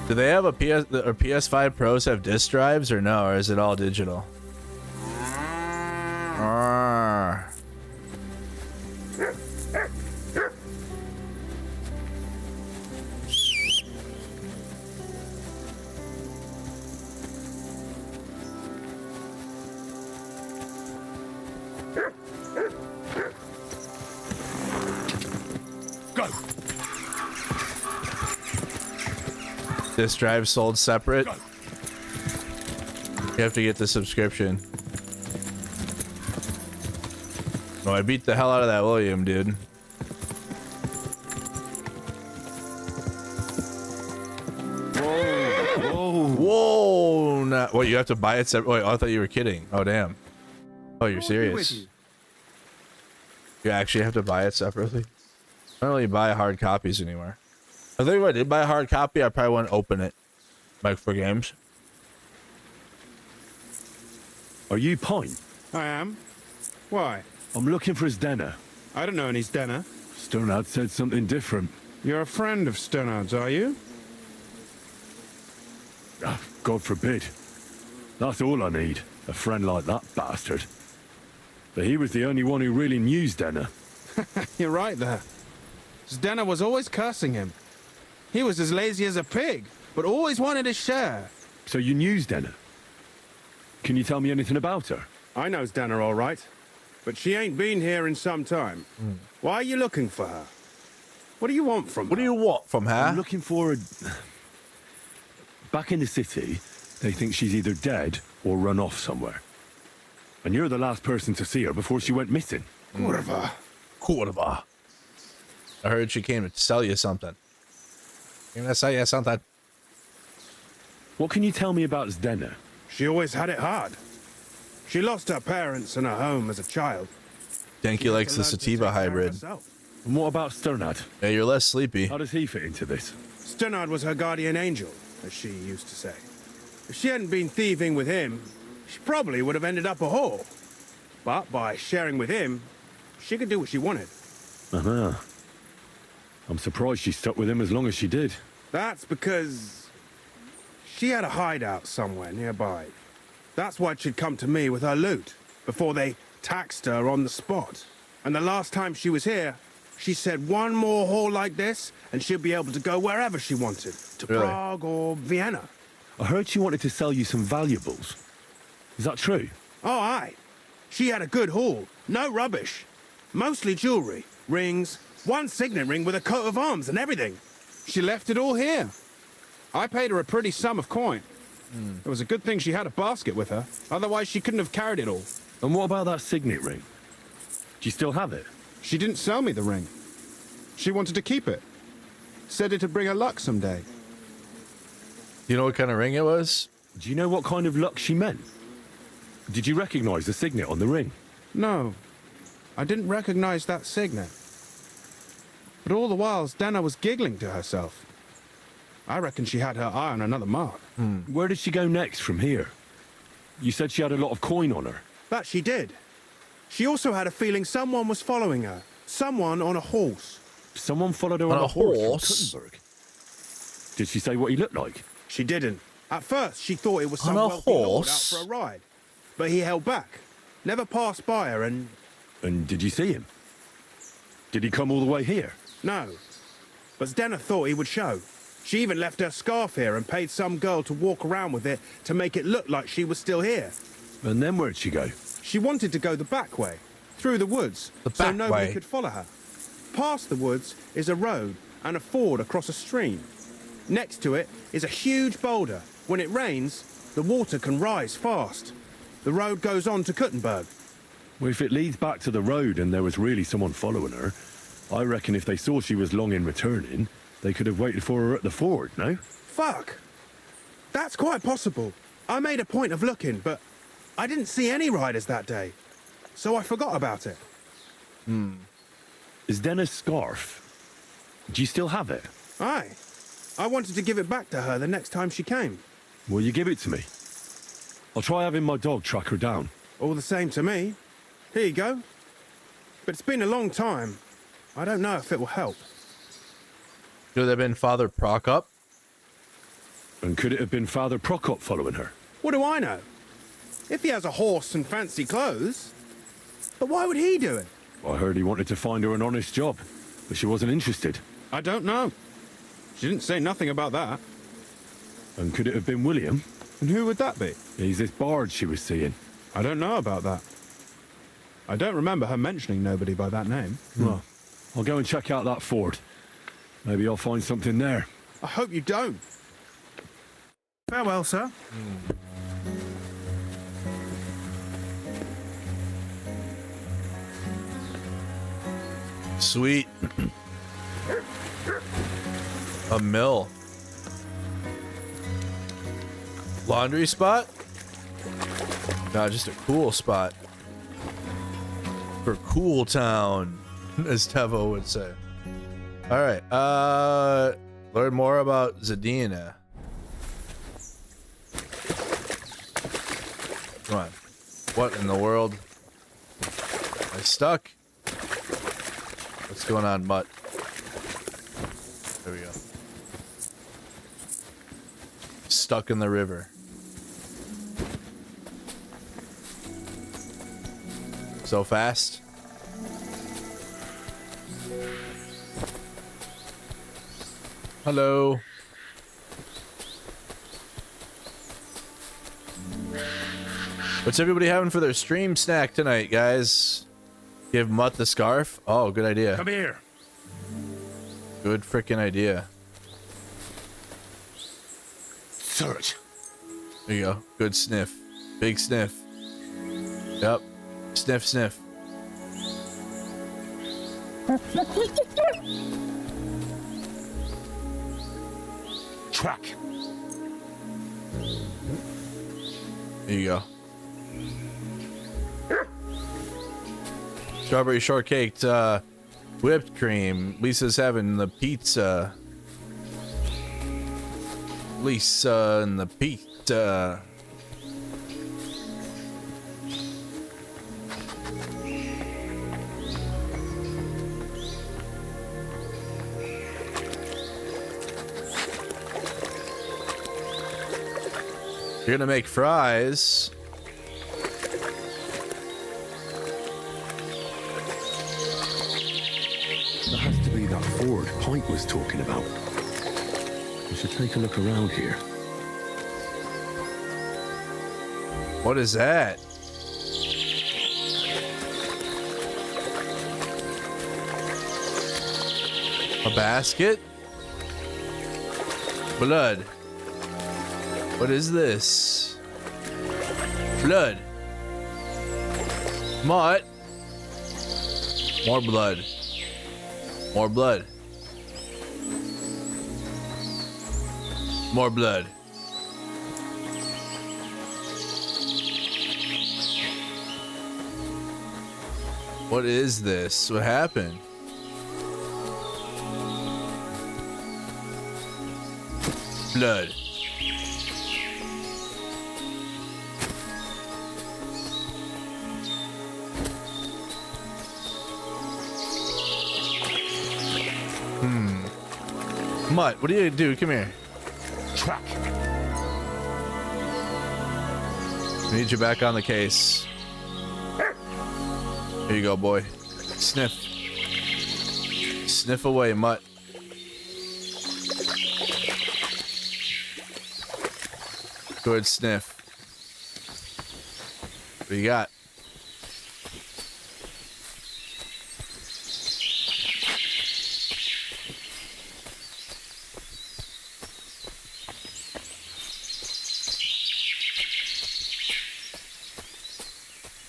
Do they have a PS5 Pros have disk drives or no, or is it all digital? Go. Disk drive sold separate. You have to get the subscription. Oh, I beat the hell out of that William, dude. Whoa! Nah, what, you have to buy it separate? Wait, I thought you were kidding. Oh, damn. Oh, you're serious? You actually have to buy it separately? I don't really buy hard copies anymore. I think if I did buy a hard copy, I probably wouldn't open it, like for games. Are you Pine? I am. Why? I'm looking for his Denner. I don't know any Denner. Sternard said something different. You're a friend of Sternard's, are you? God forbid. That's all I need. A friend like that bastard. But he was the only one who really knew Denner. You're right there. Zdenna was always cursing him. He was as lazy as a pig, but always wanted his share. So you knew Zdenna? Can you tell me anything about her? I know Zdenna all right, but she ain't been here in some time. Why are you looking for her? What do you want from her? What do you want from her? I'm looking for a... Back in the city, they think she's either dead or run off somewhere. And you're the last person to see her before she went missing. Kurva. Kurva. I heard she came to sell you something. Came to sell you something. What can you tell me about Zdenna? She always had it hard. She lost her parents and her home as a child. Denki likes the sativa hybrid. And what about Sternad? Yeah, you're less sleepy. How does he fit into this? Sternard was her guardian angel, as she used to say. If she hadn't been thieving with him, she probably would have ended up a whore. But by sharing with him, she could do what she wanted. Uh-huh. I'm surprised she stuck with him as long as she did. That's because she had a hideout somewhere nearby. That's why she'd come to me with her loot, before they taxed her on the spot. And the last time she was here, she said one more haul like this, and she'd be able to go wherever she wanted. To Prague or Vienna. I heard she wanted to sell you some valuables. Is that true? Oh, aye. She had a good haul. No rubbish. Mostly jewelry, rings, one signet ring with a coat of arms and everything. She left it all here. I paid her a pretty sum of coin. It was a good thing she had a basket with her. Otherwise, she couldn't have carried it all. And what about that signet ring? Do you still have it? She didn't sell me the ring. She wanted to keep it. Said it'd bring her luck someday. You know what kind of ring it was? Do you know what kind of luck she meant? Did you recognize the signet on the ring? No. I didn't recognize that signet. But all the while, Dana was giggling to herself. I reckon she had her eye on another mark. Where did she go next from here? You said she had a lot of coin on her. That she did. She also had a feeling someone was following her. Someone on a horse. Someone followed her on a horse from Kuttenberg. Did she say what he looked like? She didn't. At first, she thought it was some On a wealthy lord out horse? for a ride. But he held back. Never passed by her and... And did you see him? Did he come all the way here? No. But Zdenna thought he would show. She even left her scarf here and paid some girl to walk around with it to make it look like she was still here. And then where'd she go? She wanted to go the back way, through the woods, so nobody could follow her. Past the woods is a road and a ford across a stream. Next to it is a huge boulder. When it rains, the water can rise fast. The road goes on to Kuttenberg. Well, if it leads back to the road and there was really someone following her, I reckon if they saw she was long in returning, they could have waited for her at the ford, no? Fuck! That's quite possible. I made a point of looking, but I didn't see any riders that day. So I forgot about it. Is Denna's scarf? Do you still have it? Aye. I wanted to give it back to her the next time she came. Will you give it to me? I'll try having my dog track her down. All the same to me. Here you go. But it's been a long time. I don't know if it will help. Could it have been Father Prokop? And could it have been Father Prokop following her? What do I know? If he has a horse and fancy clothes. But why would he do it? I heard he wanted to find her an honest job, but she wasn't interested. I don't know. She didn't say nothing about that. And could it have been William? And who would that be? He's this bard she was seeing. I don't know about that. I don't remember her mentioning nobody by that name. Well, I'll go and check out that ford. Maybe I'll find something there. I hope you don't. Farewell, sir. Sweet. A mill. Laundry spot? No, just a cool spot. For Cool Town, as Tevo would say. Alright, learn more about Zadina. Come on. What in the world? Am I stuck? What's going on, Mutt? There we go. Stuck in the river. So fast. Hello. What's everybody having for their stream snack tonight, guys? Give Mutt the scarf? Oh, good idea. Come here. Good freaking idea. Search. There you go. Good sniff. Big sniff. Yep. Sniff, sniff. Track. There you go. Strawberry shortcake, whipped cream. Lisa's having the pizza. Lisa and the pizza. You're gonna make fries. That has to be that ford Pint was talking about. We should take a look around here. What is that? A basket? Blood. What is this? Blood. Mutt. More blood. More blood. More blood. What is this? What happened? Blood. Mutt, what do you do? Come here. Track. We need you back on the case. Here you go, boy. Sniff. Sniff away, Mutt. Good sniff. What do you got?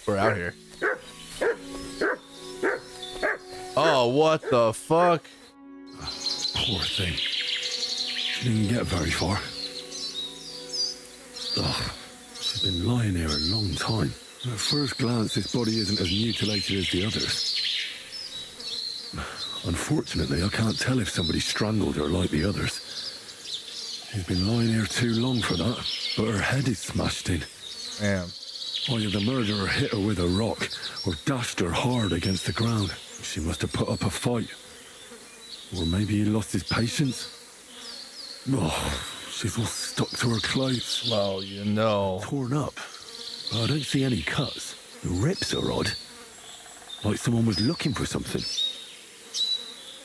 We're out here. Oh, what the fuck? Poor thing. She didn't get very far. Ugh, she's been lying here a long time. At first glance, this body isn't as mutilated as the others. Unfortunately, I can't tell if somebody strangled her like the others. She's been lying here too long for that, but her head is smashed in. Damn. Either the murderer hit her with a rock or dashed her hard against the ground. She must have put up a fight. Or maybe he lost his patience. Oh, she's all stuck to her clothes. Well, you know. Torn up. I don't see any cuts. The rips are odd. Like someone was looking for something.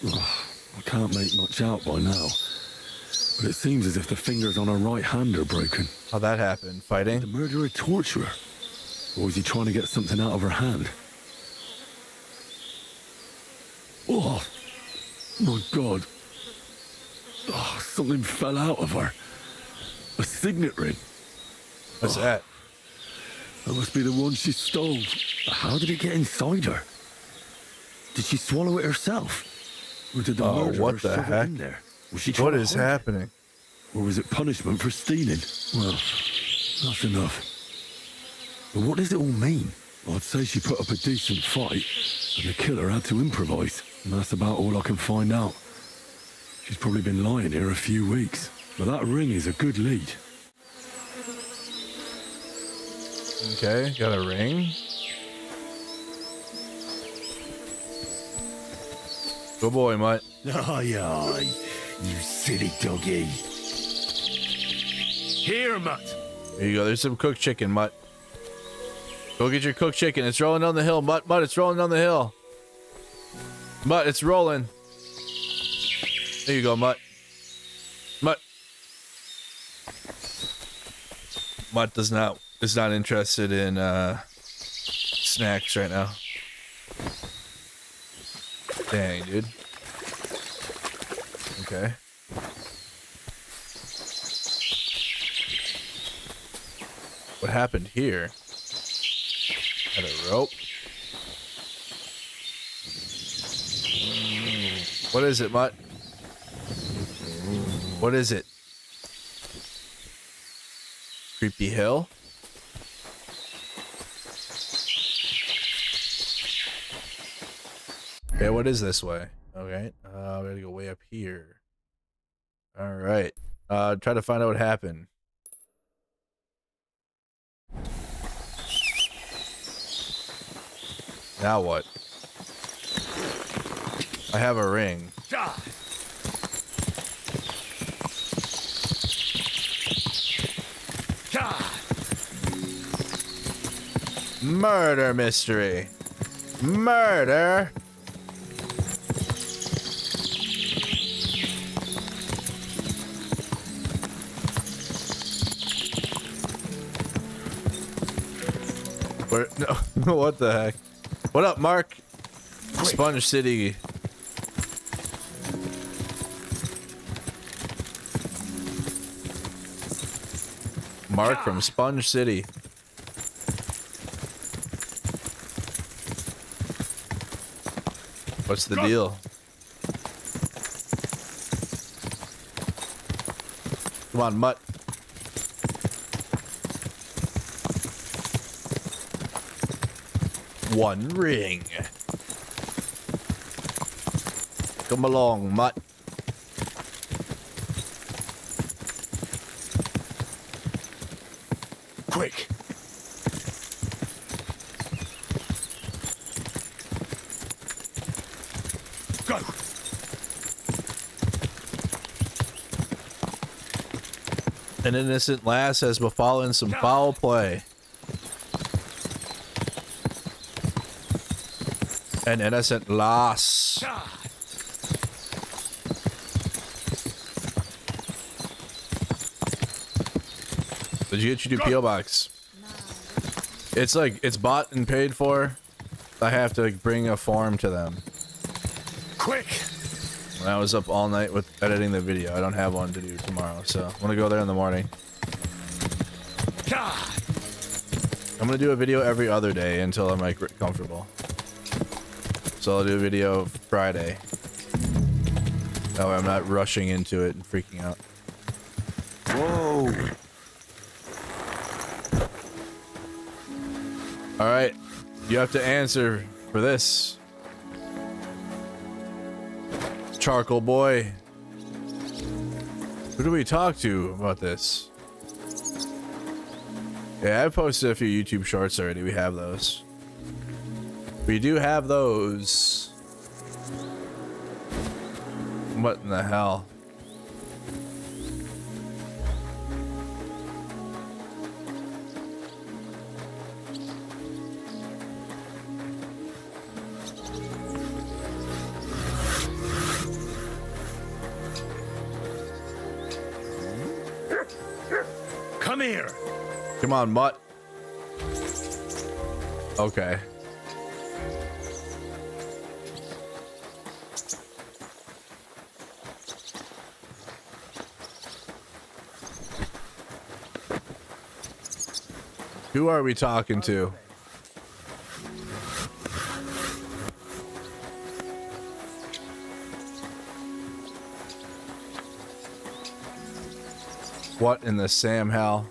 Oh, I can't make much out by now. But it seems as if the fingers on her right hand are broken. How'd that happen? Fighting? Did the murderer torture her? Or was he trying to get something out of her hand? Oh, my God. Oh, something fell out of her. A signet ring. What's that? That must be the one she stole. How did it get inside her? Did she swallow it herself? Or did the murderer what the shove heck? it in there? Was she What trying to is hide it? happening? Or was it punishment for stealing? Well, that's enough. But what does it all mean? I'd say she put up a decent fight, and the killer had to improvise, and that's about all I can find out. She's probably been lying here a few weeks, but that ring is a good lead. Okay, got a ring. Good boy, Mutt. Aye, aye, you silly doggy. Here, Mutt. There you go. There's some cooked chicken, Mutt. Go get your cooked chicken. It's rolling down the hill, Mutt. Mutt, it's rolling down the hill. Mutt, it's rolling. There you go, Mutt. Mutt. Mutt is not interested in snacks right now. Dang, dude. Okay. What happened here? Got a rope. What is it, Mutt? What is it? Creepy hill? Okay, what is this way? Okay, we gotta go way up here. All right, try to find out what happened. Now what? I have a ring. Murder mystery. Murder. Where, no, what the heck? What up, Mark? Sponge City. Mark from Sponge City. What's the deal? Come on, Mutt. One ring. Come along, Mutt. Quick. Go. An innocent lass has befallen some foul play. An innocent lass. Did you get your new PO box? It's like, it's bought and paid for. I have to bring a form to them. Quick! When I was up all night with editing the video, I don't have one to do tomorrow, so I'm gonna go there in the morning. I'm gonna do a video every other day until I'm like comfortable. So I'll do a video Friday. That way I'm not rushing into it and freaking out. Whoa! Alright, you have to answer for this. Charcoal boy. Who do we talk to about this? Yeah, I posted a few YouTube shorts already. We have those. We do have those. What in the hell? Come here. Come on, mutt. Okay. Who are we talking to? What in the Sam hell?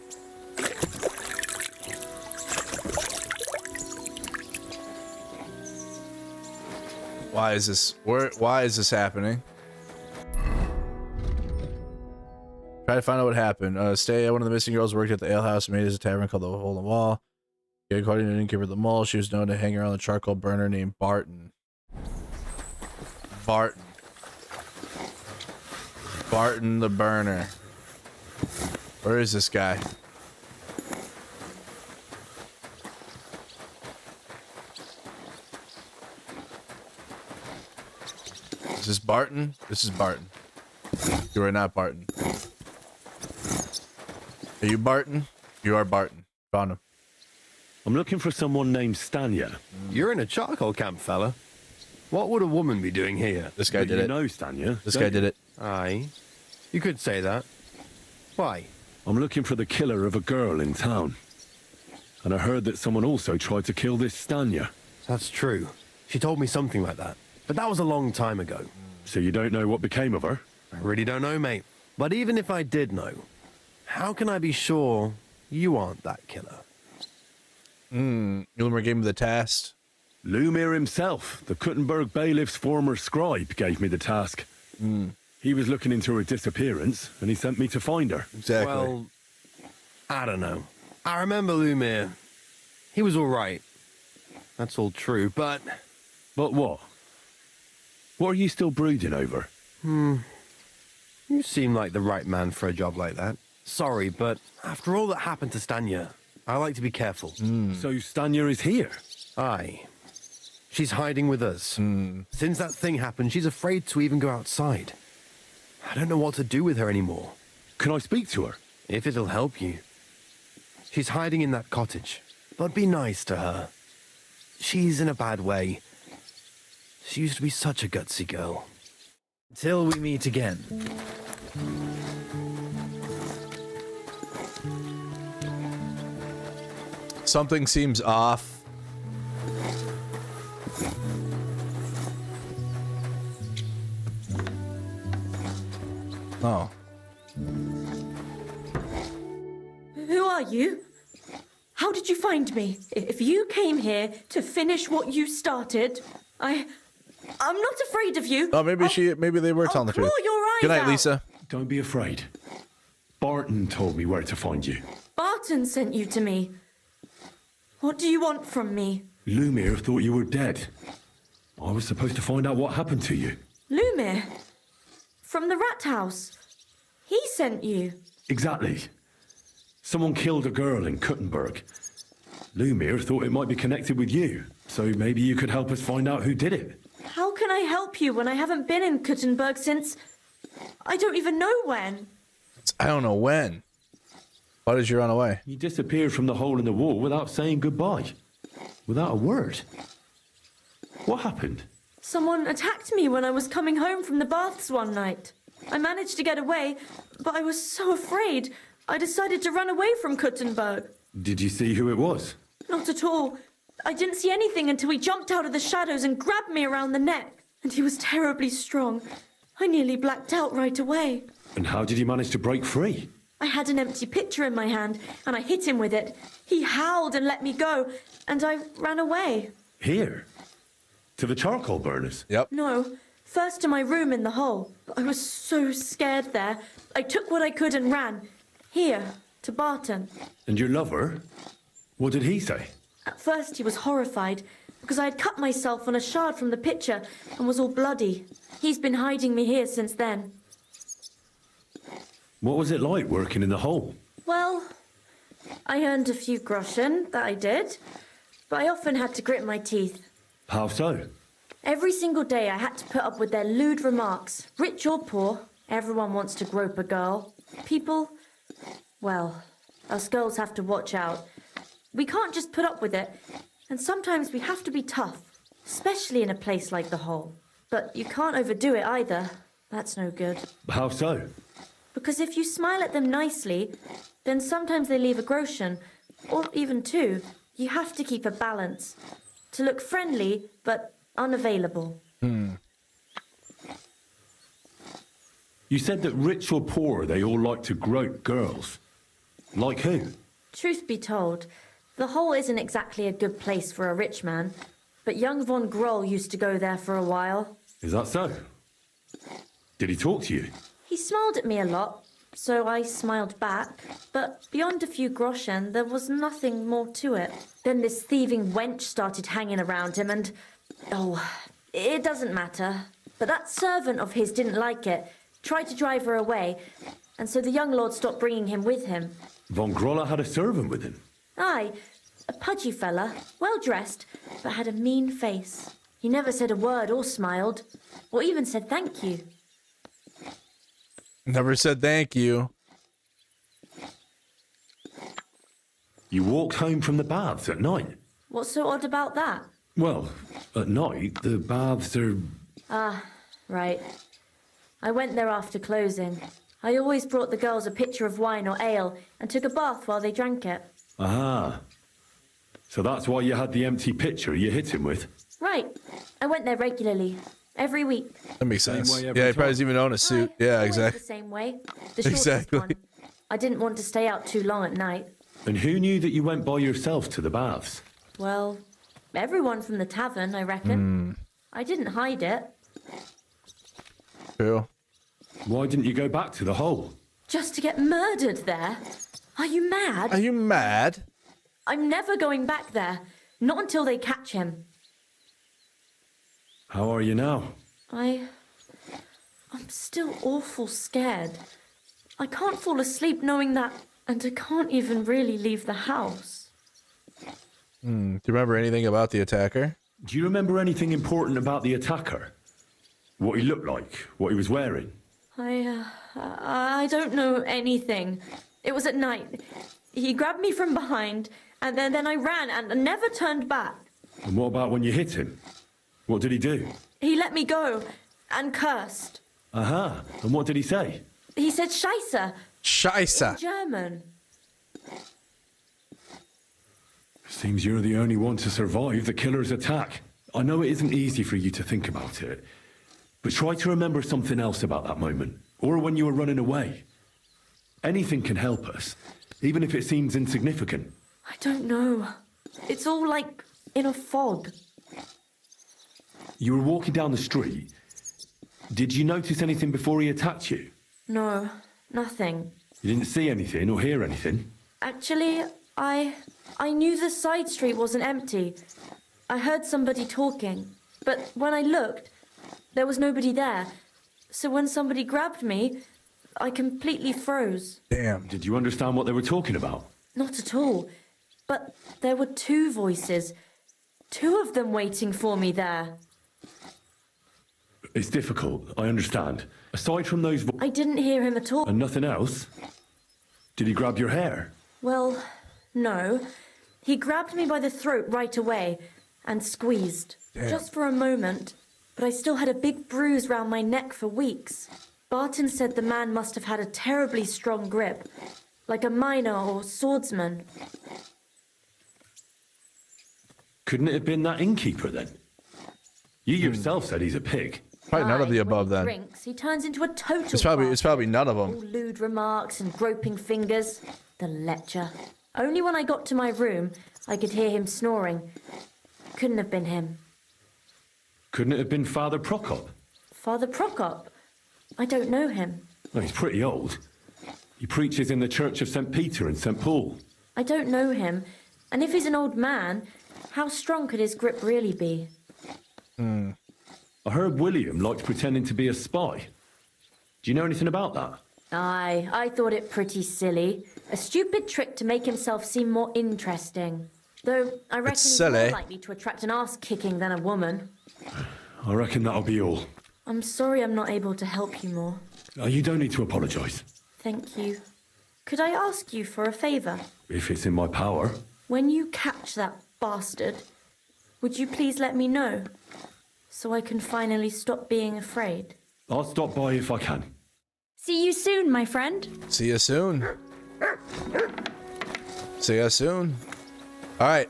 Why is this? Why is this happening? Try to find out what happened. Stay. One of the missing girls worked at the alehouse and made his a tavern called the Hole in the Wall. According to the innkeeper of the mole, she was known to hang around the charcoal burner named Barton. Barton. Barton the burner. Where is this guy? Is this Barton? This is Barton. You are not Barton. Are you Barton? You are Barton. Found him. I'm looking for someone named Stanya. You're in a charcoal camp, fella. What would a woman be doing here? This guy did it. You know Stanya. This guy did it. Aye. You could say that. Why? I'm looking for the killer of a girl in town. And I heard that someone also tried to kill this Stanya. That's true. She told me something like that. But that was a long time ago. So you don't know what became of her? I really don't know, mate. But even if I did know, how can I be sure you aren't that killer? Lumir gave me the task. Lumir himself, the Kuttenberg bailiff's former scribe, gave me the task. He was looking into her disappearance, and he sent me to find her. Exactly. Well, I don't know. I remember Lumir. He was all right. That's all true, but... But what? What are you still brooding over? You seem like the right man for a job like that. Sorry, but after all that happened to Stanya, I like to be careful. So Stanya is here? Aye. She's hiding with us. Since that thing happened, she's afraid to even go outside. I don't know what to do with her anymore. Can I speak to her? If it'll help you. She's hiding in that cottage, but be nice to her. She's in a bad way. She used to be such a gutsy girl. Till we meet again. Something seems off. Oh. Who are you? How did you find me? If you came here to finish what you started, I'm not afraid of you. Oh, maybe they were telling the truth. Claw your eyes Good night, out. Lisa. Don't be afraid. Barton told me where to find you. Barton sent you to me. What do you want from me? Lumir thought you were dead. I was supposed to find out what happened to you. Lumir? From the rat house? He sent you? Exactly. Someone killed a girl in Kuttenberg. Lumir thought it might be connected with you, so maybe you could help us find out who did it. How can I help you when I haven't been in Kuttenberg since... I don't even know when. I don't know when. Why did you run away? You disappeared from the hole in the wall without saying goodbye. Without a word. What happened? Someone attacked me when I was coming home from the baths one night. I managed to get away, but I was so afraid. I decided to run away from Kuttenberg. Did you see who it was? Not at all. I didn't see anything until he jumped out of the shadows and grabbed me around the neck. And he was terribly strong. I nearly blacked out right away. And how did you manage to break free? I had an empty pitcher in my hand, and I hit him with it. He howled and let me go, and I ran away. Here? To the charcoal burners? Yep. No, first to my room in the hole. I was so scared there. I took what I could and ran. Here, to Barton. And your lover? What did he say? At first he was horrified, because I had cut myself on a shard from the pitcher and was all bloody. He's been hiding me here since then. What was it like working in the hole? Well, I earned a few groschen, that I did, but I often had to grit my teeth. How so? Every single day I had to put up with their lewd remarks. Rich or poor, everyone wants to grope a girl. People, well, us girls have to watch out. We can't just put up with it, and sometimes we have to be tough, especially in a place like the hole. But you can't overdo it either. That's no good. How so? Because if you smile at them nicely, then sometimes they leave a groschen, or even two. You have to keep a balance. To look friendly, but unavailable. You said that rich or poor, they all like to grope girls. Like who? Truth be told, the hole isn't exactly a good place for a rich man, but young von Groll used to go there for a while. Is that so? Did he talk to you? He smiled at me a lot, so I smiled back, but beyond a few groschen, there was nothing more to it. Then this thieving wench started hanging around him and... oh, it doesn't matter. But that servant of his didn't like it, tried to drive her away, and so the young lord stopped bringing him with him. Von Groller had a servant with him? Aye, a pudgy fella, well-dressed, but had a mean face. He never said a word or smiled, or even said thank you. Never said thank you. You walked home from the baths at night? What's so odd about that? Well, at night, the baths are... Ah, right. I went there after closing. I always brought the girls a pitcher of wine or ale and took a bath while they drank it. Ah. So that's why you had the empty pitcher you hit him with? Right. I went there regularly. Every week. That makes Same sense. way Yeah, every he probably doesn't even own a suit. Yeah, Always exactly. the same way. The shortest Exactly. one. I didn't want to stay out too long at night. And who knew that you went by yourself to the baths? Well, everyone from the tavern, I reckon. I didn't hide it. True. Why didn't you go back to the hole? Just to get murdered there? Are you mad? Are you mad? I'm never going back there. Not until they catch him. How are you now? I'm still awful scared. I can't fall asleep knowing that, and I can't even really leave the house. Do you remember anything about the attacker? Do you remember anything important about the attacker? What he looked like? What he was wearing? I don't know anything. It was at night. He grabbed me from behind, and then I ran and never turned back. And what about when you hit him? What did he do? He let me go and cursed. Aha. And what did he say? He said Scheisse. Scheisse. In German. Seems you're the only one to survive the killer's attack. I know it isn't easy for you to think about it, but try to remember something else about that moment, or when you were running away. Anything can help us, even if it seems insignificant. I don't know. It's all like in a fog. You were walking down the street. Did you notice anything before he attacked you? No, nothing. You didn't see anything or hear anything? Actually, I knew the side street wasn't empty. I heard somebody talking, but when I looked, there was nobody there. So when somebody grabbed me, I completely froze. Damn. Did you understand what they were talking about? Not at all. But there were two voices. Two of them waiting for me there. It's difficult, I understand. Aside from those I didn't hear him at all. and nothing else? Did he grab your hair? Well, no. He grabbed me by the throat right away and squeezed. Damn. Just for a moment. But I still had a big bruise round my neck for weeks. Barton said the man must have had a terribly strong grip. Like a miner or swordsman. Couldn't it have been that innkeeper then? You yourself said he's a pig. Probably none of the When above he then. drinks, he turns into a total It's probably none of all them. lewd remarks and groping fingers. The lecher. Only when I got to my room, I could hear him snoring. Couldn't have been him. Couldn't it have been Father Prokop? Father Prokop? I don't know him. Well, he's pretty old. He preaches in the Church of St. Peter and St. Paul. I don't know him. And if he's an old man, how strong could his grip really be? I heard William liked pretending to be a spy. Do you know anything about that? Aye, I thought it pretty silly. A stupid trick to make himself seem more interesting. Though I reckon he's more silly. likely to attract an ass-kicking than a woman. I reckon that'll be all. I'm sorry I'm not able to help you more. You don't need to apologise. Thank you. Could I ask you for a favour? If it's in my power. When you catch that bastard, would you please let me know? So I can finally stop being afraid. I'll stop by if I can. See you soon, my friend. See you soon. See you soon. All right.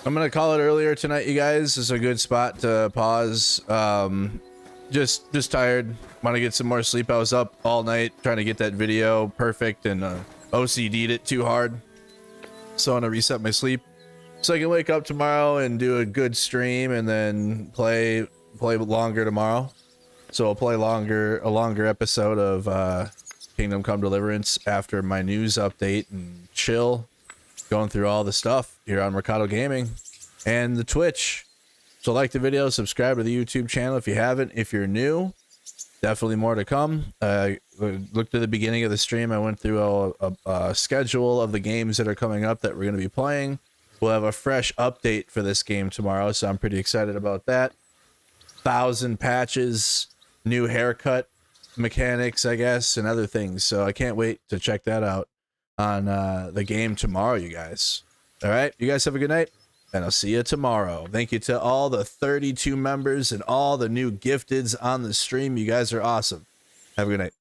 I'm going to call it earlier tonight, you guys. This is a good spot to pause. Just tired. Want to get some more sleep. I was up all night trying to get that video perfect and OCD'd it too hard. So I want to reset my sleep so I can wake up tomorrow and do a good stream and then play longer tomorrow. So I'll play a longer episode of Kingdom Come Deliverance after my news update and chill, going through all the stuff here on Mercado Gaming and the Twitch. So like the video, subscribe to the YouTube channel if you haven't. If you're new, definitely more to come. Looked at the beginning of the stream. I went through a schedule of the games that are coming up that we're going to be playing. We'll have a fresh update for this game tomorrow, so I'm pretty excited about that. 1,000 patches, new haircut mechanics, I guess, and other things. So I can't wait to check that out on the game tomorrow, you guys. All right, you guys have a good night, and I'll see you tomorrow. Thank you to all the 32 members and all the new gifteds on the stream. You guys are awesome. Have a good night.